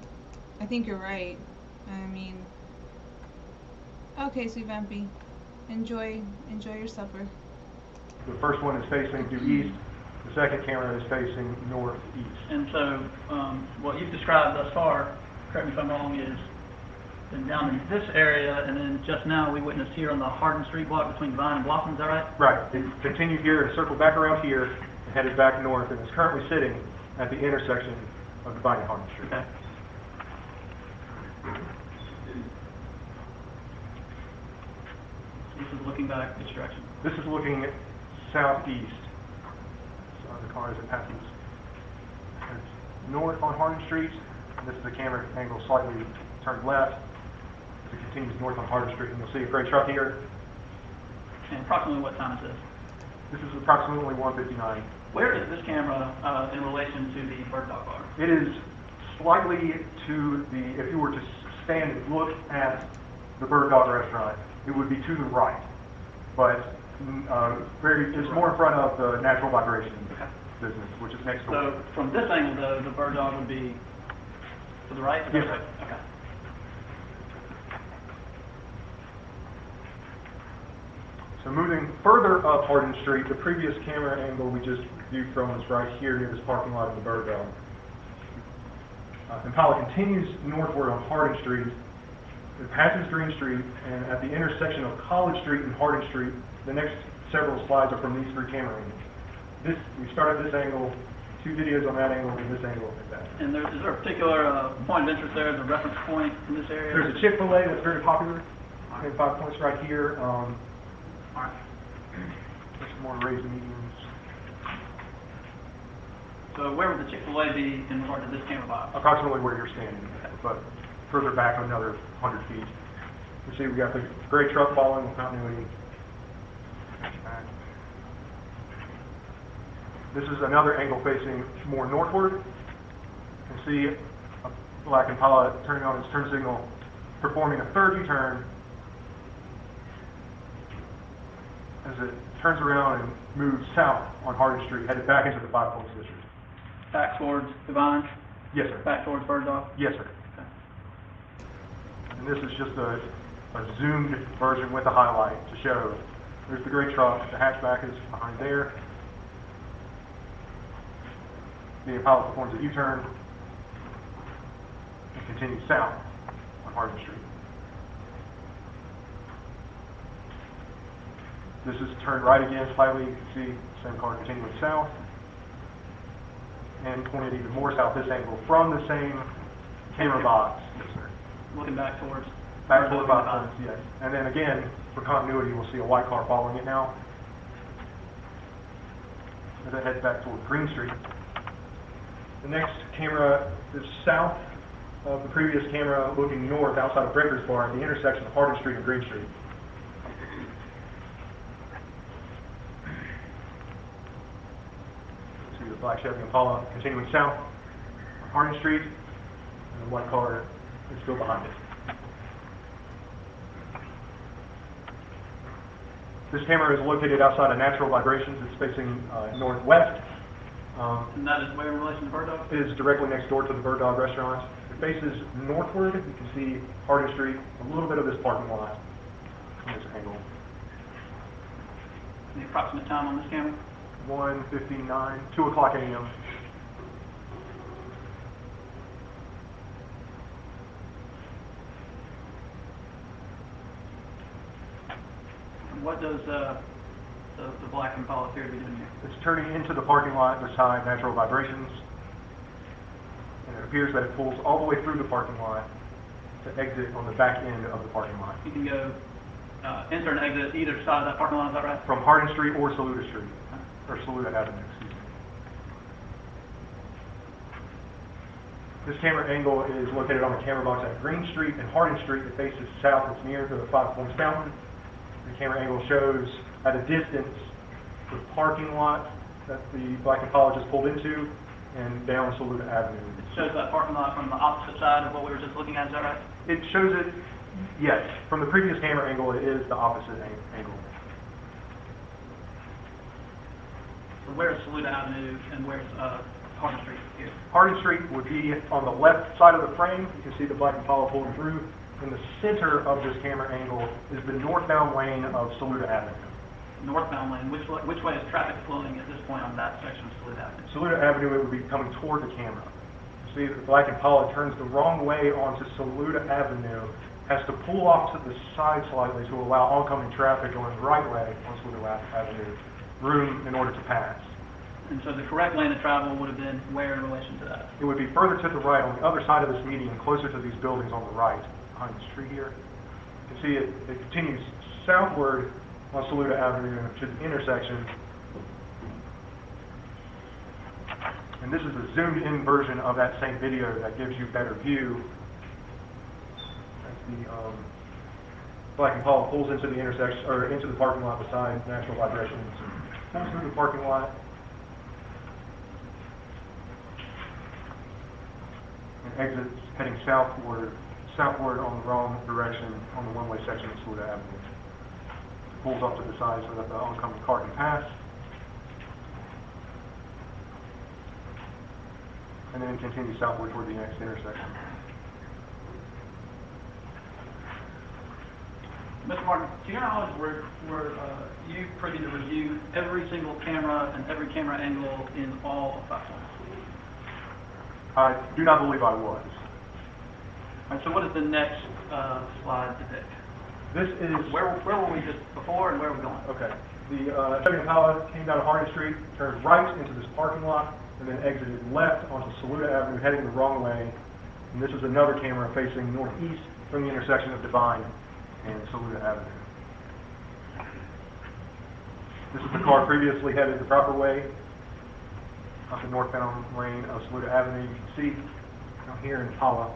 I think you're right. I mean, okay, Sweet Vampy. Enjoy your supper. The first one is facing due east. The second camera is facing northeast. And so, what you've described thus far, correct me if I'm wrong, is been down in this area, and then just now we witnessed here on the Hardin Street block between Divine and Blossom, is that right? Right. It continued here and circled back around here and headed back north, and is currently sitting at the intersection of Divine and Hardin Street. Okay. This is looking back which direction? This is looking southeast. So the car as it passes north on Hardin Street. This is the camera angle slightly turned left as it continues north on Hardin Street, and you'll see a gray truck here. And approximately what time is this? This is approximately 1:59. Where is this camera in relation to the Bird Dog bar? It is slightly to the, if you were to stand and look at the Bird Dog restaurant, it would be to the right, but it's more in front of the natural vibration business, which is next door. So from this angle, though, the Bird Dog would be to the right? Is that Yes, right? sir. Okay. So moving further up Hardin Street, the previous camera angle we just viewed from is right here near this parking lot of the Bird Dog. Impala continues northward on Hardin Street. It passes Green Street, and at the intersection of College Street and Harding Street, the next several slides are from these three camera angles. We started this angle, 2 videos on that angle, and this angle at that. And is there a particular point of interest there, the reference point in this area? There's a Chick-fil-A that's very popular. Okay, 5 points right here. All right. There's some more raised mediums. So where would the Chick-fil-A be in regard to this camera box? Approximately where you're standing, but further back another 100 feet. You see we got the gray truck following with continuity. This is another angle facing more northward. You can see a black Impala turning on its turn signal, performing a third U-turn as it turns around and moves south on Harding Street, headed back into the 5 Points District. Back towards Divine, Yes, sir. back towards Bird Dog. Yes, sir. And this is just a zoomed version with a highlight to show. There's the gray truck, the hatchback is behind there. The Impala performs a U-turn and continues south on Harding Street. This is turned right again slightly. You can see the same car continuing south and pointed even more south this angle from the same camera box. Yes, sir. Looking back towards. Back toward 5 Points, yes. And then again, for continuity, we'll see a white car following it now as it heads back toward Green Street. The next camera is south of the previous camera, looking north outside of Breakers Bar at the intersection of Harding Street and Green Street. See the black Chevy Impala continuing south on Harding Street, and the white car is still behind it. This camera is located outside of Natural Vibrations. It's facing northwest. And that is where in relation to Bird Dog? It is directly next door to the Bird Dog restaurant. It faces northward. You can see Harding Street, a little bit of this parking lot from this angle. The approximate time on this camera? 1:59, 2 o'clock a.m. What does the black Impala appear to be doing here? It's turning into the parking lot beside Natural Vibrations, and it appears that it pulls all the way through the parking lot to exit on the back end of the parking lot. You can go enter and exit either side of that parking lot, is that right? From Harding Street or Saluda Street, or Saluda Avenue, excuse me. This camera angle is located on the camera box at Green Street and Harding Street. It faces south. It's near to the 5 Points Fountain. The camera angle shows at a distance the parking lot that the black Impala just pulled into and down Saluda Avenue. It shows that parking lot from the opposite side of what we were just looking at, is that right? It shows it, yes. From the previous camera angle, it is the opposite angle. So where's Saluda Avenue and where's Harding Street here? Harding Street would be on the left side of the frame. You can see the black Impala pulling through. In the center of this camera angle is the northbound lane of Saluda Avenue. Northbound lane, which way is traffic flowing at this point on that section of Saluda Avenue? Saluda Avenue, it would be coming toward the camera. See that the black Impala turns the wrong way onto Saluda Avenue, has to pull off to the side slightly to allow oncoming traffic going the right way on Saluda Avenue room in order to pass. And so the correct lane of travel would have been where in relation to that? It would be further to the right on the other side of this median, closer to these buildings on the right, behind the street here. You can see it continues southward on Saluda Avenue to the intersection. And this is a zoomed in version of that same video that gives you better view. That's the black Impala pulls into the intersection, or into the parking lot beside Natural Vibrations. Pulls through the parking lot and exits heading southward on the wrong direction on the one-way section of Saluda Avenue. Pulls off to the side so that the oncoming car can pass. And then continues southward toward the next intersection. Mr. Martin, to your knowledge, were you privy to review every single camera and every camera angle in all of 5 Points? I do not believe I was. All right, so what does the next slide depict? This is... Where were we just before and where are we going? Okay. The Chevy Impala came down Harding Street, turned right into this parking lot, and then exited left onto Saluda Avenue, heading the wrong way. And this is another camera facing northeast from the intersection of Divine and Saluda Avenue. This is the car previously headed the proper way up the northbound lane of Saluda Avenue. You can see down here in Impala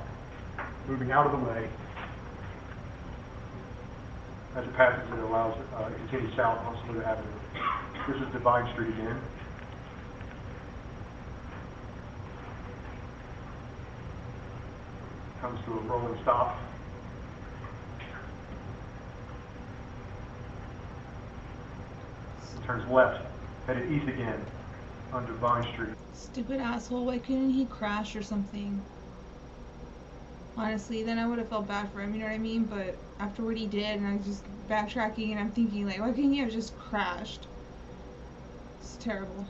moving out of the way. As it passes, it allows it to continue south on Saluda Avenue. This is Divine Street again. comes to a rolling stop. And turns left, headed east again on Vine Street. Stupid asshole, why couldn't he crash or something? Honestly, then I would have felt bad for him, you know what I mean? But after what he did, and I was just backtracking, and I'm thinking, like, why couldn't he have just crashed? It's terrible.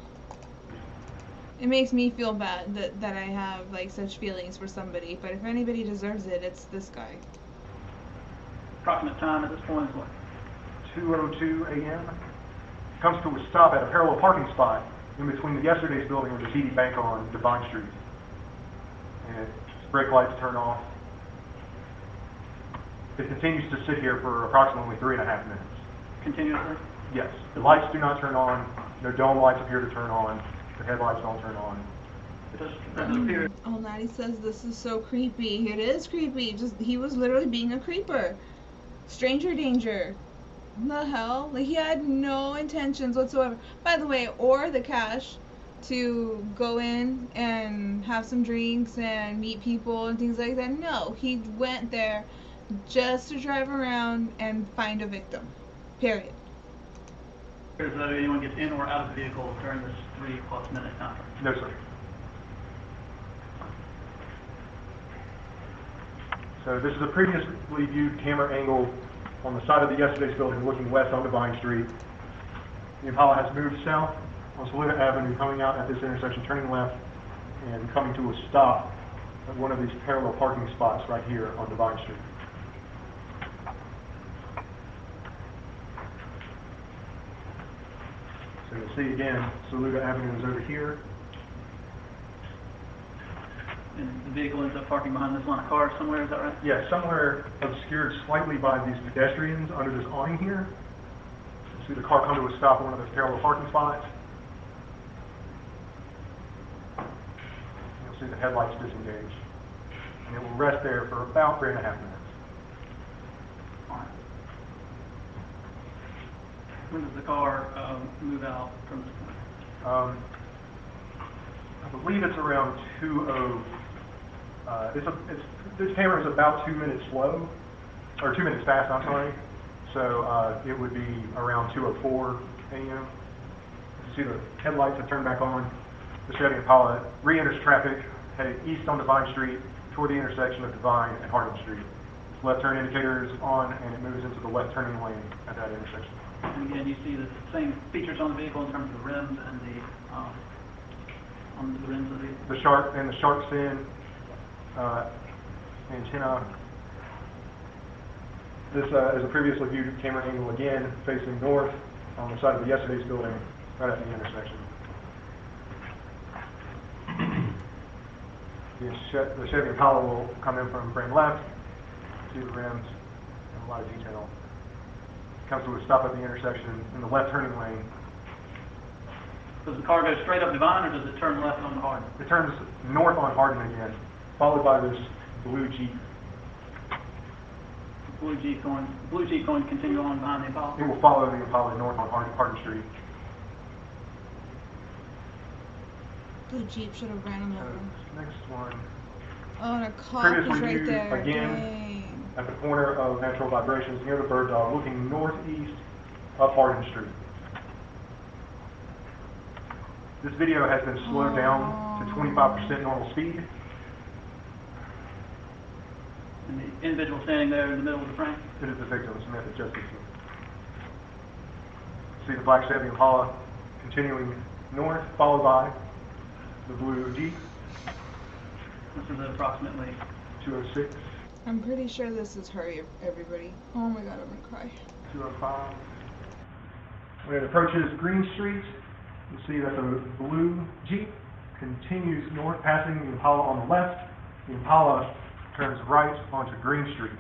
It makes me feel bad that I have, like, such feelings for somebody, but if anybody deserves it, it's this guy. Approximate time at this point is what? 2:02 a.m. Comes to a stop at a parallel parking spot in between the yesterday's building and the TD Bank on Devine Street. And its brake lights turn off. It continues to sit here for approximately 3.5 minutes. Continuously? Yes. The lights do not turn on. No dome lights appear to turn on. The headlights don't turn on. It doesn't appear. Oh, Natty says this is so creepy. It is creepy. Just he was literally being a creeper. Stranger danger. What the hell? Like, he had no intentions whatsoever. By the way, or the cash to go in and have some drinks and meet people and things like that. No, he went there just to drive around and find a victim. Period. Appears that anyone gets in or out of the vehicle during this 3+ minute time frame. No, sir. So this is a previously viewed camera angle on the side of the yesterday's building looking west on Devine Street. The Impala has moved south on Saluda Avenue, coming out at this intersection, turning left, and coming to a stop at one of these parallel parking spots right here on Devine Street. So you'll see again, Saluda Avenue is over here. And the vehicle ends up parking behind this line of cars somewhere, is that right? Yeah, somewhere obscured slightly by these pedestrians under this awning here. You see the car come to a stop at one of those parallel parking spots. You'll see the headlights disengage. And it will rest there for about 3.5 minutes. All right. When does the car move out from this point? I believe it's around 2:00. This camera is about 2 minutes slow, or 2 minutes fast, I'm sorry. So it would be around 2:04 a.m. You see the headlights have turned back on. The Chevy Impala re-enters traffic, headed east on Devine Street toward the intersection of Devine and Hardin Street. Its left turn indicator is on, and it moves into the left turning lane at that intersection. And again, you see the same features on the vehicle in terms of the rims and on the rims of the vehicle. The shark fin antenna. This is a previously viewed camera angle again, facing north on the side of the yesterday's building, right at the intersection. The Chevy Impala will come in from frame left, see the rims, and a lot of detail. Comes to a stop at the intersection in the left turning lane. Does the car go straight up Devine, or does it turn left on Hardin? It turns north on Hardin again, followed by this blue Jeep. Blue Jeep going to continue on behind the Impala? It will follow the Impala north on Hardin Street. Blue Jeep should have ran him over. Next one. Oh, and a cop Previously is right viewed there. again Dang. at the corner of Natural Vibrations near the Bird Dog, looking northeast up Hardin Street. This video has been slowed down to 25% normal speed. And the individual standing there in the middle of the frame? It is the victim, Smith, at Justice. See the black Chevy Impala continuing north, followed by the blue Jeep. This is approximately 206. I'm pretty sure this is her, everybody. Oh my god, I'm gonna cry. 205. When it approaches Green Street, you see that the blue Jeep continues north, passing the Impala on the left. The Impala turns right onto Green Street.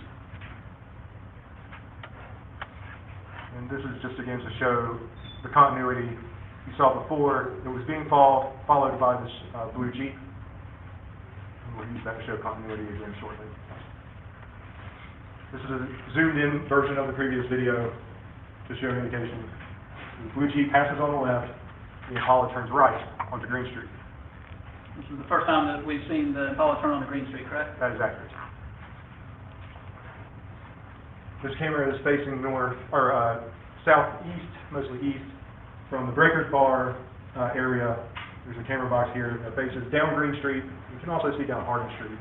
And this is just again to show the continuity you saw before. It was being followed by this blue Jeep. And we'll use that to show continuity again shortly. This is a zoomed in version of the previous video to show indication. The blue Jeep passes on the left, the Impala turns right onto Green Street. This is the first time that we've seen the Impala turn onto Green Street, correct? That is accurate. This camera is facing north, or southeast, mostly east, from the Breakers Bar area. There's a camera box here that faces down Green Street. You can also see down Hardin Street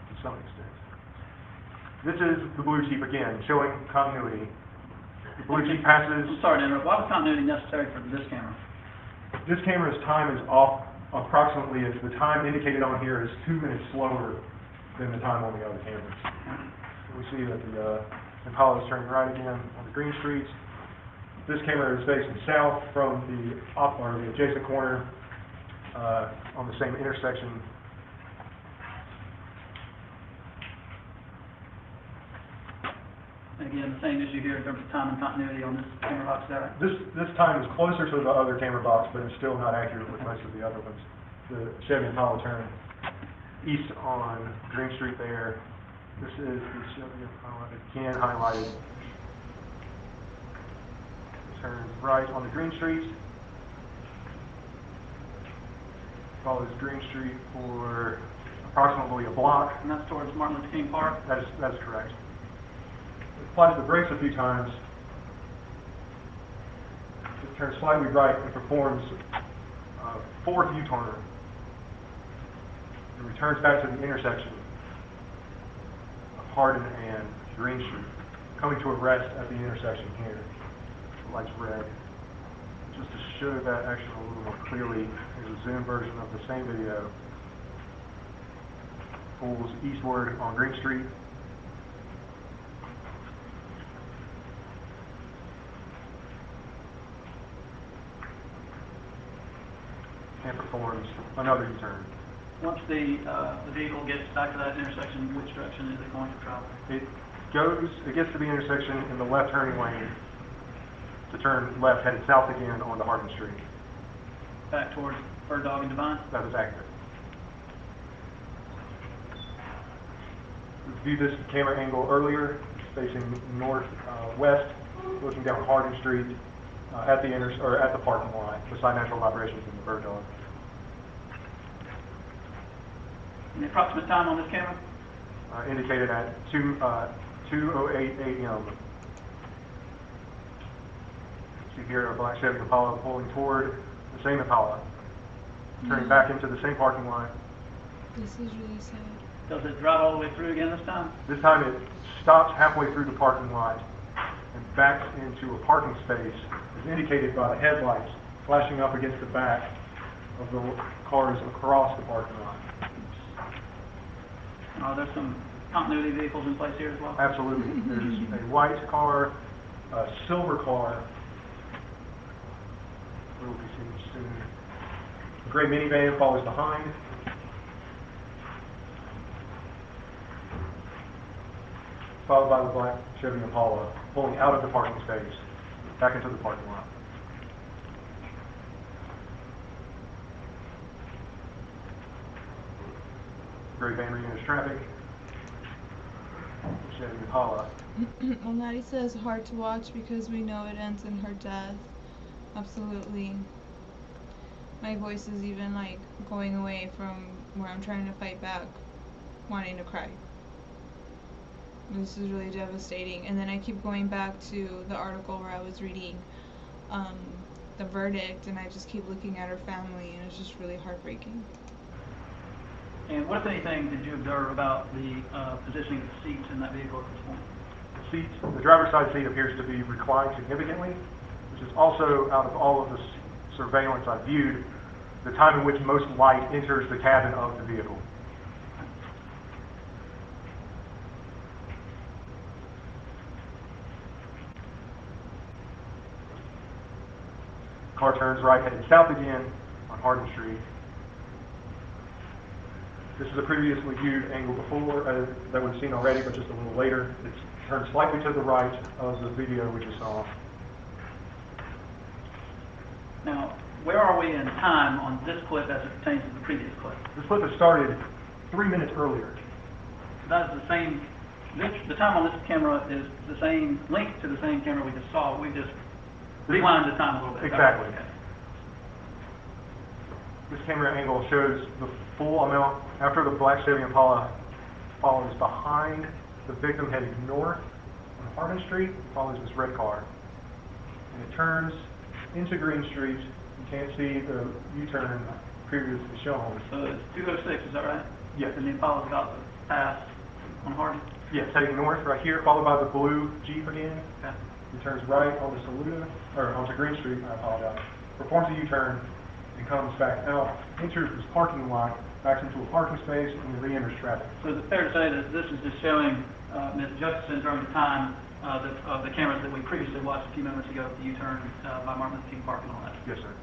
to some extent. This is the blue Jeep again, showing continuity. The blue Jeep passes. I'm sorry to interrupt. Why was continuity necessary for this camera? This camera's time is off approximately, the time indicated on here is 2 minutes slower than the time on the other cameras. We see that the Impala is turning right again on the Green Streets. This camera is facing south from the adjacent corner on the same intersection. Again, the same issue here in terms of time and continuity on this camera box, is that right? This time is closer to the other camera box, but it's still not accurate with most of the other ones. The Chevy Impala turned east on Green Street there. This is the Chevy Impala again highlighted. It turns right on the Green Street. Follows Green Street for approximately a block. And that's towards Martin Luther King Park? That is correct. Applies the brakes a few times. It turns slightly right and performs a fourth U-turn. And returns back to the intersection of Hardin and Green Street, coming to a rest at the intersection here. The light's red. Just to show that action a little more clearly, here's a zoom version of the same video. Pulls eastward on Green Street. And performs another U-turn. Once the vehicle gets back to that intersection, which direction is it going to travel? It gets to the intersection in the left turning lane to turn left, headed south again onto Hardin Street. Back towards Bird Dog and Divine? That is accurate. We viewed this camera angle earlier, facing northwest, looking down Hardin Street. At the parking lot beside Natural Vibrations and the Bird Dog. And the approximate time on this camera? Indicated at 2:08 a.m. See here a black Chevy Impala pulling toward the same Impala, turning back into the same parking lot. This is really sad. Does it drive all the way through again this time? This time it stops halfway through the parking lot and backs into a parking space, as indicated by the headlights flashing up against the back of the cars across the parking lot. Are there some continuity vehicles in place here as well? Absolutely. There's a white car, a silver car, we'll be seeing soon. A gray minivan follows behind. Followed by the black Chevy Impala, pulling out of the parking space, back into the parking lot. Gray van re-enters traffic. Chevy Impala. Well, Natty says hard to watch because we know it ends in her death. Absolutely. My voice is even like going away from where I'm trying to fight back, wanting to cry. This is really devastating. And then I keep going back to the article where I was reading the verdict, and I just keep looking at her family, and it's just really heartbreaking. And what, if anything, did you observe about the positioning of the seats in that vehicle at this point? The driver's side seat appears to be reclined significantly, which is also, out of all of the surveillance I viewed, the time in which most light enters the cabin of the vehicle. Car turns right, heading south again on Hardin Street. This is a previously viewed angle before that we've seen already, but just a little later. It's turned slightly to the right of the video we just saw. Now, where are we in time on this clip as it pertains to the previous clip? This clip has started 3 minutes earlier. So that is the same, the time on this camera is the same length to the same camera we just saw. We just rewind the time a little bit. Exactly. Okay. This camera angle shows the full amount after the black Chevy Impala follows behind the victim heading north on Hardin Street, follows this red car. And it turns into Green Street. You can't see the U-turn previously shown. So it's 206, is that right? Yes. And the Impala's about to pass on Harding? Yes, heading north right here, followed by the blue Jeep again. Okay. He turns right onto Saluda, or onto Green Street, I apologize. Performs a U-turn and comes back out, enters this parking lot, backs into a parking space, and re-enters traffic. So is it fair to say that this is just showing Ms. Jefferson during the time of the cameras that we previously watched a few moments ago, the U-turn by Martin Luther King Park and all that? Yes, sir.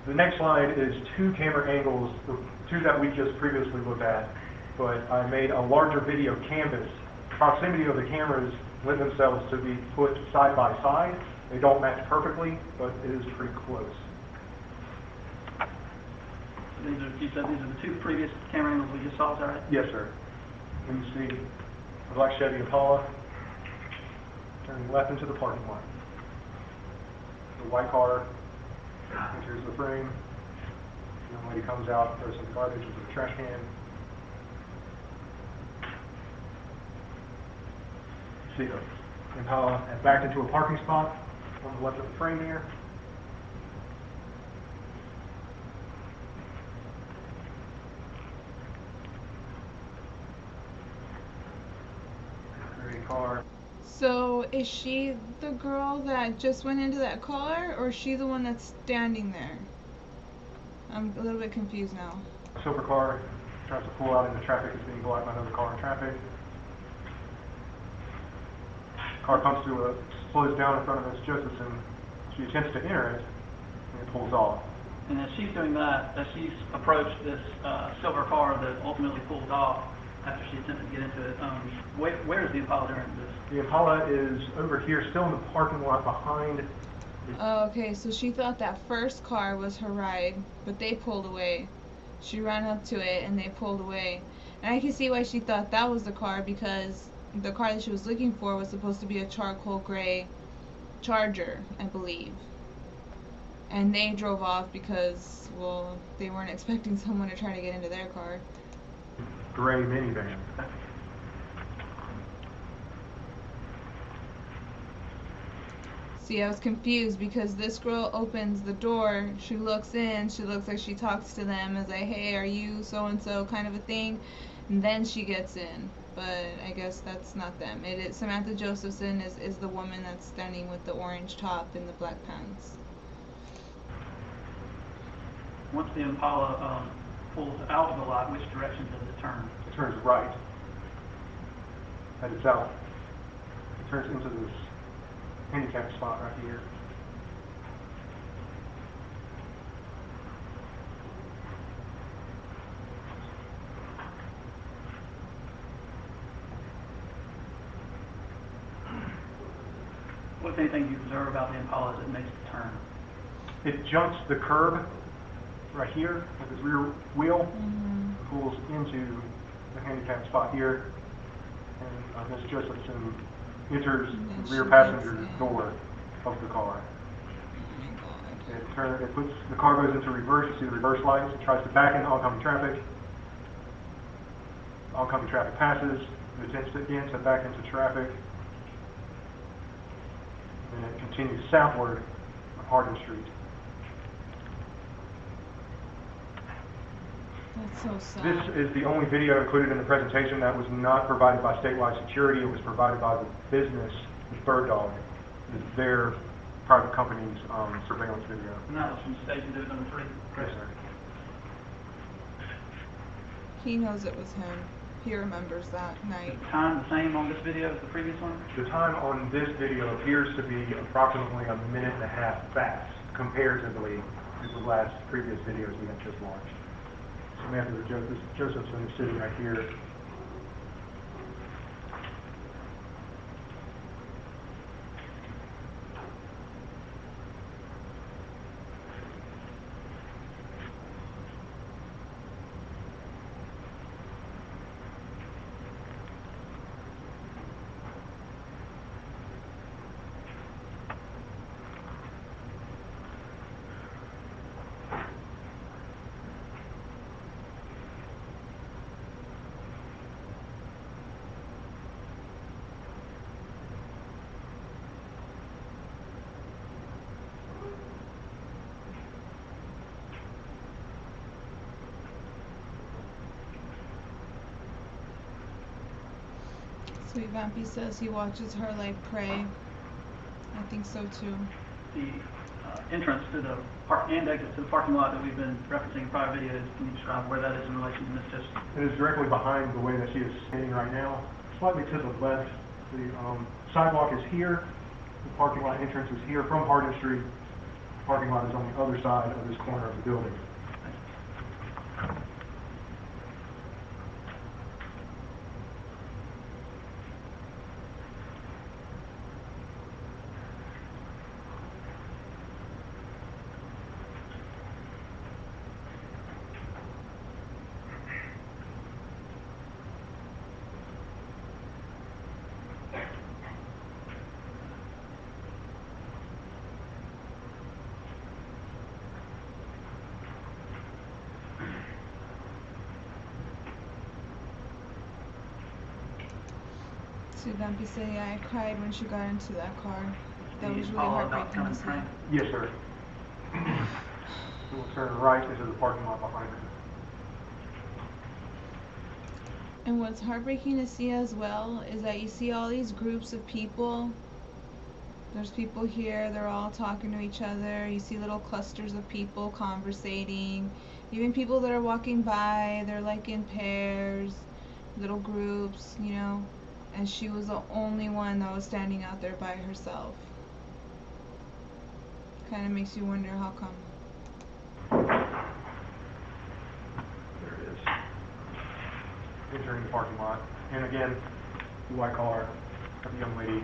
The next slide is two camera angles, the two that we just previously looked at, but I made a larger video canvas. Proximity of the cameras lend themselves to be put side by side. They don't match perfectly, but it is pretty close. So you said these are the two previous camera angles we just saw, is that right? Yes, sir. And you see a black Chevy Impala turning left into the parking lot. The white car enters the frame. The young lady comes out, throws some garbage into the trash can. See the Impala has backed into a parking spot on the left of the frame here. Gray car. So is she the girl that just went into that car, or is she the one that's standing there? I'm a little bit confused now. Silver car tries to pull out into traffic. It's being blocked by another car in traffic. Car comes to a, slows down in front of Ms. Josephson. She attempts to enter it, and it pulls off. And as she's doing that, as she's approached this silver car that ultimately pulled off after she attempted to get into it, where is the Impala during this? The Impala is over here, still in the parking lot behind. Oh, okay, so she thought that first car was her ride, but they pulled away. She ran up to it, and they pulled away. And I can see why she thought that was the car, because the car that she was looking for was supposed to be a charcoal gray Charger, I believe. And they drove off because, well, they weren't expecting someone to try to get into their car. Gray minivan. See, I was confused because this girl opens the door, she looks in, she looks like she talks to them as like, hey, are you so-and-so kind of a thing, and then she gets in. But I guess that's not them. It is Samantha Josephson is the woman that's standing with the orange top and the black pants. Once the Impala pulls out of the lot, which direction does it turn? It turns right. Headed south. It turns into this handicap spot right here. What, if anything, do you observe about the Impala as it makes the turn? It jumps the curb right here with its rear wheel, pulls into the handicap spot here, and Ms. Josephson enters the rear passenger door of the car. It puts the car goes into reverse. You see the reverse lights. It tries to back into oncoming traffic. Oncoming traffic passes. It attempts again to back into traffic. And it continues southward on Hardin Street. That's so sad. This is the only video included in the presentation that was not provided by statewide security. It was provided by the business, Bird Dog. It's their private company's surveillance video. And that was from stage exhibit number 3? Yes, sir. He knows it was him. He remembers that night. Is the time the same on this video as the previous one? The time on this video appears to be approximately a minute and a half fast, comparatively to the last previous videos we had just launched. Samantha Josephson is sitting right here. Sweet Vampy says he watches her like pray. I think so too. The entrance to the park and exit to the parking lot that we've been referencing in prior videos, can you describe where that is in relation to Miss Tiff's? It is directly behind the way that she is standing right now, slightly to the left. The sidewalk is here. The parking lot entrance is here from Hardin Street. The parking lot is on the other side of this corner of the building. Sweet Vampy said, yeah, I cried when she got into that car. That was really Follow about heartbreaking coming to see. Frank. Yes, sir. We'll turn right into the parking lot behind her. And what's heartbreaking to see as well is that you see all these groups of people. There's people here, they're all talking to each other. You see little clusters of people conversating. Even people that are walking by, they're like in pairs, little groups, you know. And she was the only one that was standing out there by herself. Kind of makes you wonder how come. There it is. Entering the parking lot. And again, the white car, the young lady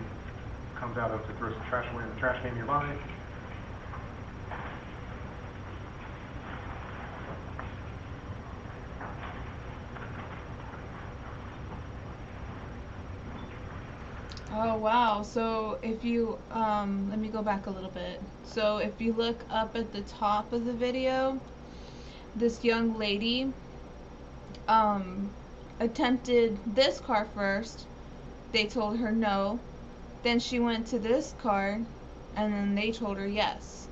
comes out of to throw some trash away in the trash can nearby. Oh wow, so if you, let me go back a little bit. So if you look up at the top of the video, this young lady, attempted this car first. They told her no. Then she went to this car, and then they told her yes.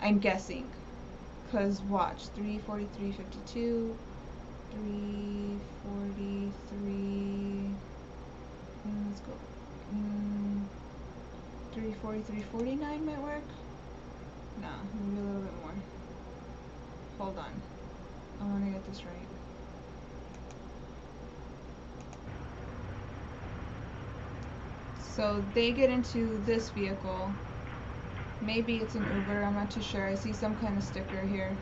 I'm guessing. Cause watch, 343.52, 343, let's go. 343.49 might work. Nah, maybe a little bit more. Hold on, I want to get this right. So they get into this vehicle. Maybe it's an Uber, I'm not too sure. I see some kind of sticker here.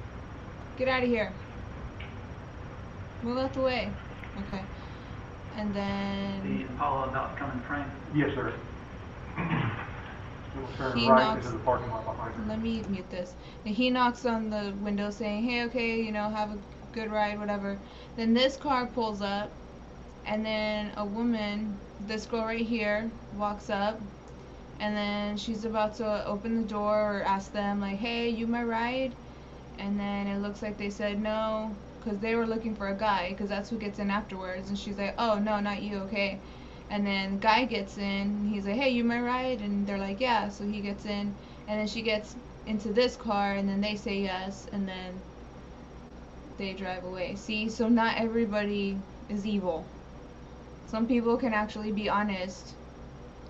Get out of here. Move out the way. Okay. And then The Impala about to come in Frank. Yes, sir. We'll turn He right knocks- into the parking lot behind her. let me mute this. And he knocks on the window saying, hey, okay, you know, have a good ride, whatever. Then this car pulls up, and then a woman, this girl right here, walks up, and then she's about to open the door or ask them, like, hey, you my ride? And then it looks like they said no, because they were looking for a guy, because that's who gets in afterwards. And she's like, oh, no, not you, okay. And then the guy gets in, and he's like, hey, you my ride? And they're like, yeah. So he gets in, and then she gets into this car, and then they say yes, and then they drive away. See, so not everybody is evil. Some people can actually be honest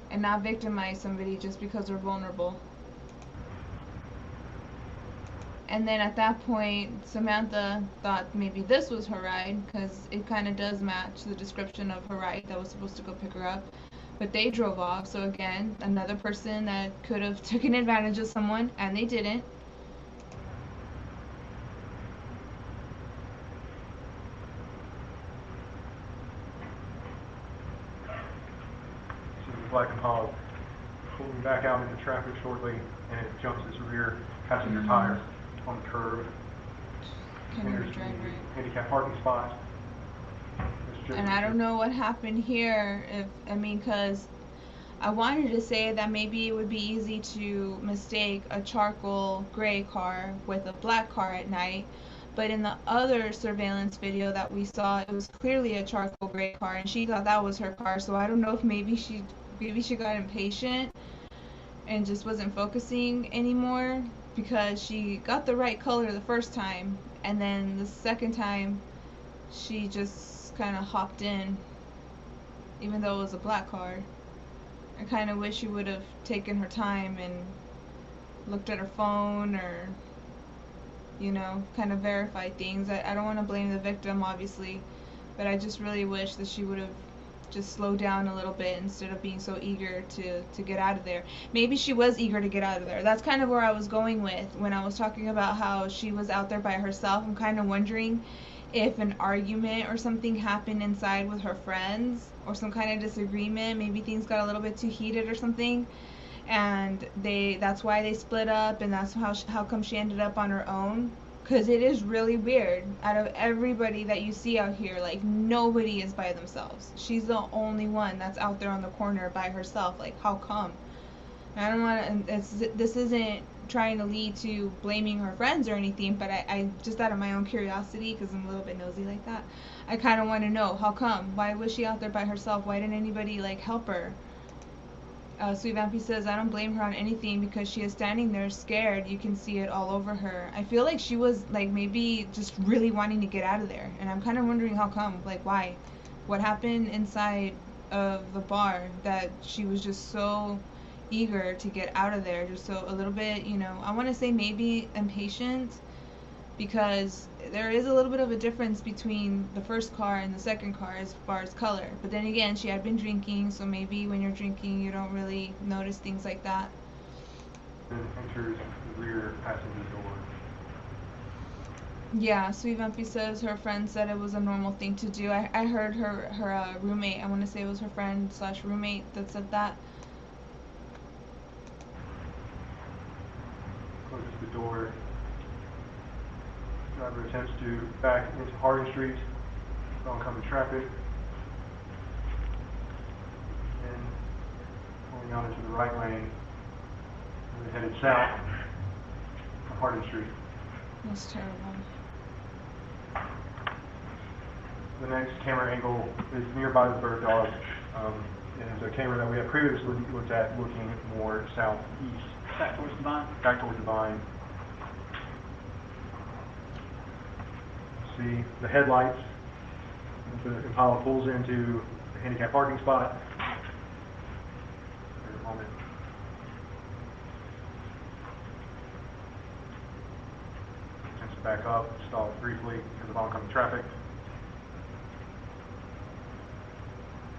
and not victimize somebody just because they're vulnerable. And then at that point, Samantha thought maybe this was her ride, because it kind of does match the description of her ride that was supposed to go pick her up. But they drove off, so again, another person that could have taken advantage of someone, and they didn't. So the black Impala pulling back out into traffic shortly, and it jumps its rear passenger tire on the curb. Can't even Enters drive the right. handicap parking spot. And I don't know what happened here, because I wanted to say that maybe it would be easy to mistake a charcoal gray car with a black car at night, but in the other surveillance video that we saw, it was clearly a charcoal gray car, and she thought that was her car. So I don't know if maybe she got impatient and just wasn't focusing anymore, because she got the right color the first time, and then the second time she just kind of hopped in even though it was a black car. I kind of wish she would have taken her time and looked at her phone, or, you know, kind of verified things. I don't want to blame the victim, obviously, but I just really wish that she would have just slowed down a little bit instead of being so eager to get out of there. Maybe she was eager to get out of there. That's kind of where I was going with when I was talking about how she was out there by herself. I'm kind of wondering if an argument or something happened inside with her friends, or some kind of disagreement. Maybe things got a little bit too heated or something, and that's why they split up, and that's how come she ended up on her own. Because it is really weird. Out of everybody that you see out here, like, nobody is by themselves. She's the only one that's out there on the corner by herself. Like, how come? I don't want to, this isn't trying to lead to blaming her friends or anything, but I just out of my own curiosity, because I'm a little bit nosy like that, I kind of want to know, how come? Why was she out there by herself? Why didn't anybody, like, help her? Sweet Vampy says, I don't blame her on anything because she is standing there scared. You can see it all over her. I feel like she was, like, maybe just really wanting to get out of there. And I'm kind of wondering how come. Like, why? What happened inside of the bar that she was just so eager to get out of there? Just so a little bit, you know, I want to say maybe impatient, because there is a little bit of a difference between the first car and the second car as far as color. But then again, she had been drinking, so maybe when you're drinking you don't really notice things like that. And enters the rear passenger door. Yeah, Sweet Vampy says her friend said it was a normal thing to do. I heard her roommate, I want to say it was her friend / roommate that said that. Closes the door. Driver attempts to back into Harding Street, oncoming traffic, and pulling out into the right lane, and headed south on Harding Street. That's terrible. The next camera angle is nearby the bird dog, and it's a camera that we have previously looked at looking more southeast. Back towards the vine. Back towards the vine. See the headlights as the Impala pulls into the handicap parking spot. Wait a moment. Attempts to back up, stall briefly because of oncoming traffic.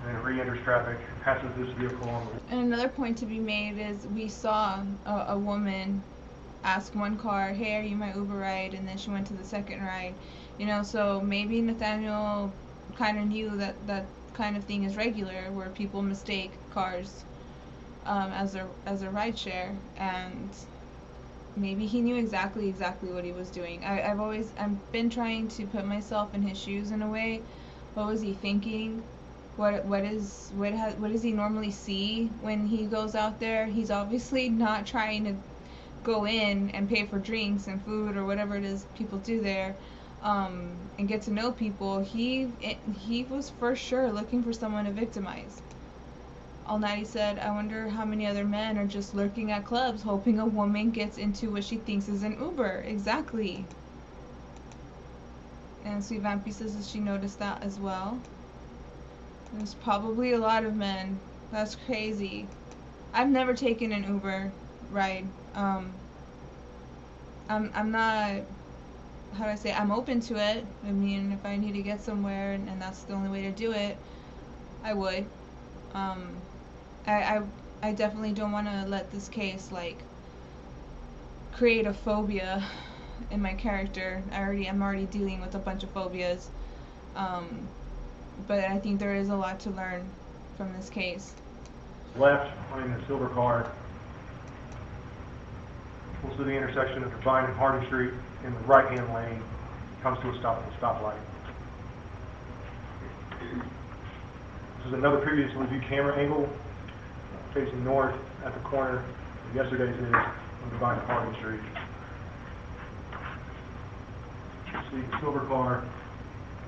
And then it re-enters traffic, passes this vehicle on the... And another point to be made is we saw a woman ask one car, hey, are you my Uber ride? And then she went to the second ride. You know, so maybe Nathaniel kind of knew that that kind of thing is regular, where people mistake cars as a ride share, and maybe he knew exactly what he was doing. I've been trying to put myself in his shoes in a way. What was he thinking? What does he normally see when he goes out there? He's obviously not trying to go in and pay for drinks and food or whatever it is people do there, and get to know people. He was for sure looking for someone to victimize. All Night, he said, I wonder how many other men are just lurking at clubs hoping a woman gets into what she thinks is an Uber. Exactly. And Sweet Vampy says that she noticed that as well. There's probably a lot of men. That's crazy. I've never taken an Uber ride. I'm not, how do I say, I'm open to it. I mean, if I need to get somewhere and that's the only way to do it, I would. I definitely don't want to let this case, like, create a phobia in my character. I'm already dealing with a bunch of phobias. But I think there is a lot to learn from this case. Left, running the silver car, pulls to the intersection of Vine and Harding Street in the right-hand lane, comes to a stop at the stoplight. This is another previously viewed camera angle, facing north at the corner of yesterday's is on Vine and Harding Street. See the silver car,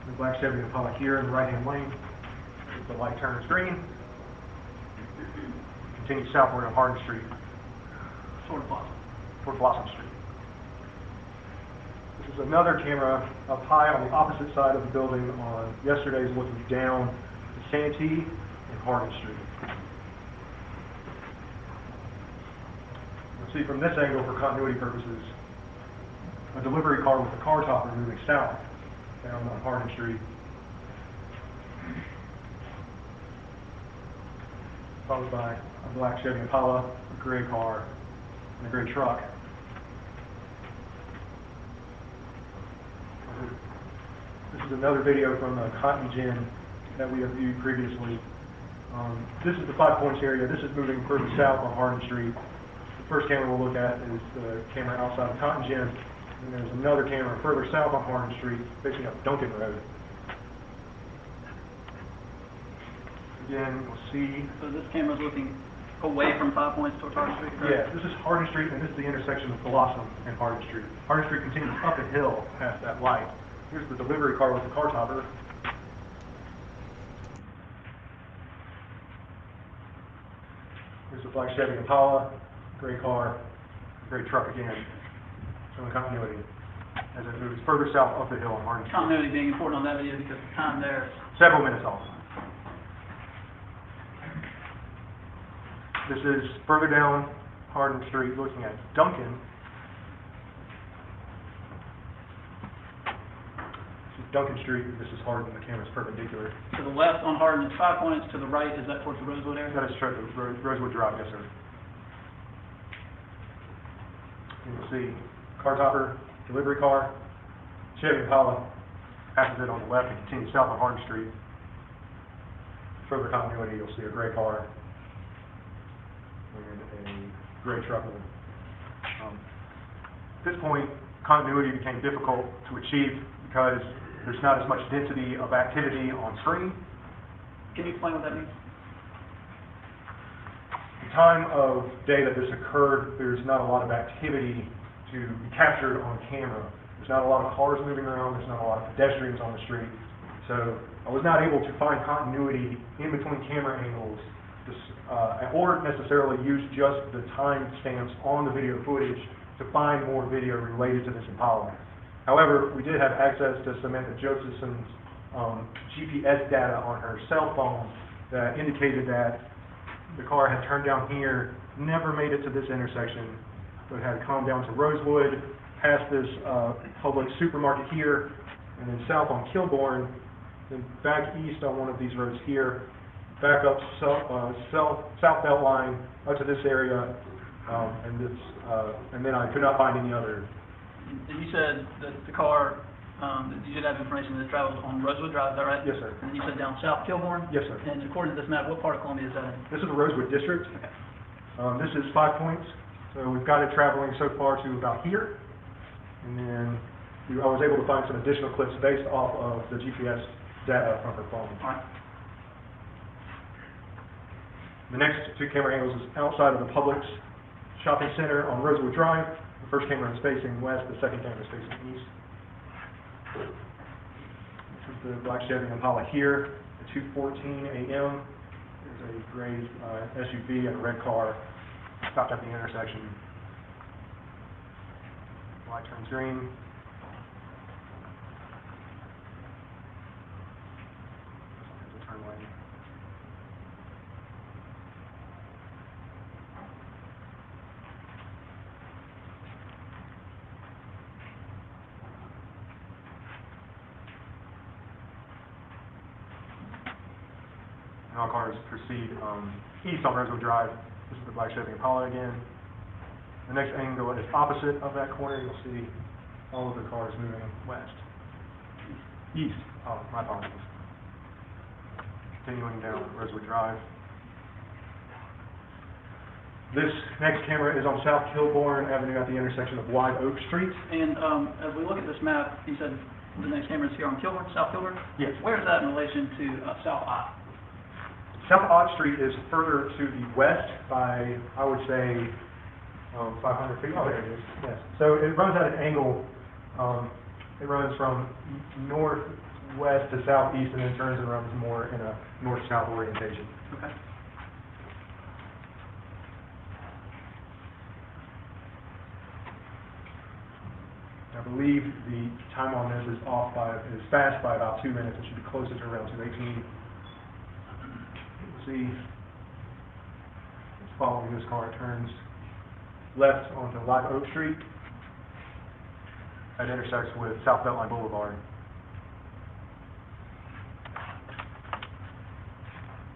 the black Chevy Impala here in the right-hand lane. The light turns green. Continue southward on Harding Street. Toward Blossom Street. This is another camera up high on the opposite side of the building on yesterday's, looking down to Santee of Hardin Street. You'll see from this angle, for continuity purposes, a delivery car with a car topper moving south down on Hardin Street, followed by a black Chevy Impala, a gray car, and a gray truck. This is another video from the Cotton Gin that we have viewed previously. This is the 5 Points area. This is moving further south on Hardin Street. The first camera we'll look at is the camera outside of Cotton Gin. And there's another camera further south on Hardin Street, facing up Duncan Road. Again, you'll see... So this camera's looking away from 5 Points towards Hardin Street? Yeah, this is Hardin Street, and this is the intersection of Blossom and Hardin Street. Hardin Street continues up a hill past that light. Here's the delivery car with the car topper. Here's the black Chevy Impala, gray car, gray truck again, showing continuity as it moves further south up the hill on Hardin Street. Continuity being important on that video because the time there... Several minutes off. This is further down Hardin Street looking at Duncan. This is Duncan Street, this is Hardin, the camera's perpendicular. To the left on Hardin is 5 Points, to the right, is that towards the Rosewood area? That is true, Rosewood Drive, yes sir. You'll see car topper, delivery car, Chevy Impala, passes it on the left and continues south on Hardin Street. Further continuity, you'll see a gray car and a gray truck. At this point, continuity became difficult to achieve because there's not as much density of activity on screen. Can you explain what that means? The time of day that this occurred, there's not a lot of activity to be captured on camera. There's not a lot of cars moving around, there's not a lot of pedestrians on the street. So I was not able to find continuity in between camera angles or necessarily use just the time stamps on the video footage to find more video related to this Impala. However, we did have access to Samantha Josephson's GPS data on her cell phone that indicated that the car had turned down here, never made it to this intersection, but had come down to Rosewood, past this public supermarket here, and then south on Kilbourne, then back east on one of these roads here, back up south belt line up to this area, and then I could not find any other. And you said that the car, you did have information that it travels on Rosewood Drive, is that right? Yes, sir. And you said down South Kilbourne? Yes, sir. And according to this map, what part of Columbia is that in? This is the Rosewood District. Okay. This is 5 Points. So we've got it traveling so far to about here. And then I was able to find some additional clips based off of the GPS data from her phone. All right. The next two camera angles is outside of the Publix shopping center on Rosewood Drive. The first camera is facing west, the second camera is facing east. This is the black Chevy Impala here at 2:14 a.m. There's a gray SUV and a red car stopped at the intersection. Light turns green. There's a turn lane. And all cars proceed east on Rosewood Drive. This is the black Chevy Impala again. The next angle is opposite of that corner. You'll see all of the cars moving west. East. Oh, my apologies. Continuing down Rosewood Drive. This next camera is on South Kilbourne Avenue at the intersection of Wide Oak Street. And as we look at this map, you said the next camera is here on Kilbourne, South Kilbourne? Yes. Where is that in relation to South Ott? South Ott Street is further to the west by, I would say, 500 feet. Oh, there it is. Yes. So it runs at an angle. It runs from northwest to southeast and then turns and runs more in a north-south orientation. Okay. I believe the time on this is fast by about 2 minutes. It should be closer to around 2:18. This see, it's following this car. It turns left onto Live Oak Street. That intersects with South Beltline Boulevard.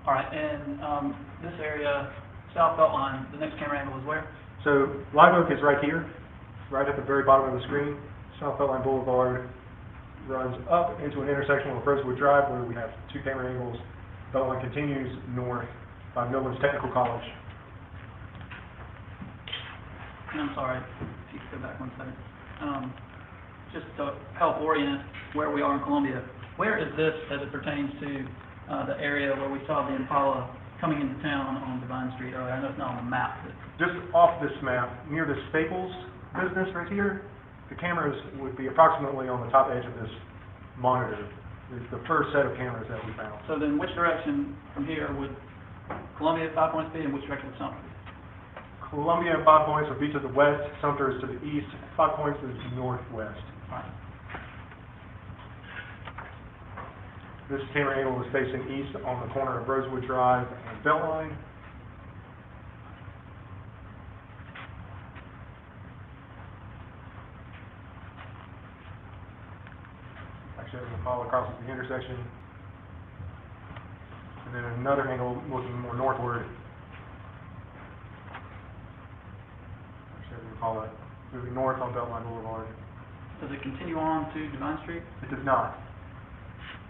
All right, and this area, South Beltline, the next camera angle is where? So Live Oak is right here, right at the very bottom of the screen. South Beltline Boulevard runs up into an intersection with Rosewood Drive where we have two camera angles. Beltline continues north by Millman's Technical College. And I'm sorry, if you could go back 1 second. Just to help orient where we are in Columbia, where is this as it pertains to the area where we saw the Impala coming into town on Divine Street earlier? I know it's not on the map, but Just off this map, near the Staples business right here, the cameras would be approximately on the top edge of this monitor. It's the first set of cameras that we found. so then which direction from here would Columbia at 5 points be, and which direction would Sumter be? Columbia at 5 points would be to the west, Sumter is to the east, 5 points is northwest. All right. This camera angle is facing east on the corner of Rosewood Drive and Beltline. Actually, the Impala crosses the intersection. And then another angle looking more northward. Actually, the Impala moving north on Beltline Boulevard. Does it continue on to Divine Street? It does not.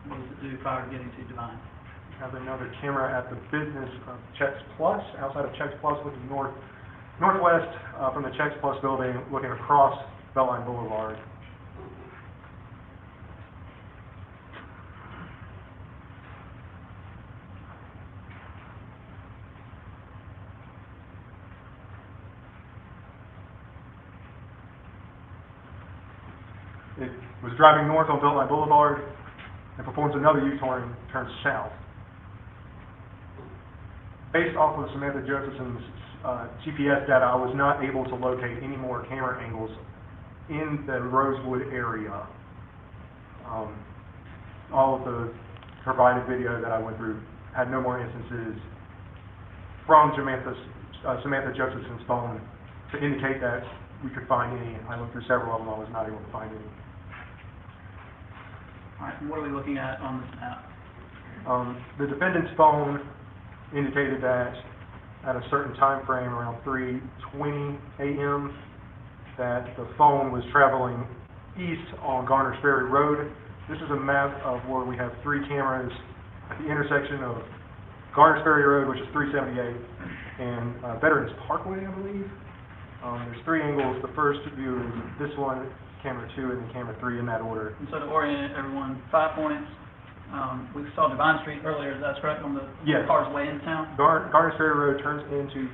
What does it do prior to getting to Divine? We have another camera at the business of Checks Plus, outside of Checks Plus, looking northwest from the Checks Plus building, looking across Beltline Boulevard. It was driving north on Beltline Boulevard and performs another U-turn and turns south. Based off of Samantha Josephson's GPS data, I was not able to locate any more camera angles in the Rosewood area. All of the provided video that I went through had no more instances from Samantha Josephson's phone to indicate that we could find any. I looked through several of them, I was not able to find any. All right, and what are we looking at on this map? The defendant's phone indicated that at a certain time frame, around 3:20 a.m., that the phone was traveling east on Garner's Ferry Road. This is a map of where we have three cameras at the intersection of Garner's Ferry Road, which is 378, and Veterans Parkway, I believe. There's three angles. The first view is this one, camera 2, and then camera 3 in that order. And so to orient everyone, 5 points. We saw Divine Street earlier, is that correct, on the Yes. car's way into town? Garner's Ferry Road turns into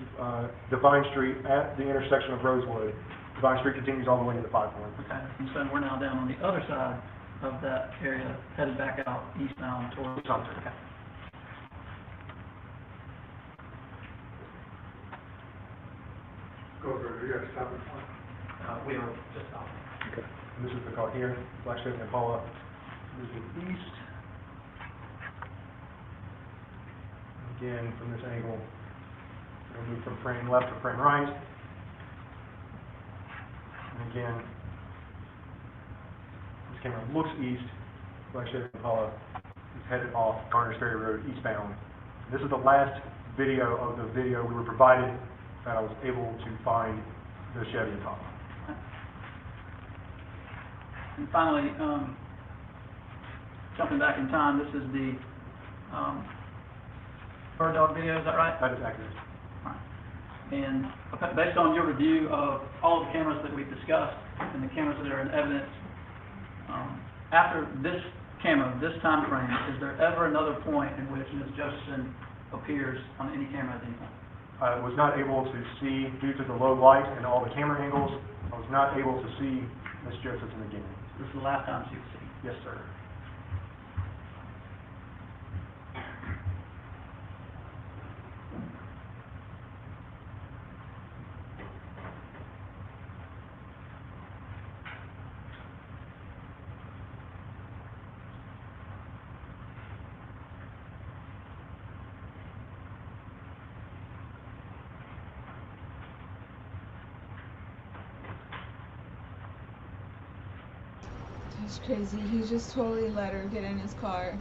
Divine Street at the intersection of Rosewood. Divine Street continues all the way into 5 Points. Okay, and so we're now down on the other side of that area, headed back out eastbound towards Sumter. Okay. Go over, you got to stop it. We are just out. Okay. And this is the car here, Black Chevy Impala, moving east. Again, from this angle, we'll move from frame left to frame right. And again, this camera looks east. Black Chevy Impala is headed off Garner's Ferry Road eastbound. This is the last video of the video we were provided that I was able to find the Chevy Impala. And finally, jumping back in time, this is the bird dog video, is that right? That is accurate. All right. And based on your review of all of the cameras that we've discussed and the cameras that are in evidence, after this camera, this time frame, is there ever another point in which Ms. Josephson appears on any camera at any point? I was not able to see, due to the low light and all the camera angles, I was not able to see Ms. Josephson again. This is the last time she was seen. Yes, sir. It's crazy. He just totally let her get in his car.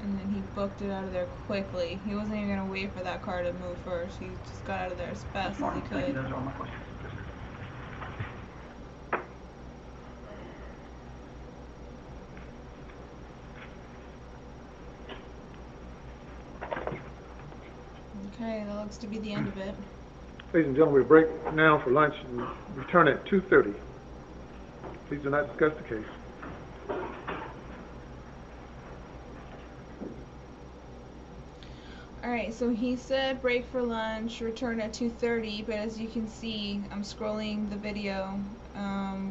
And then he booked it out of there quickly. He wasn't even gonna wait for that car to move first. He just got out of there as fast as he Thank you, could. those are all my questions. Okay, that looks to be the end of it. Ladies and gentlemen, we break now for lunch and return at 2:30. Please do not discuss the case. Alright, so he said break for lunch, return at 2:30, but as you can see, I'm scrolling the video.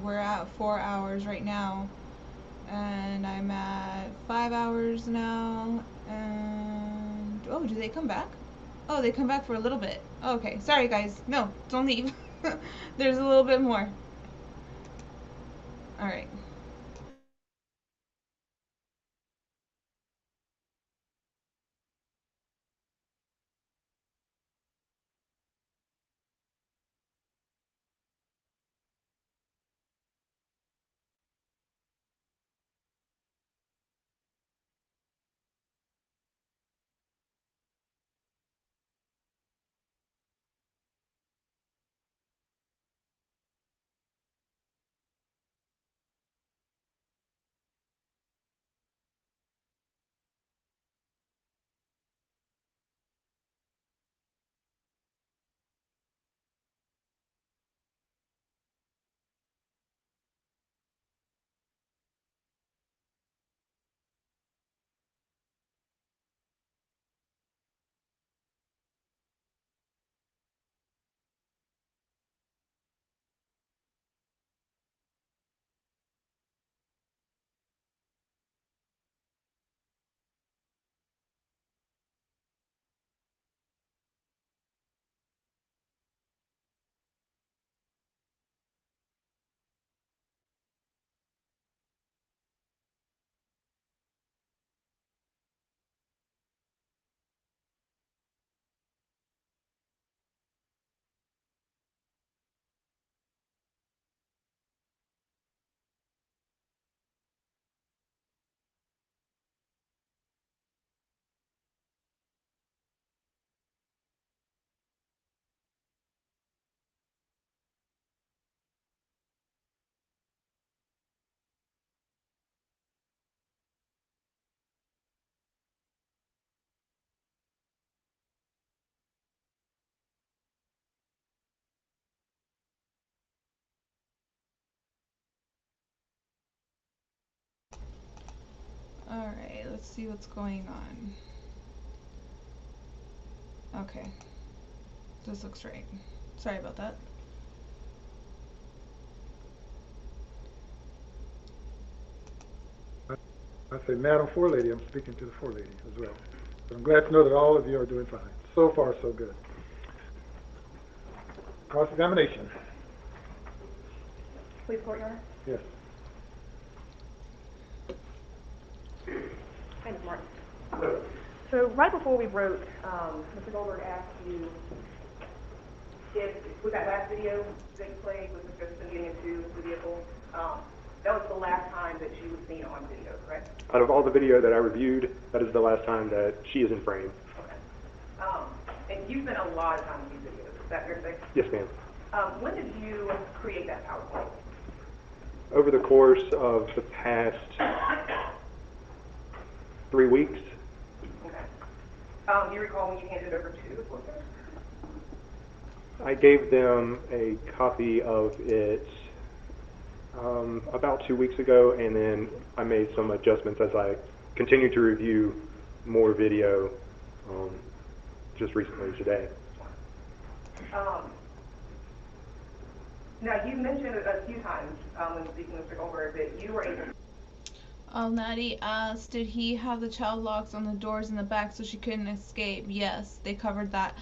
We're at 4 hours right now, and I'm at 5 hours now, and... oh, do they come back? Oh, they come back for a little bit. Okay, sorry guys. No, don't leave. There's a little bit more. Alright. Alright, let's see what's going on. Okay. This looks right. Sorry about that. I say, Madam Forelady, I'm speaking to the Forelady as well. But I'm glad to know that all of you are doing fine. So far, so good. Cross-examination. Please, Court, Your Honor. Yes. Hey, Ms. Martin. So right before we broke, Mr. Goldberg asked you if, with that last video that you played with Mr. Joseph getting into the vehicle, that was the last time that she was seen on video, correct? Out of all the video that I reviewed, that is the last time that she is in frame. Okay. And you spent a lot of time with these videos, is that fair to say? Yes, ma'am. When did you create that PowerPoint? Over the course of the past 3 weeks. Okay. Do you recall when you handed it over to the court? I gave them a copy of it about 2 weeks ago, and then I made some adjustments as I continued to review more video just recently today. Now, you mentioned a few times when speaking with Mr. Goldberg that you were able Natty asked, did he have the child locks on the doors in the back so she couldn't escape? Yes, they covered that.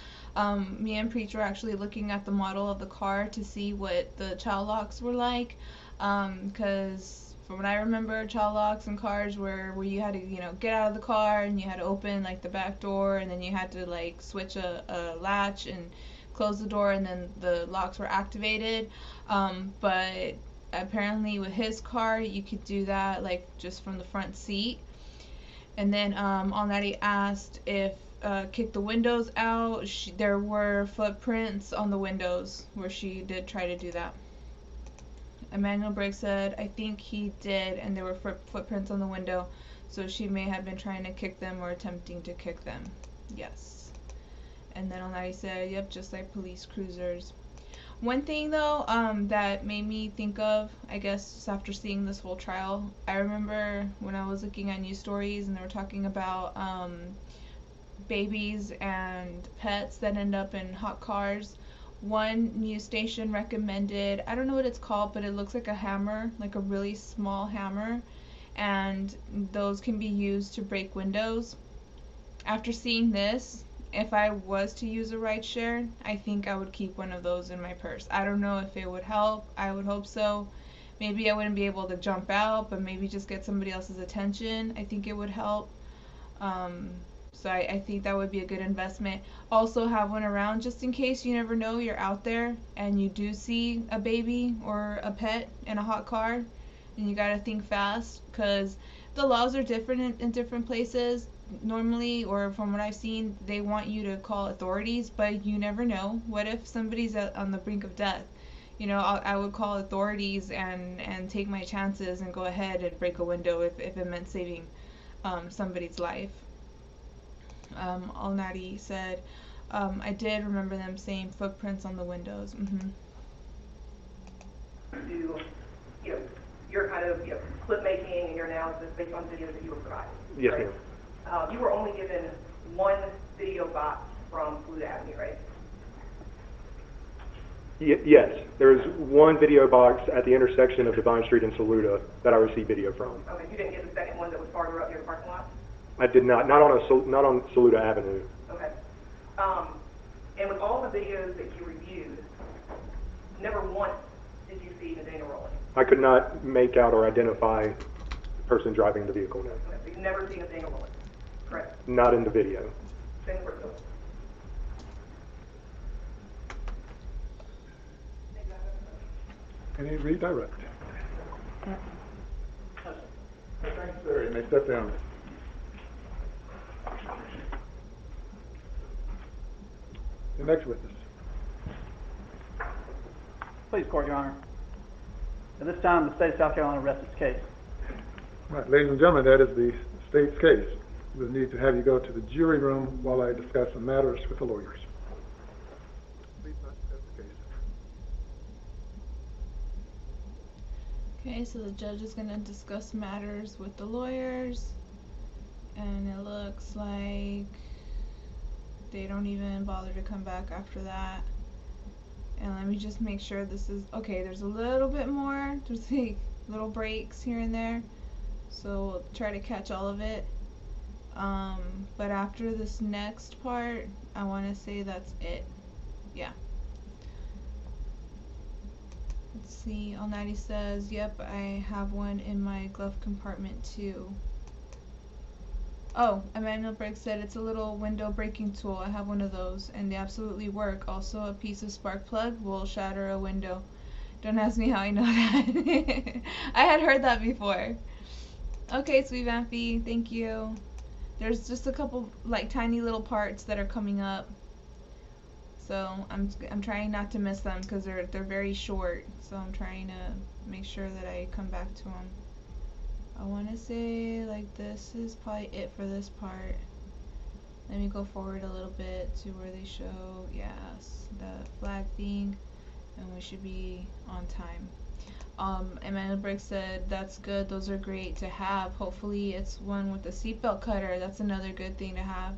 Me and Preach were actually looking at the model of the car to see what the child locks were like, because from what I remember, child locks in cars were where you had to, you know, get out of the car and you had to open like the back door, and then you had to like switch a latch and closed the door and then the locks were activated. But apparently with his car, you could do that like just from the front seat. And then on that he asked if kick the windows out. There were footprints on the windows where she did try to do that. Emmanuel Briggs said, I think he did, and there were footprints on the window, so she may have been trying to kick them or attempting to kick them. Yes. And then on that he said, yep, just like police cruisers. One thing though that made me think of, I guess just after seeing this whole trial, I remember when I was looking at news stories and they were talking about babies and pets that end up in hot cars. One news station recommended, I don't know what it's called, but it looks like a hammer, like a really small hammer, and those can be used to break windows. After seeing this, if I was to use a rideshare, I think I would keep one of those in my purse. I don't know if it would help. I would hope so. Maybe I wouldn't be able to jump out, but maybe just get somebody else's attention. I think it would help. So I think that would be a good investment. Also have one around just in case. You never know, you're out there and you do see a baby or a pet in a hot car, and you gotta think fast, because the laws are different in different places. Normally, or from what I've seen, they want you to call authorities, but you never know. What if somebody's on the brink of death? You know, I would call authorities and take my chances and go ahead and break a window if it meant saving somebody's life. Alnati said, I did remember them saying footprints on the windows. Your kind of clip making and your analysis based on videos that you were provided. Yes, right? ma'am. You were only given one video box from Saluda Avenue, right? Yes, there is one video box at the intersection of Divine Street and Saluda that I received video from. Okay, you didn't get the second one that was farther up near the parking lot? I did not on Saluda Avenue. Okay. And with all the videos that you reviewed, never once did you see Nathaniel Rowland? I could not make out or identify the person driving the vehicle, no. Okay, so you've never seen Nathaniel Rowland, correct? Not in the video. Same for Phil. Any redirect? Thanks, sir. You may step down. The next witness. Please, Court, Your Honor. At this time, the state of South Carolina rests its case. Right, ladies and gentlemen, that is the state's case. We'll need to have you go to the jury room while I discuss some matters with the lawyers. Please not discuss the case. Okay, so the judge is going to discuss matters with the lawyers, and it looks like they don't even bother to come back after that. And let me just make sure this is okay. There's a little bit more, there's like little breaks here and there, so we'll try to catch all of it. But after this next part, I want to say that's it. Yeah. Let's see, Alnighty says, yep, I have one in my glove compartment too. Oh, Emmanuel Briggs said it's a little window breaking tool. I have one of those and they absolutely work. Also, a piece of spark plug will shatter a window. Don't ask me how I know that. I had heard that before. Okay, Sweet Vampy, thank you. There's just a couple like tiny little parts that are coming up, so I'm trying not to miss them because they're very short. So I'm trying to make sure that I come back to them. I want to say like this is probably it for this part. Let me go forward a little bit to where they show, yes, the flag thing, and we should be on time. Emmanuel Briggs said, that's good, those are great to have. Hopefully it's one with a seatbelt cutter. That's another good thing to have.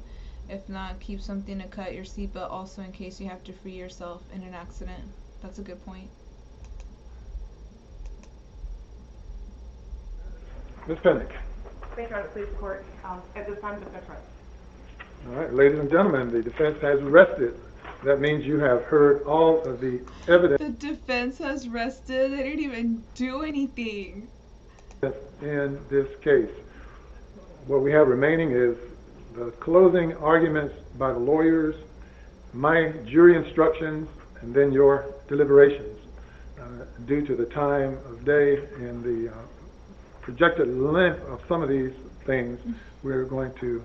If not, keep something to cut your seatbelt also in case you have to free yourself in an accident. That's a good point. Ms. Pennick. Thank you, Your Honor, please report. At this time, defense rests. All right, ladies and gentlemen, the defense has rested. That means you have heard all of the evidence. The defense has rested. They didn't even do anything In this case, what we have remaining is the closing arguments by the lawyers, my jury instructions and then your deliberations. Due to the time of day and the projected length of some of these things, we're going to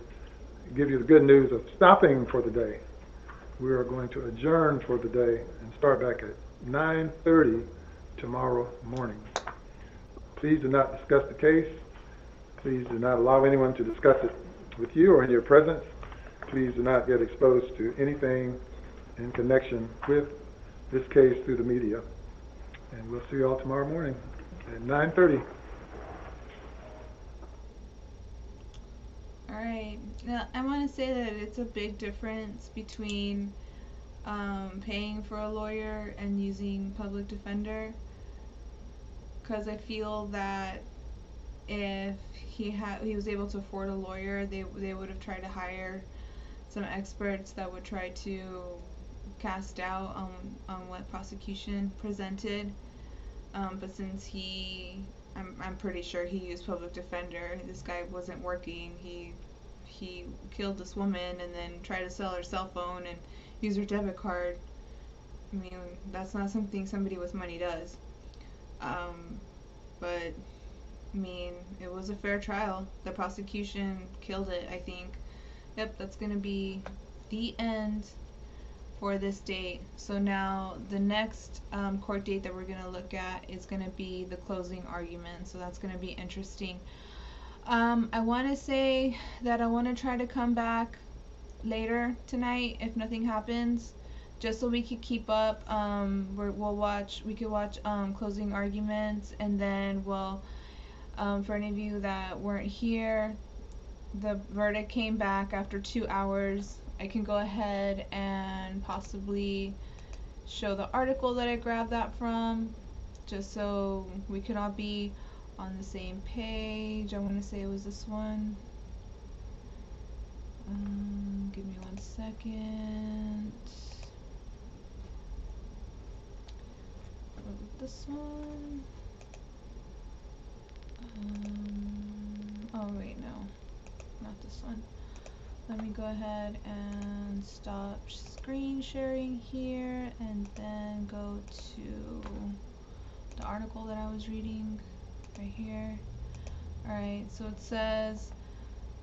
give you the good news of stopping for the day. We are going to adjourn for the day and start back at 9:30 tomorrow morning. Please do not discuss the case. Please do not allow anyone to discuss it with you or in your presence. Please do not get exposed to anything in connection with this case through the media. And we'll see you all tomorrow morning at 9:30. All right. Now, I want to say that it's a big difference between paying for a lawyer and using public defender, because I feel that if he was able to afford a lawyer, they would have tried to hire some experts that would try to cast doubt on what prosecution presented. But since I'm pretty sure he used public defender. This guy wasn't working. He killed this woman and then tried to sell her cell phone and use her debit card. I mean, that's not something somebody with money does. But I mean, it was a fair trial. The prosecution killed it, I think. Yep, that's gonna be the end for this date. So now the next court date that we're going to look at is going to be the closing argument. So that's going to be interesting. I want to say that I want to try to come back later tonight if nothing happens, just so we could keep up. We could watch closing arguments, and then we'll for any of you that weren't here, the verdict came back after 2 hours. I can go ahead and possibly show the article that I grabbed that from, just so we could all be on the same page. I want to say it was this one. Give me 1 second. Was it this one? Oh wait, no, not this one. Let me go ahead and stop screen sharing here and then go to the article that I was reading right here. Alright, so it says,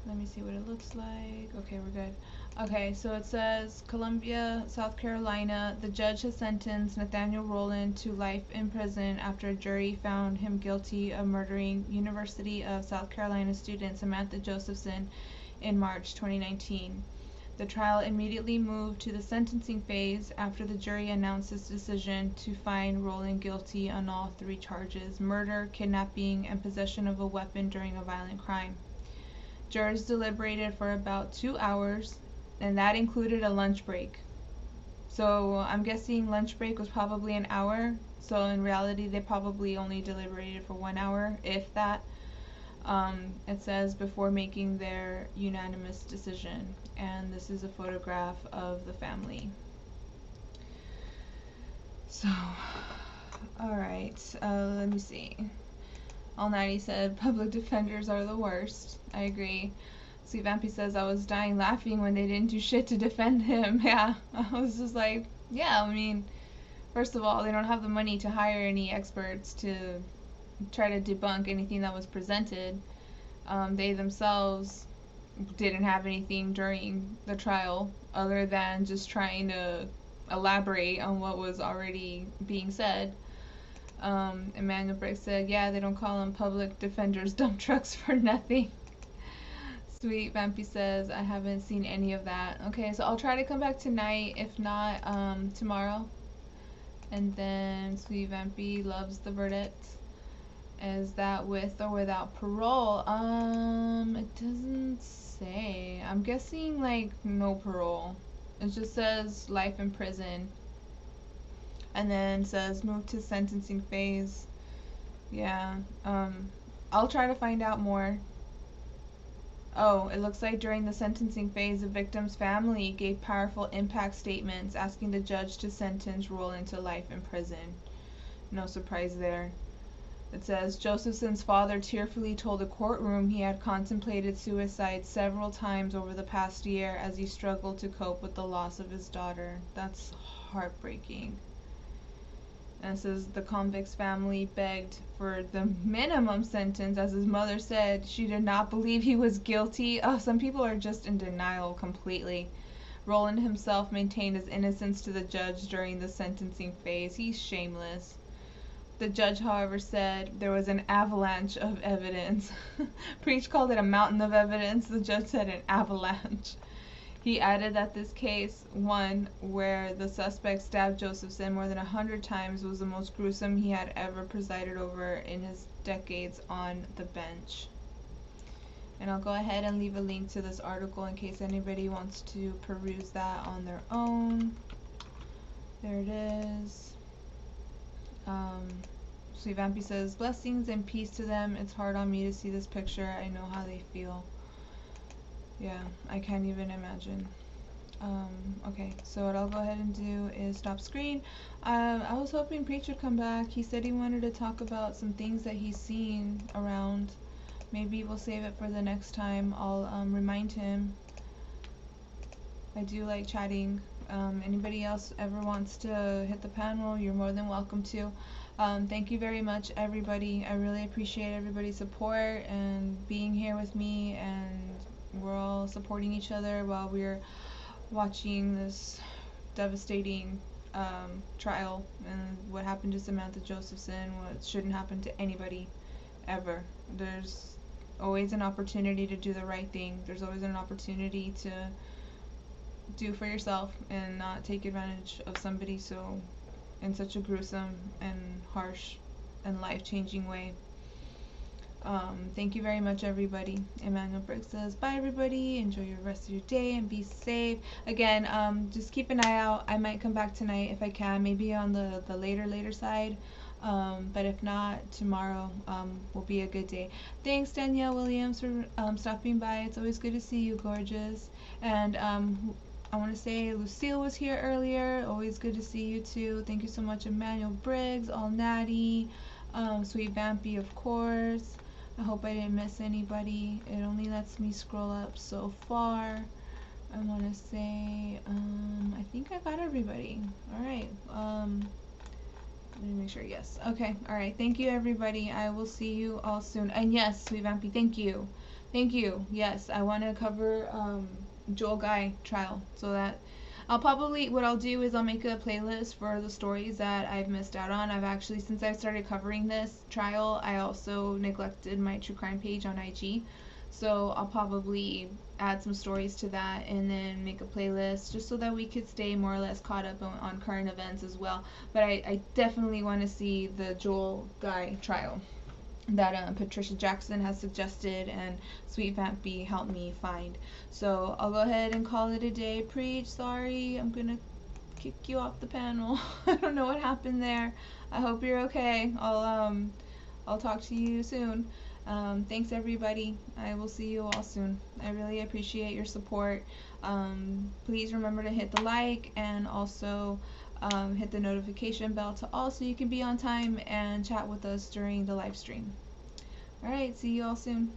let me see what it looks like. Okay, we're good. Okay, so it says, Columbia, South Carolina, the judge has sentenced Nathaniel Rowland to life in prison after a jury found him guilty of murdering University of South Carolina student Samantha Josephson in March 2019. The trial immediately moved to the sentencing phase after the jury announced its decision to find Rowland guilty on all 3 charges: murder, kidnapping, and possession of a weapon during a violent crime. Jurors deliberated for about 2 hours, and that included a lunch break. So I'm guessing lunch break was probably an hour, so in reality they probably only deliberated for 1 hour, if that. It says before making their unanimous decision, and this is a photograph of the family. So, alright, let me see. All Nighty said public defenders are the worst. I agree. Sweet Vampy says I was dying laughing when they didn't do shit to defend him. Yeah, I was just like, yeah, I mean, first of all, they don't have the money to hire any experts to try to debunk anything that was presented. They themselves didn't have anything during the trial other than just trying to elaborate on what was already being said. Emmanuel Brick said, yeah, they don't call them public defenders dump trucks for nothing. Sweet Vampy says, I haven't seen any of that. Okay, so I'll try to come back tonight, if not tomorrow. And then Sweet Vampy loves the verdict. Is that with or without parole? It doesn't say. I'm guessing like no parole. It just says life in prison. And then says move to sentencing phase. Yeah. I'll try to find out more. Oh, it looks like during the sentencing phase, the victim's family gave powerful impact statements asking the judge to sentence Rowland to life in prison. No surprise there. It says, Josephson's father tearfully told the courtroom he had contemplated suicide several times over the past year as he struggled to cope with the loss of his daughter. That's heartbreaking. And it says the convict's family begged for the minimum sentence, as his mother said she did not believe he was guilty. Oh, some people are just in denial completely. Rowland himself maintained his innocence to the judge during the sentencing phase. He's shameless. The judge, however, said there was an avalanche of evidence. Preach called it a mountain of evidence. The judge said an avalanche. He added that this case, one where the suspect stabbed Josephson more than 100 times, was the most gruesome he had ever presided over in his decades on the bench. And I'll go ahead and leave a link to this article in case anybody wants to peruse that on their own. There it is. Sweet Vampy says, blessings and peace to them. It's hard on me to see this picture. I know how they feel. Yeah, I can't even imagine. Okay, so what I'll go ahead and do is stop screen. I was hoping Preach would come back. He said he wanted to talk about some things that he's seen around. Maybe we'll save it for the next time. I'll remind him. I do like chatting. Anybody else ever wants to hit the panel, you're more than welcome to. Thank you very much, everybody. I really appreciate everybody's support and being here with me, and we're all supporting each other while we're watching this devastating trial and what happened to Samantha Josephson, what shouldn't happen to anybody ever. There's always an opportunity to do the right thing. There's always an opportunity to do for yourself and not take advantage of somebody so in such a gruesome and harsh and life-changing way. Thank you very much, everybody. Emmanuel Briggs says, bye, everybody. Enjoy your rest of your day and be safe. Again, just keep an eye out. I might come back tonight if I can, maybe on the later side. But if not, tomorrow will be a good day. Thanks, Danielle Williams, for stopping by. It's always good to see you, gorgeous. And I want to say Lucille was here earlier. Always good to see you too. Thank you so much, Emmanuel Briggs, All Natty, Sweet Vampy, of course. I hope I didn't miss anybody. It only lets me scroll up so far. I want to say, I think I got everybody. All right. Let me make sure. Yes. Okay. All right. Thank you, everybody. I will see you all soon. And yes, Sweet Vampy, thank you. Thank you. Yes, I want to cover Joel Guy trial, so that I'll probably, what I'll do is I'll make a playlist for the stories that I've missed out on. I've actually, since I've started covering this trial, I also neglected my true crime page on IG. So I'll probably add some stories to that and then make a playlist just so that we could stay more or less caught up on current events as well. But I definitely want to see the Joel Guy trial that Patricia Jackson has suggested and Sweet Vampy helped me find. So I'll go ahead and call it a day. Preach, sorry, I'm gonna kick you off the panel. I don't know what happened there. I hope you're okay. I'll talk to you soon. Thanks, everybody. I will see you all soon. I really appreciate your support. Please remember to hit the like and also hit the notification bell to all so you can be on time and chat with us during the live stream. Alright, see you all soon.